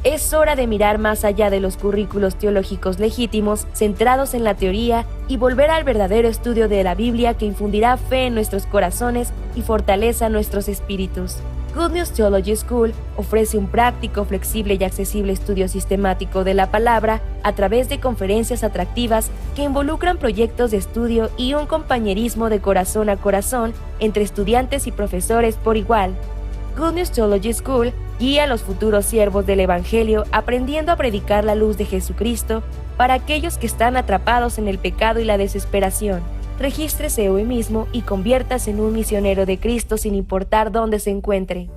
Es hora de mirar más allá de los currículos teológicos legítimos, centrados en la teoría, y volver al verdadero estudio de la Biblia que infundirá fe en nuestros corazones y fortaleza nuestros espíritus. Good News Theology School ofrece un práctico, flexible y accesible estudio sistemático de la palabra a través de conferencias atractivas que involucran proyectos de estudio y un compañerismo de corazón a corazón entre estudiantes y profesores por igual. Good News Theology School guía a los futuros siervos del Evangelio aprendiendo a predicar la luz de Jesucristo para aquellos que están atrapados en el pecado y la desesperación. Regístrese hoy mismo y conviértase en un misionero de Cristo sin importar dónde se encuentre.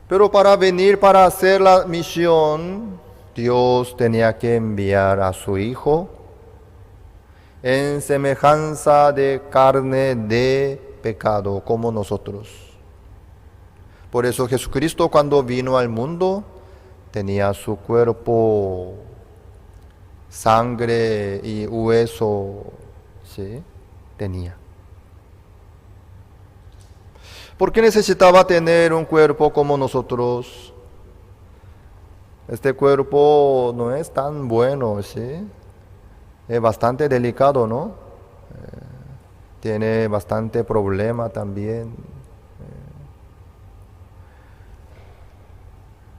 Pero para venir para hacer la misión, Dios tenía que enviar a su Hijo en semejanza de carne de pecado como nosotros. Por eso Jesucristo, cuando vino al mundo, tenía su cuerpo, sangre y hueso, ¿sí? Tenía. ¿Por qué necesitaba tener un cuerpo como nosotros? Este cuerpo no es tan bueno, ¿sí? Es bastante delicado, ¿no? Tiene bastante problema también.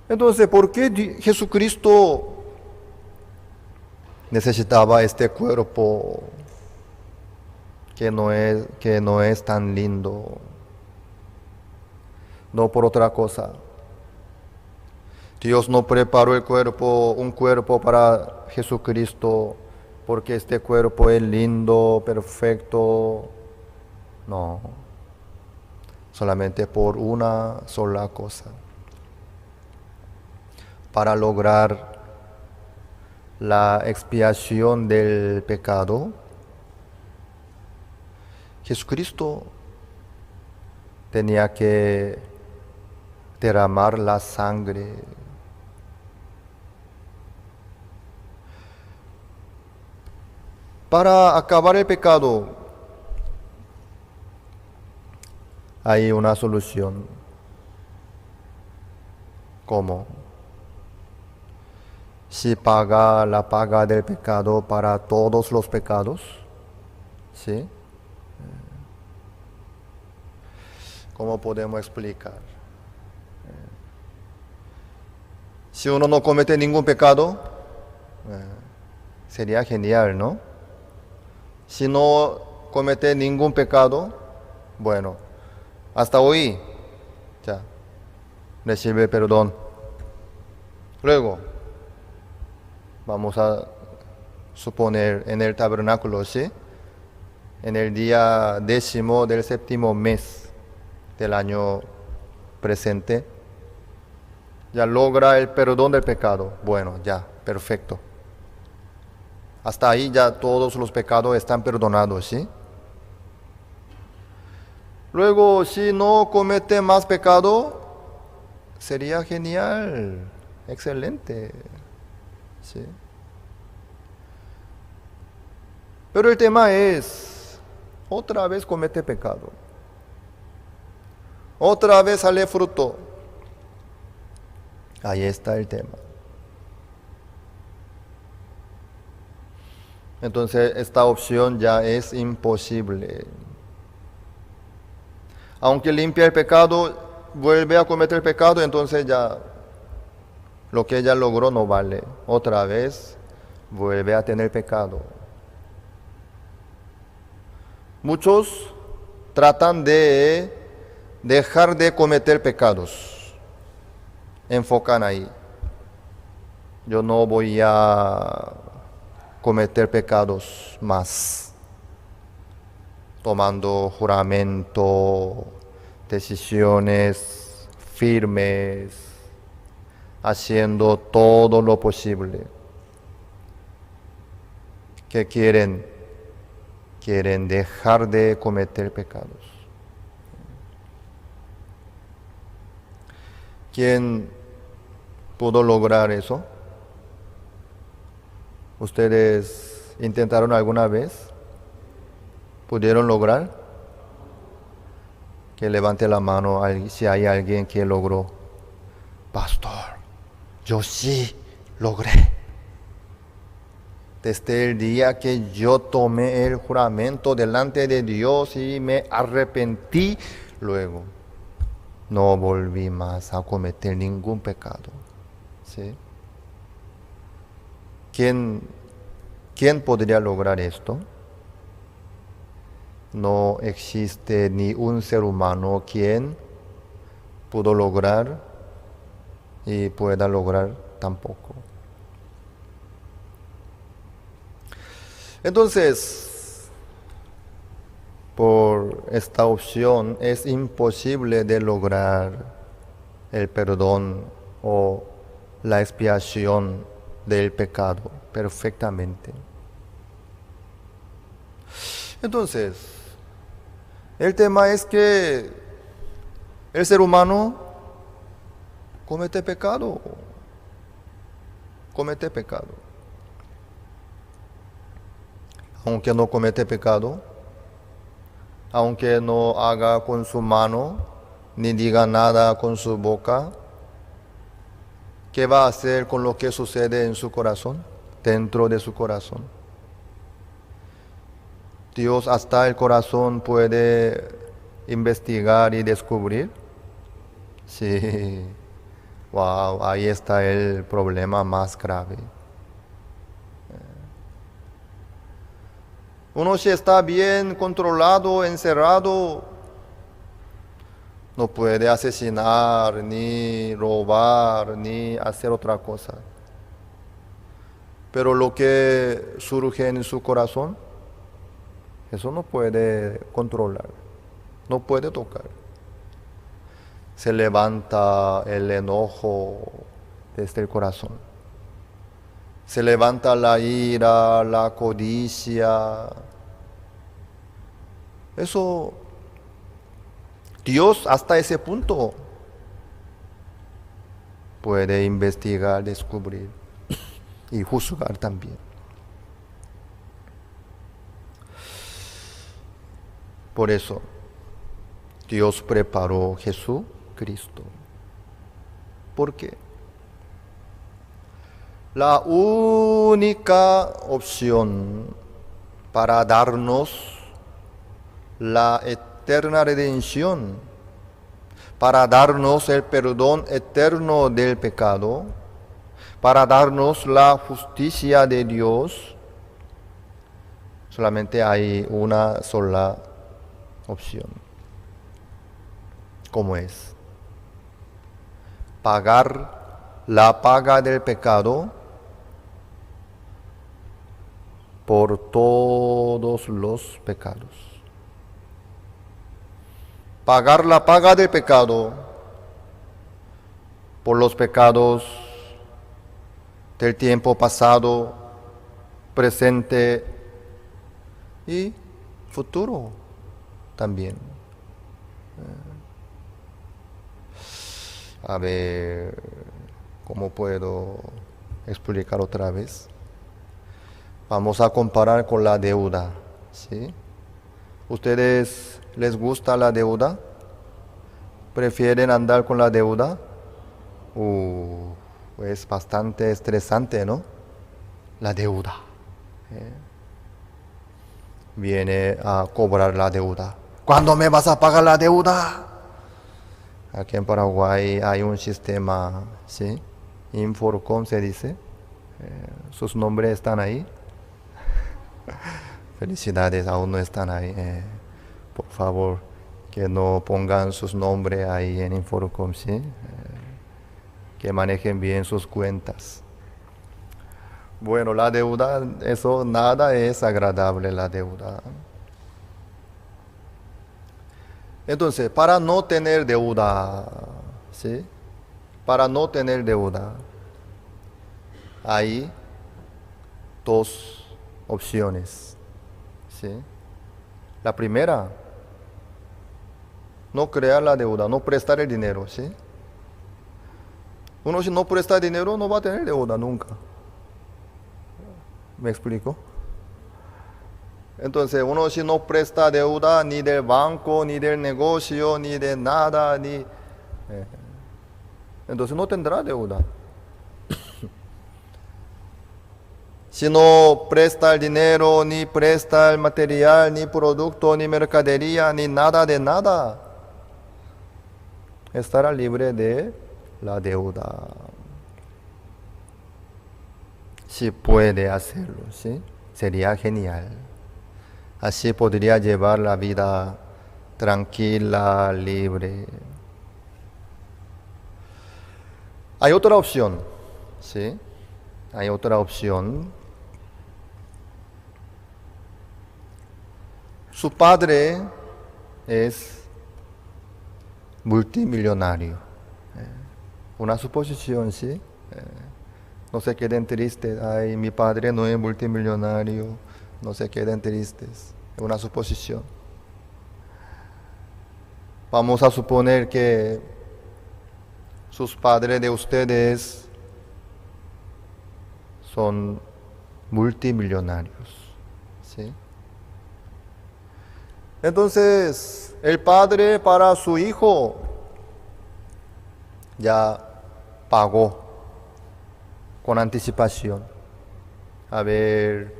Entonces, ¿por qué Jesucristo necesitaba este cuerpo que no es tan lindo? No por otra cosa. Dios no preparó un cuerpo para Jesucristo porque este cuerpo es lindo, perfecto. No. Solamente por una sola cosa. Para lograr la expiación del pecado, Jesucristo tenía que derramar la sangre. Para acabar el pecado, hay una solución. ¿Cómo? Si paga la paga del pecado para todos los pecados, ¿sí? ¿Cómo podemos explicar? Si uno no comete ningún pecado, sería genial, ¿no? Si no comete ningún pecado, Bueno, hasta hoy ya recibe perdón. Luego, vamos a suponer en el tabernáculo, ¿sí? En el día 10º del 7º mes del año presente, ya logra el perdón del pecado. Bueno, ya, perfecto. Hasta ahí ya todos los pecados están perdonados, ¿sí? Luego, si no comete más pecado, sería genial, excelente, ¿sí? Pero el tema es, otra vez comete pecado, otra vez sale fruto. Ahí está el tema. Entonces, esta opción ya es imposible. Aunque limpia el pecado, vuelve a cometer el pecado, entonces ya lo que ella logró no vale. Otra vez vuelve a tener pecado. Muchos tratan de dejar de cometer pecados. Enfocan ahí. Yo no voy a cometer pecados más. Tomando juramento, decisiones firmes, haciendo todo lo posible. ¿Qué quieren? Quieren dejar de cometer pecados. ¿Quién pudo lograr eso? ¿Ustedes intentaron alguna vez? ¿Pudieron lograr? Que levante la mano si hay alguien que logró. Pastor, yo sí logré. Desde el día que yo tomé el juramento delante de Dios y me arrepentí, luego no volví más a cometer ningún pecado. ¿Sí? ¿Quién podría lograr esto? No existe ni un ser humano quien pudo lograr y pueda lograr tampoco. Entonces, por esta opción es imposible de lograr el perdón o la expiación del pecado perfectamente. Entonces, el tema es que el ser humano comete pecado. Comete pecado. Aunque no comete pecado, aunque no haga con su mano, ni diga nada con su boca, ¿qué va a hacer con lo que sucede en su corazón? Dentro de su corazón. Dios hasta el corazón puede investigar y descubrir. Sí, wow, ahí está el problema más grave. Uno si está bien controlado, encerrado, no puede asesinar, ni robar, ni hacer otra cosa. Pero lo que surge en su corazón, eso no puede controlar, no puede tocar. Se levanta el enojo desde el corazón. Se levanta la ira, la codicia. Eso, Dios hasta ese punto puede investigar, descubrir y juzgar también. Por eso, Dios preparó a Jesucristo. ¿Por qué? La única opción para darnos la eterna redención, para darnos el perdón eterno del pecado, para darnos la justicia de Dios, solamente hay una sola opción. ¿Cómo es? Pagar la paga del pecado por todos los pecados. Pagar la paga del pecado por los pecados del tiempo pasado, presente y futuro también. A ver, ¿cómo puedo explicar otra vez? Vamos a comparar con la deuda, ¿sí? ¿Ustedes les gusta la deuda? ¿Prefieren andar con la deuda? Es bastante estresante, ¿no? La deuda. Viene a cobrar la deuda. ¿Cuándo me vas a pagar la deuda? Aquí en Paraguay hay un sistema, ¿sí? Inforcom se dice. Sus nombres están ahí. Felicidades, aún no están ahí. Por favor, que no pongan sus nombres ahí en Inforcom, ¿sí? Que manejen bien sus cuentas. Bueno, la deuda, eso nada es agradable, la deuda. Entonces, para no tener deuda, ¿sí? Para no tener deuda, hay dos opciones, ¿sí? La primera, no crear la deuda, no prestar el dinero, ¿sí? Uno si no presta dinero no va a tener deuda nunca. ¿Me explico? Entonces, uno si no presta deuda ni del banco, ni del negocio, ni de nada, entonces no tendrá deuda. Si no presta el dinero, ni presta el material, ni producto, ni mercadería, ni nada de nada, estará libre de la deuda. Si puede hacerlo, ¿sí? Sería genial. Así podría llevar la vida tranquila, libre. Hay otra opción, ¿sí? Hay otra opción. Su padre es multimillonario. Una suposición, ¿sí? No se queden tristes. Ay, mi padre no es multimillonario. No se queden tristes. Es una suposición. Vamos a suponer que sus padres de ustedes son multimillonarios, ¿sí? Entonces, el padre para su hijo ya pagó con anticipación. A ver,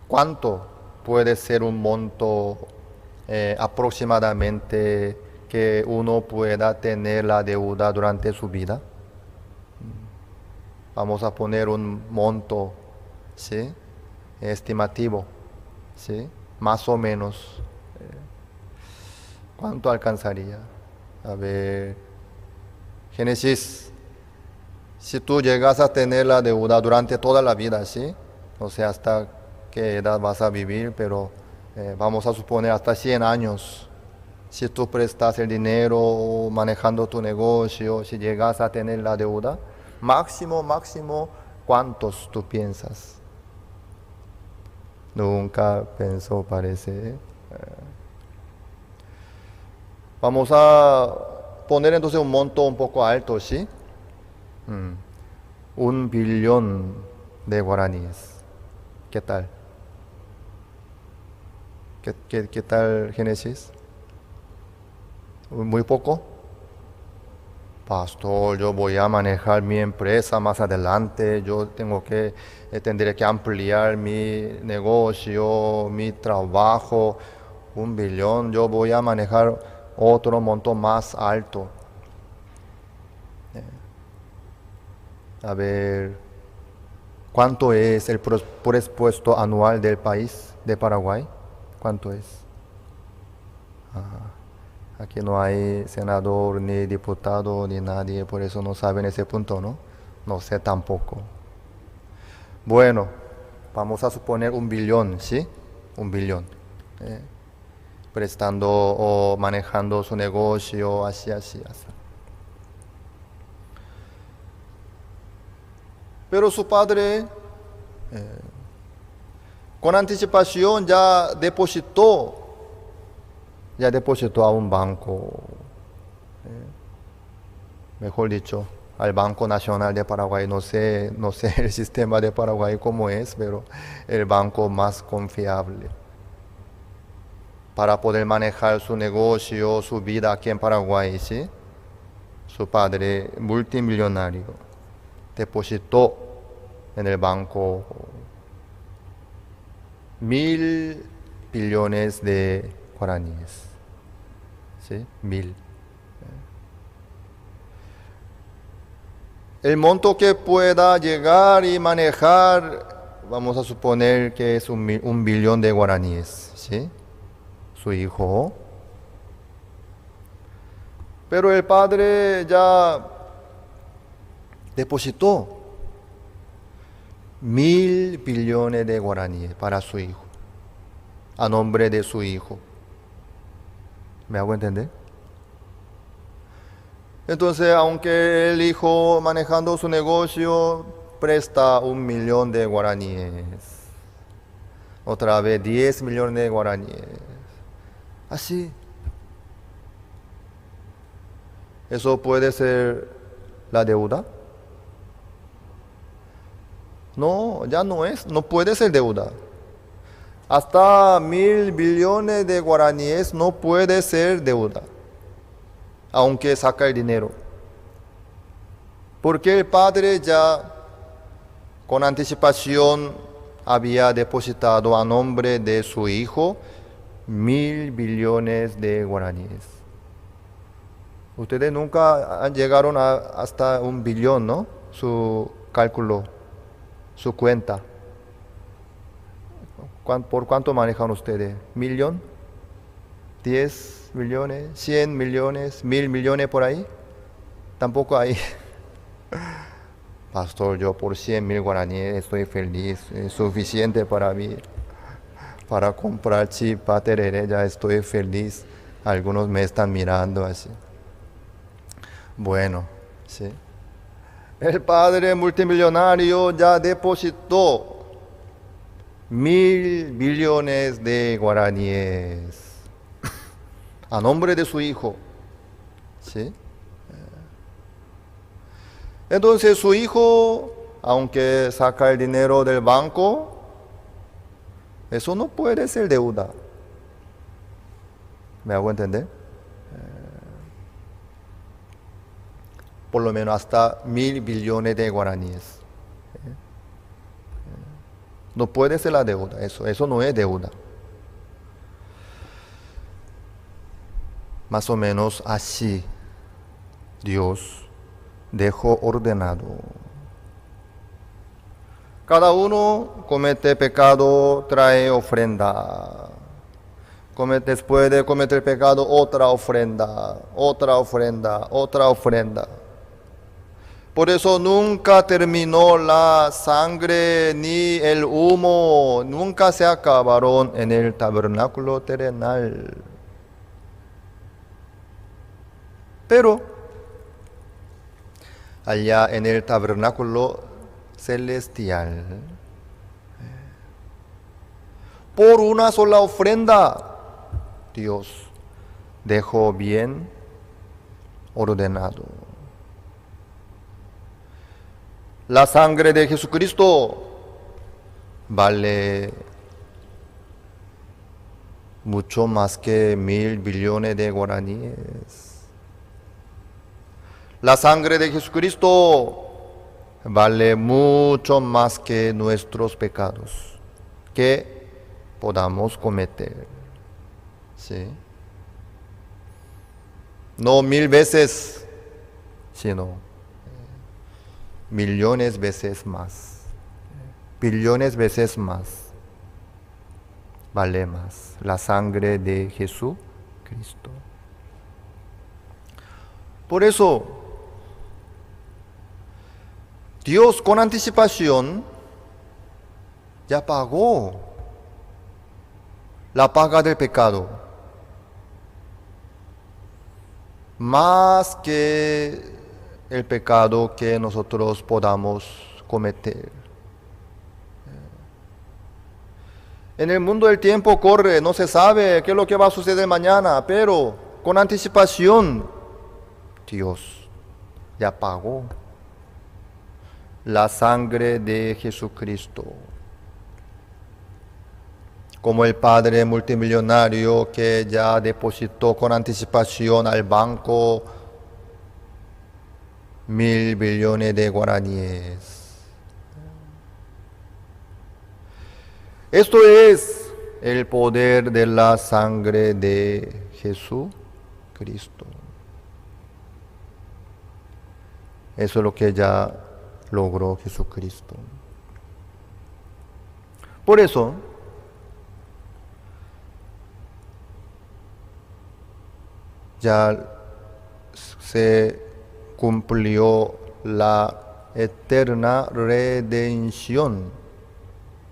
¿cuánto puede ser un monto aproximadamente que uno pueda tener la deuda durante su vida? Vamos a poner un monto, ¿sí? Estimativo, ¿sí? Más o menos. ¿Cuánto alcanzaría? A ver, Génesis, si tú llegas a tener la deuda durante toda la vida, ¿sí? No sé hasta qué edad vas a vivir, pero vamos a suponer hasta 100 años. Si tú prestas el dinero manejando tu negocio, si llegas a tener la deuda, máximo, ¿cuántos tú piensas? Nunca pensó, parece. Vamos a poner entonces un monto un poco alto, ¿sí? 1 billón de guaraníes. ¿Qué tal? ¿Qué tal, Génesis? ¿Muy poco? Pastor, yo voy a manejar mi empresa más adelante, yo tendré que ampliar mi negocio, mi trabajo. 1 billón, yo voy a manejar otro monto más alto. A ver, ¿cuánto es el presupuesto anual del país de Paraguay? ¿Cuánto es? Aquí no hay senador, ni diputado, ni nadie, por eso no saben ese punto, ¿no? No sé tampoco. Bueno, vamos a suponer 1 billón, ¿sí? 1 billón. Prestando o manejando su negocio, así. Pero su padre, con anticipación, ya depositó a un banco, mejor dicho, al Banco Nacional de Paraguay. No sé el sistema de Paraguay cómo es, pero el banco más confiable para poder manejar su negocio, su vida aquí en Paraguay, ¿sí? Su padre, multimillonario, depositó en el banco 1.000 billones de guaraníes, ¿sí? 1.000. El monto que pueda llegar y manejar, vamos a suponer que es 1 billón de guaraníes, ¿sí? Su hijo. Pero el padre ya depositó 1.000 billones de guaraníes para su hijo, a nombre de su hijo. ¿Me hago entender? Entonces, aunque el hijo manejando su negocio presta 1 millón de guaraníes, otra vez 10 millones de guaraníes, así. ¿Eso puede ser la deuda? No, ya no puede ser deuda. Hasta 1.000 billones de guaraníes no puede ser deuda, aunque saca el dinero. Porque el padre ya con anticipación había depositado a nombre de su hijo 1.000 billones de guaraníes. Ustedes nunca llegaron hasta 1 billón, ¿no? Su cálculo, su cuenta. ¿Por cuánto manejan ustedes? ¿1.000.000? ¿10 millones? ¿100 millones? ¿1.000 millones por ahí? Tampoco hay. Pastor, yo por 100.000 guaraníes estoy feliz. Es suficiente para mí. Para comprar chipa, tereré, ya estoy feliz. Algunos me están mirando así. Bueno, sí. El padre multimillonario ya depositó 1.000 billones de guaraníes a nombre de su hijo, ¿sí? Entonces su hijo, aunque saca el dinero del banco, eso no puede ser deuda. ¿Me hago entender? Por lo menos hasta 1.000 billones de guaraníes. No puede ser la deuda, eso no es deuda. Más o menos así Dios dejó ordenado. Cada uno comete pecado, trae ofrenda. Después de cometer pecado, otra ofrenda. Por eso nunca terminó la sangre ni el humo, nunca se acabaron en el tabernáculo terrenal. Pero allá en el tabernáculo celestial, por una sola ofrenda, Dios dejó bien ordenado. La sangre de Jesucristo vale mucho más que 1.000 billones de guaraníes. La sangre de Jesucristo vale mucho más que nuestros pecados que podamos cometer. ¿Sí? No 1.000 veces, sino millones veces más, billones veces más, vale más la sangre de Jesucristo. Cristo. Por eso, Dios con anticipación ya pagó la paga del pecado, más que el pecado que nosotros podamos cometer. En el mundo el tiempo corre, no se sabe qué es lo que va a suceder mañana, pero con anticipación Dios ya pagó la sangre de Jesucristo. Como el padre multimillonario que ya depositó con anticipación al banco 1.000 billones de guaraníes. Esto es el poder de la sangre de Jesucristo. Eso es lo que ya logró Jesucristo. Por eso, ya se cumplió la eterna redención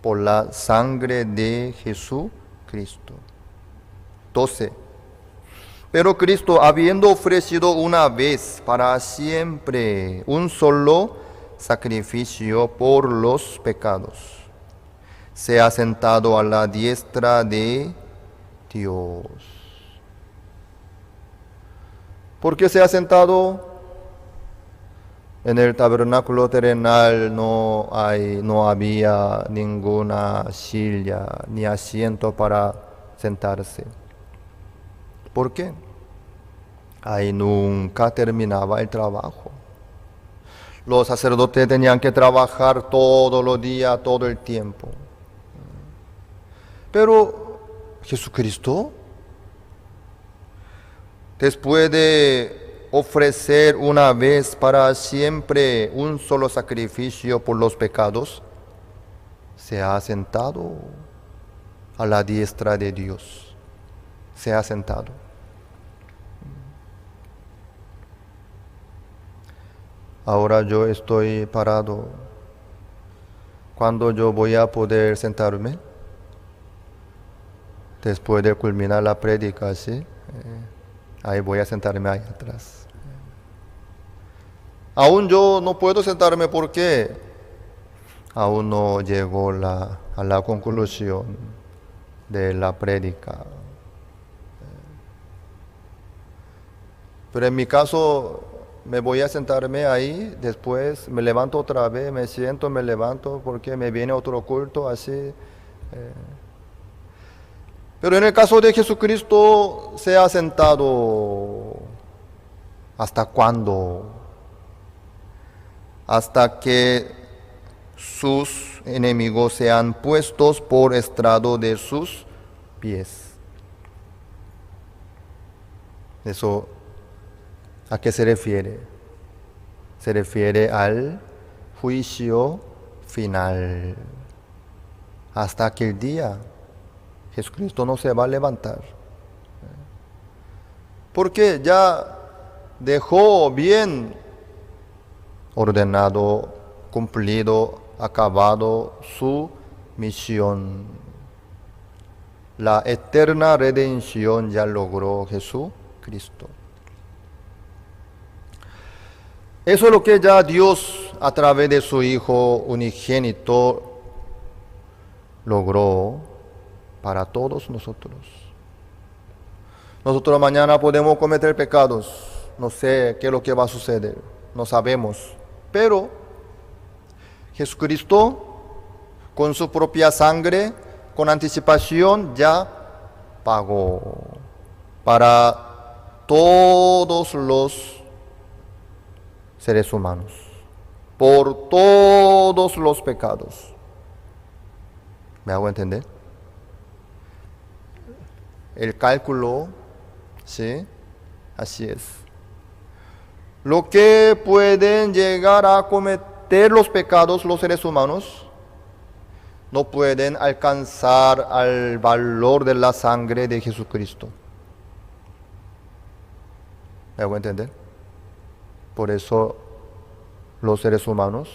por la sangre de Jesucristo. 12. Pero Cristo, habiendo ofrecido una vez para siempre un solo sacrificio por los pecados, se ha sentado a la diestra de Dios. ¿Por qué se ha sentado? En el tabernáculo terrenal no había ninguna silla ni asiento para sentarse. ¿Por qué? Ahí nunca terminaba el trabajo. Los sacerdotes tenían que trabajar todos los días, todo el tiempo. Pero Jesucristo, después de ofrecer una vez para siempre un solo sacrificio por los pecados, se ha sentado a la diestra de Dios. Se ha sentado. Ahora yo estoy parado. ¿Cuándo yo voy a poder sentarme? Después de culminar la prédica, ¿sí? Ahí voy a sentarme ahí atrás. Aún yo no puedo sentarme porque aún no llegó a la conclusión de la prédica. Pero en mi caso me voy a sentarme ahí, después me levanto otra vez, me siento, me levanto porque me viene otro culto así. Pero en el caso de Jesucristo se ha sentado. ¿Hasta cuándo? Hasta que sus enemigos sean puestos por estrado de sus pies. Eso, ¿a qué se refiere? Se refiere al juicio final. Hasta aquel día, Jesucristo no se va a levantar. Porque ya dejó bien ordenado, cumplido, acabado su misión. La eterna redención ya logró Jesucristo. Eso es lo que ya Dios, a través de su Hijo unigénito, logró para todos nosotros. Nosotros mañana podemos cometer pecados. No sé qué es lo que va a suceder. No sabemos. Pero Jesucristo, con su propia sangre, con anticipación, ya pagó para todos los seres humanos, por todos los pecados. ¿Me hago entender? El cálculo, ¿sí? Así es. Lo que pueden llegar a cometer los pecados los seres humanos no pueden alcanzar al valor de la sangre de Jesucristo. ¿Me hago entender? Por eso los seres humanos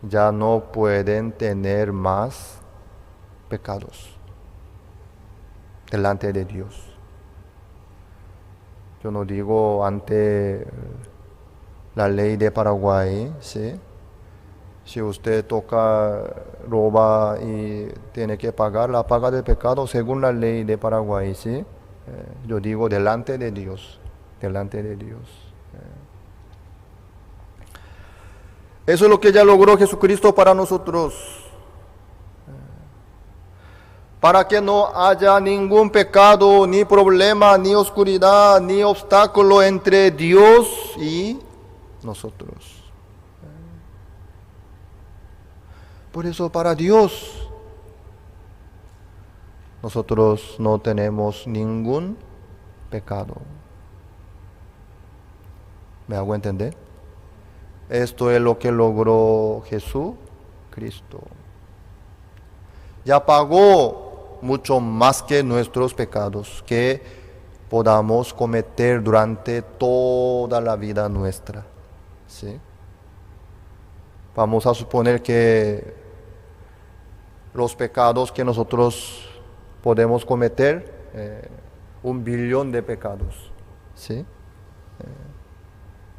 ya no pueden tener más pecados delante de Dios. Yo no digo ante la ley de Paraguay, ¿sí? Si usted roba y tiene que pagar la paga del pecado según la ley de Paraguay, ¿sí? Yo digo delante de Dios, delante de Dios. Eso es lo que ya logró Jesucristo para nosotros. Para que no haya ningún pecado, ni problema, ni oscuridad, ni obstáculo entre Dios y nosotros. Por eso para Dios nosotros no tenemos ningún pecado. ¿Me hago entender? Esto es lo que logró Jesucristo. Ya pagó mucho más que nuestros pecados que podamos cometer durante toda la vida nuestra. ¿Sí? Vamos a suponer que los pecados que nosotros podemos cometer, 1 billón de pecados. ¿Sí?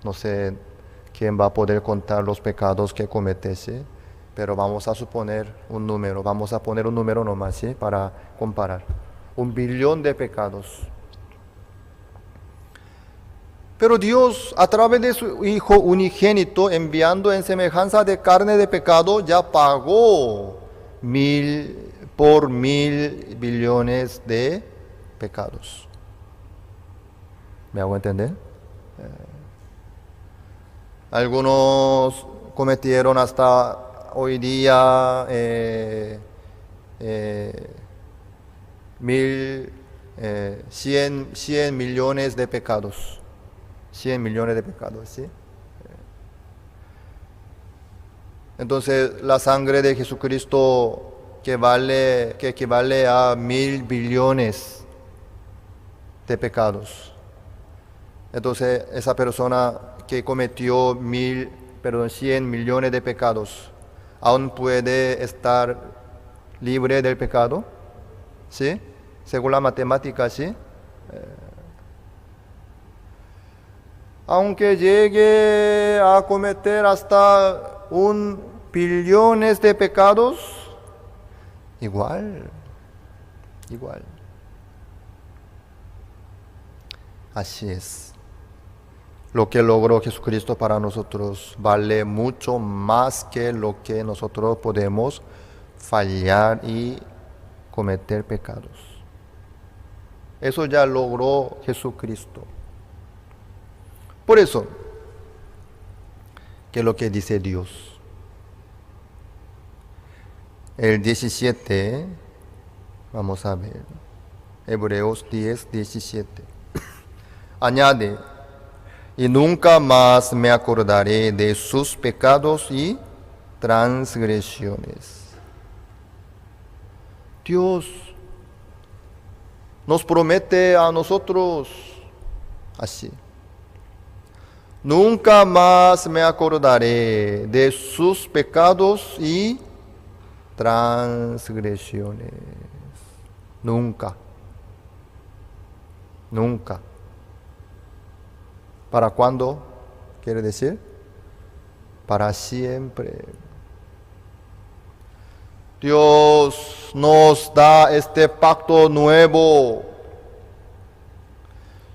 No sé quién va a poder contar los pecados que cometese, pero vamos a suponer un número, vamos a poner un número nomás, ¿sí? Para comparar. 1 billón de pecados. Pero Dios, a través de su Hijo unigénito, enviando en semejanza de carne de pecado, ya pagó 1.000 billones de pecados. ¿Me hago entender? Algunos cometieron hasta hoy día 100 millones de pecados. 100 millones de pecados, ¿sí? Entonces, la sangre de Jesucristo que equivale a 1.000 billones de pecados. Entonces, esa persona que cometió 100 millones de pecados, ¿aún puede estar libre del pecado? ¿Sí? Según la matemática, ¿sí? Aunque llegue a cometer hasta 1 billón de pecados, igual. Así es. Lo que logró Jesucristo para nosotros vale mucho más que lo que nosotros podemos fallar y cometer pecados. Eso ya logró Jesucristo. Por eso, ¿qué es lo que dice Dios? El 17, vamos a ver, Hebreos 10, 17. Añade, y nunca más me acordaré de sus pecados y transgresiones. Dios nos promete a nosotros así. Nunca más me acordaré de sus pecados y transgresiones. Nunca. ¿Para cuándo? Quiere decir, para siempre. Dios nos da este pacto nuevo.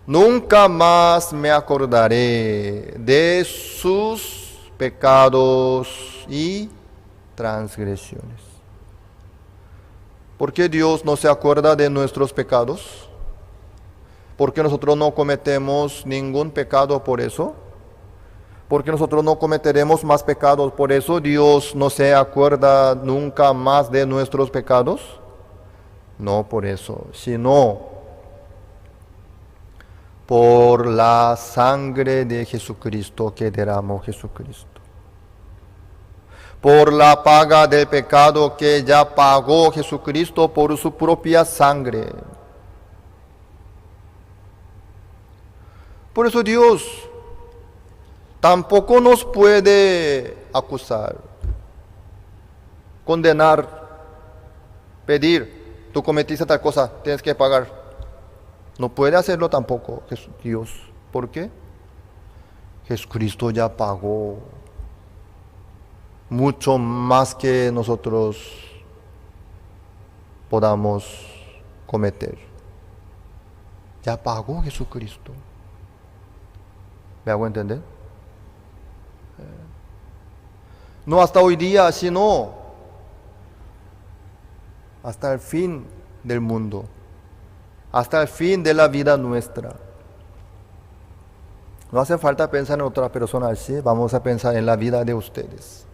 Nunca más me acordaré de sus pecados y transgresiones. ¿Por qué Dios no se acuerda de nuestros pecados? ¿Por qué nosotros no cometemos ningún pecado por eso? ¿Por qué nosotros no cometeremos más pecados por eso? ¿Dios no se acuerda nunca más de nuestros pecados? No por eso, sino por la sangre de Jesucristo que derramó Jesucristo. Por la paga del pecado que ya pagó Jesucristo por su propia sangre. Por eso Dios tampoco nos puede acusar, condenar, pedir, tú cometiste tal cosa, tienes que pagar. No puede hacerlo tampoco Dios. ¿Por qué? Jesucristo ya pagó mucho más que nosotros podamos cometer. Ya pagó Jesucristo. ¿Me hago entender? No hasta hoy día, sino hasta el fin del mundo, hasta el fin de la vida nuestra. No hace falta pensar en otra persona, ¿sí? Vamos a pensar en la vida de ustedes.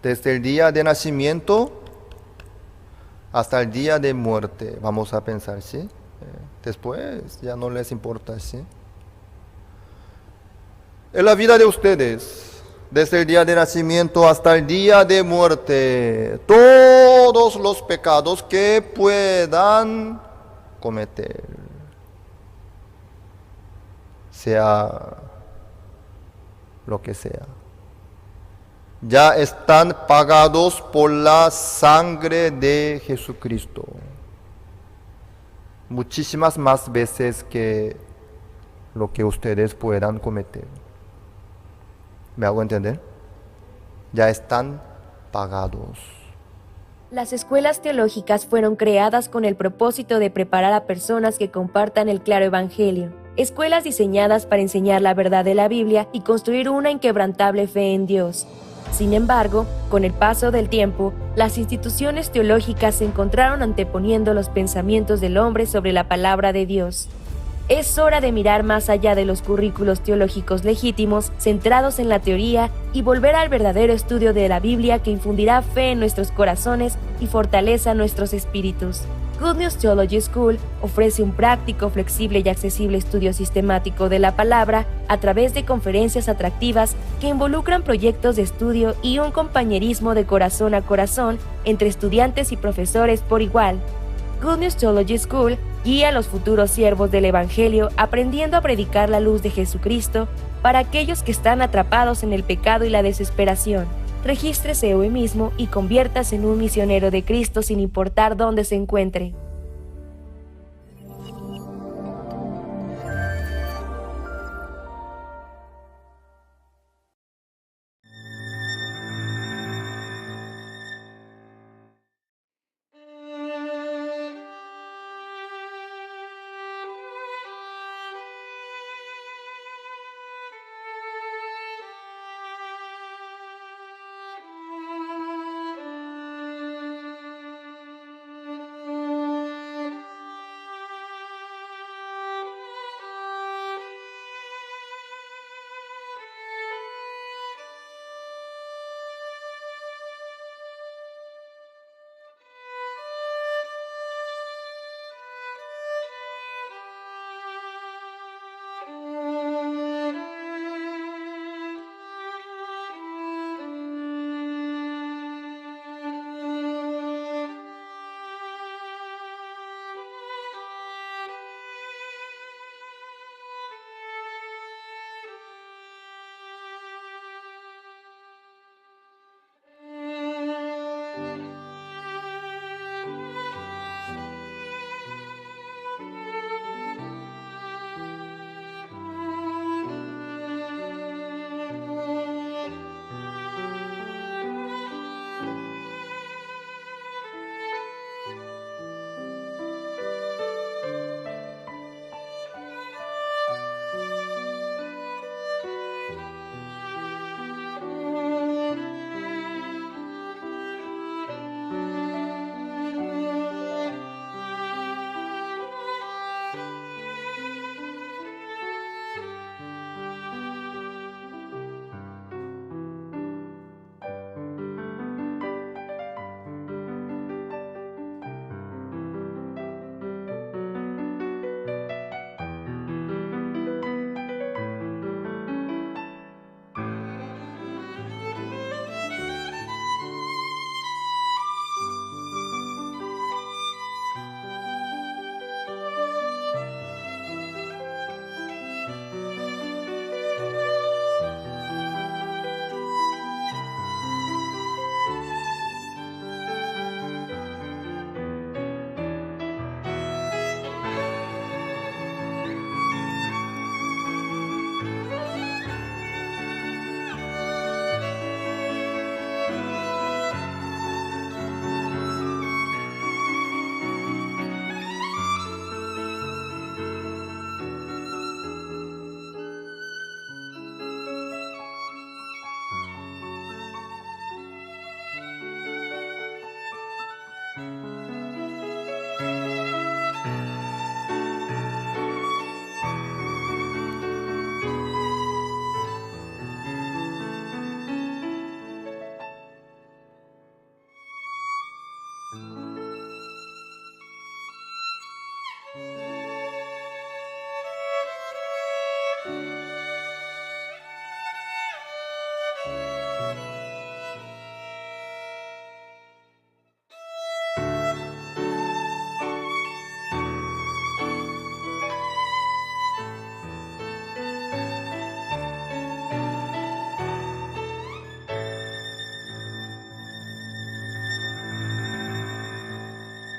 Desde el día de nacimiento hasta el día de muerte, vamos a pensar, ¿sí? Después ya no les importa, ¿sí? En la vida de ustedes, desde el día de nacimiento hasta el día de muerte, todos los pecados que puedan cometer, sea lo que sea, ya están pagados por la sangre de Jesucristo. Muchísimas más veces que lo que ustedes puedan cometer. ¿Me hago entender? Ya están pagados. Las escuelas teológicas fueron creadas con el propósito de preparar a personas que compartan el claro evangelio. Escuelas diseñadas para enseñar la verdad de la Biblia y construir una inquebrantable fe en Dios. Sin embargo, con el paso del tiempo, las instituciones teológicas se encontraron anteponiendo los pensamientos del hombre sobre la palabra de Dios. Es hora de mirar más allá de los currículos teológicos legítimos, centrados en la teoría, y volver al verdadero estudio de la Biblia que infundirá fe en nuestros corazones y fortaleza nuestros espíritus. Good News Theology School ofrece un práctico, flexible y accesible estudio sistemático de la palabra a través de conferencias atractivas que involucran proyectos de estudio y un compañerismo de corazón a corazón entre estudiantes y profesores por igual. Good News Theology School guía a los futuros siervos del Evangelio aprendiendo a predicar la luz de Jesucristo para aquellos que están atrapados en el pecado y la desesperación. Regístrese hoy mismo y conviértase en un misionero de Cristo sin importar dónde se encuentre.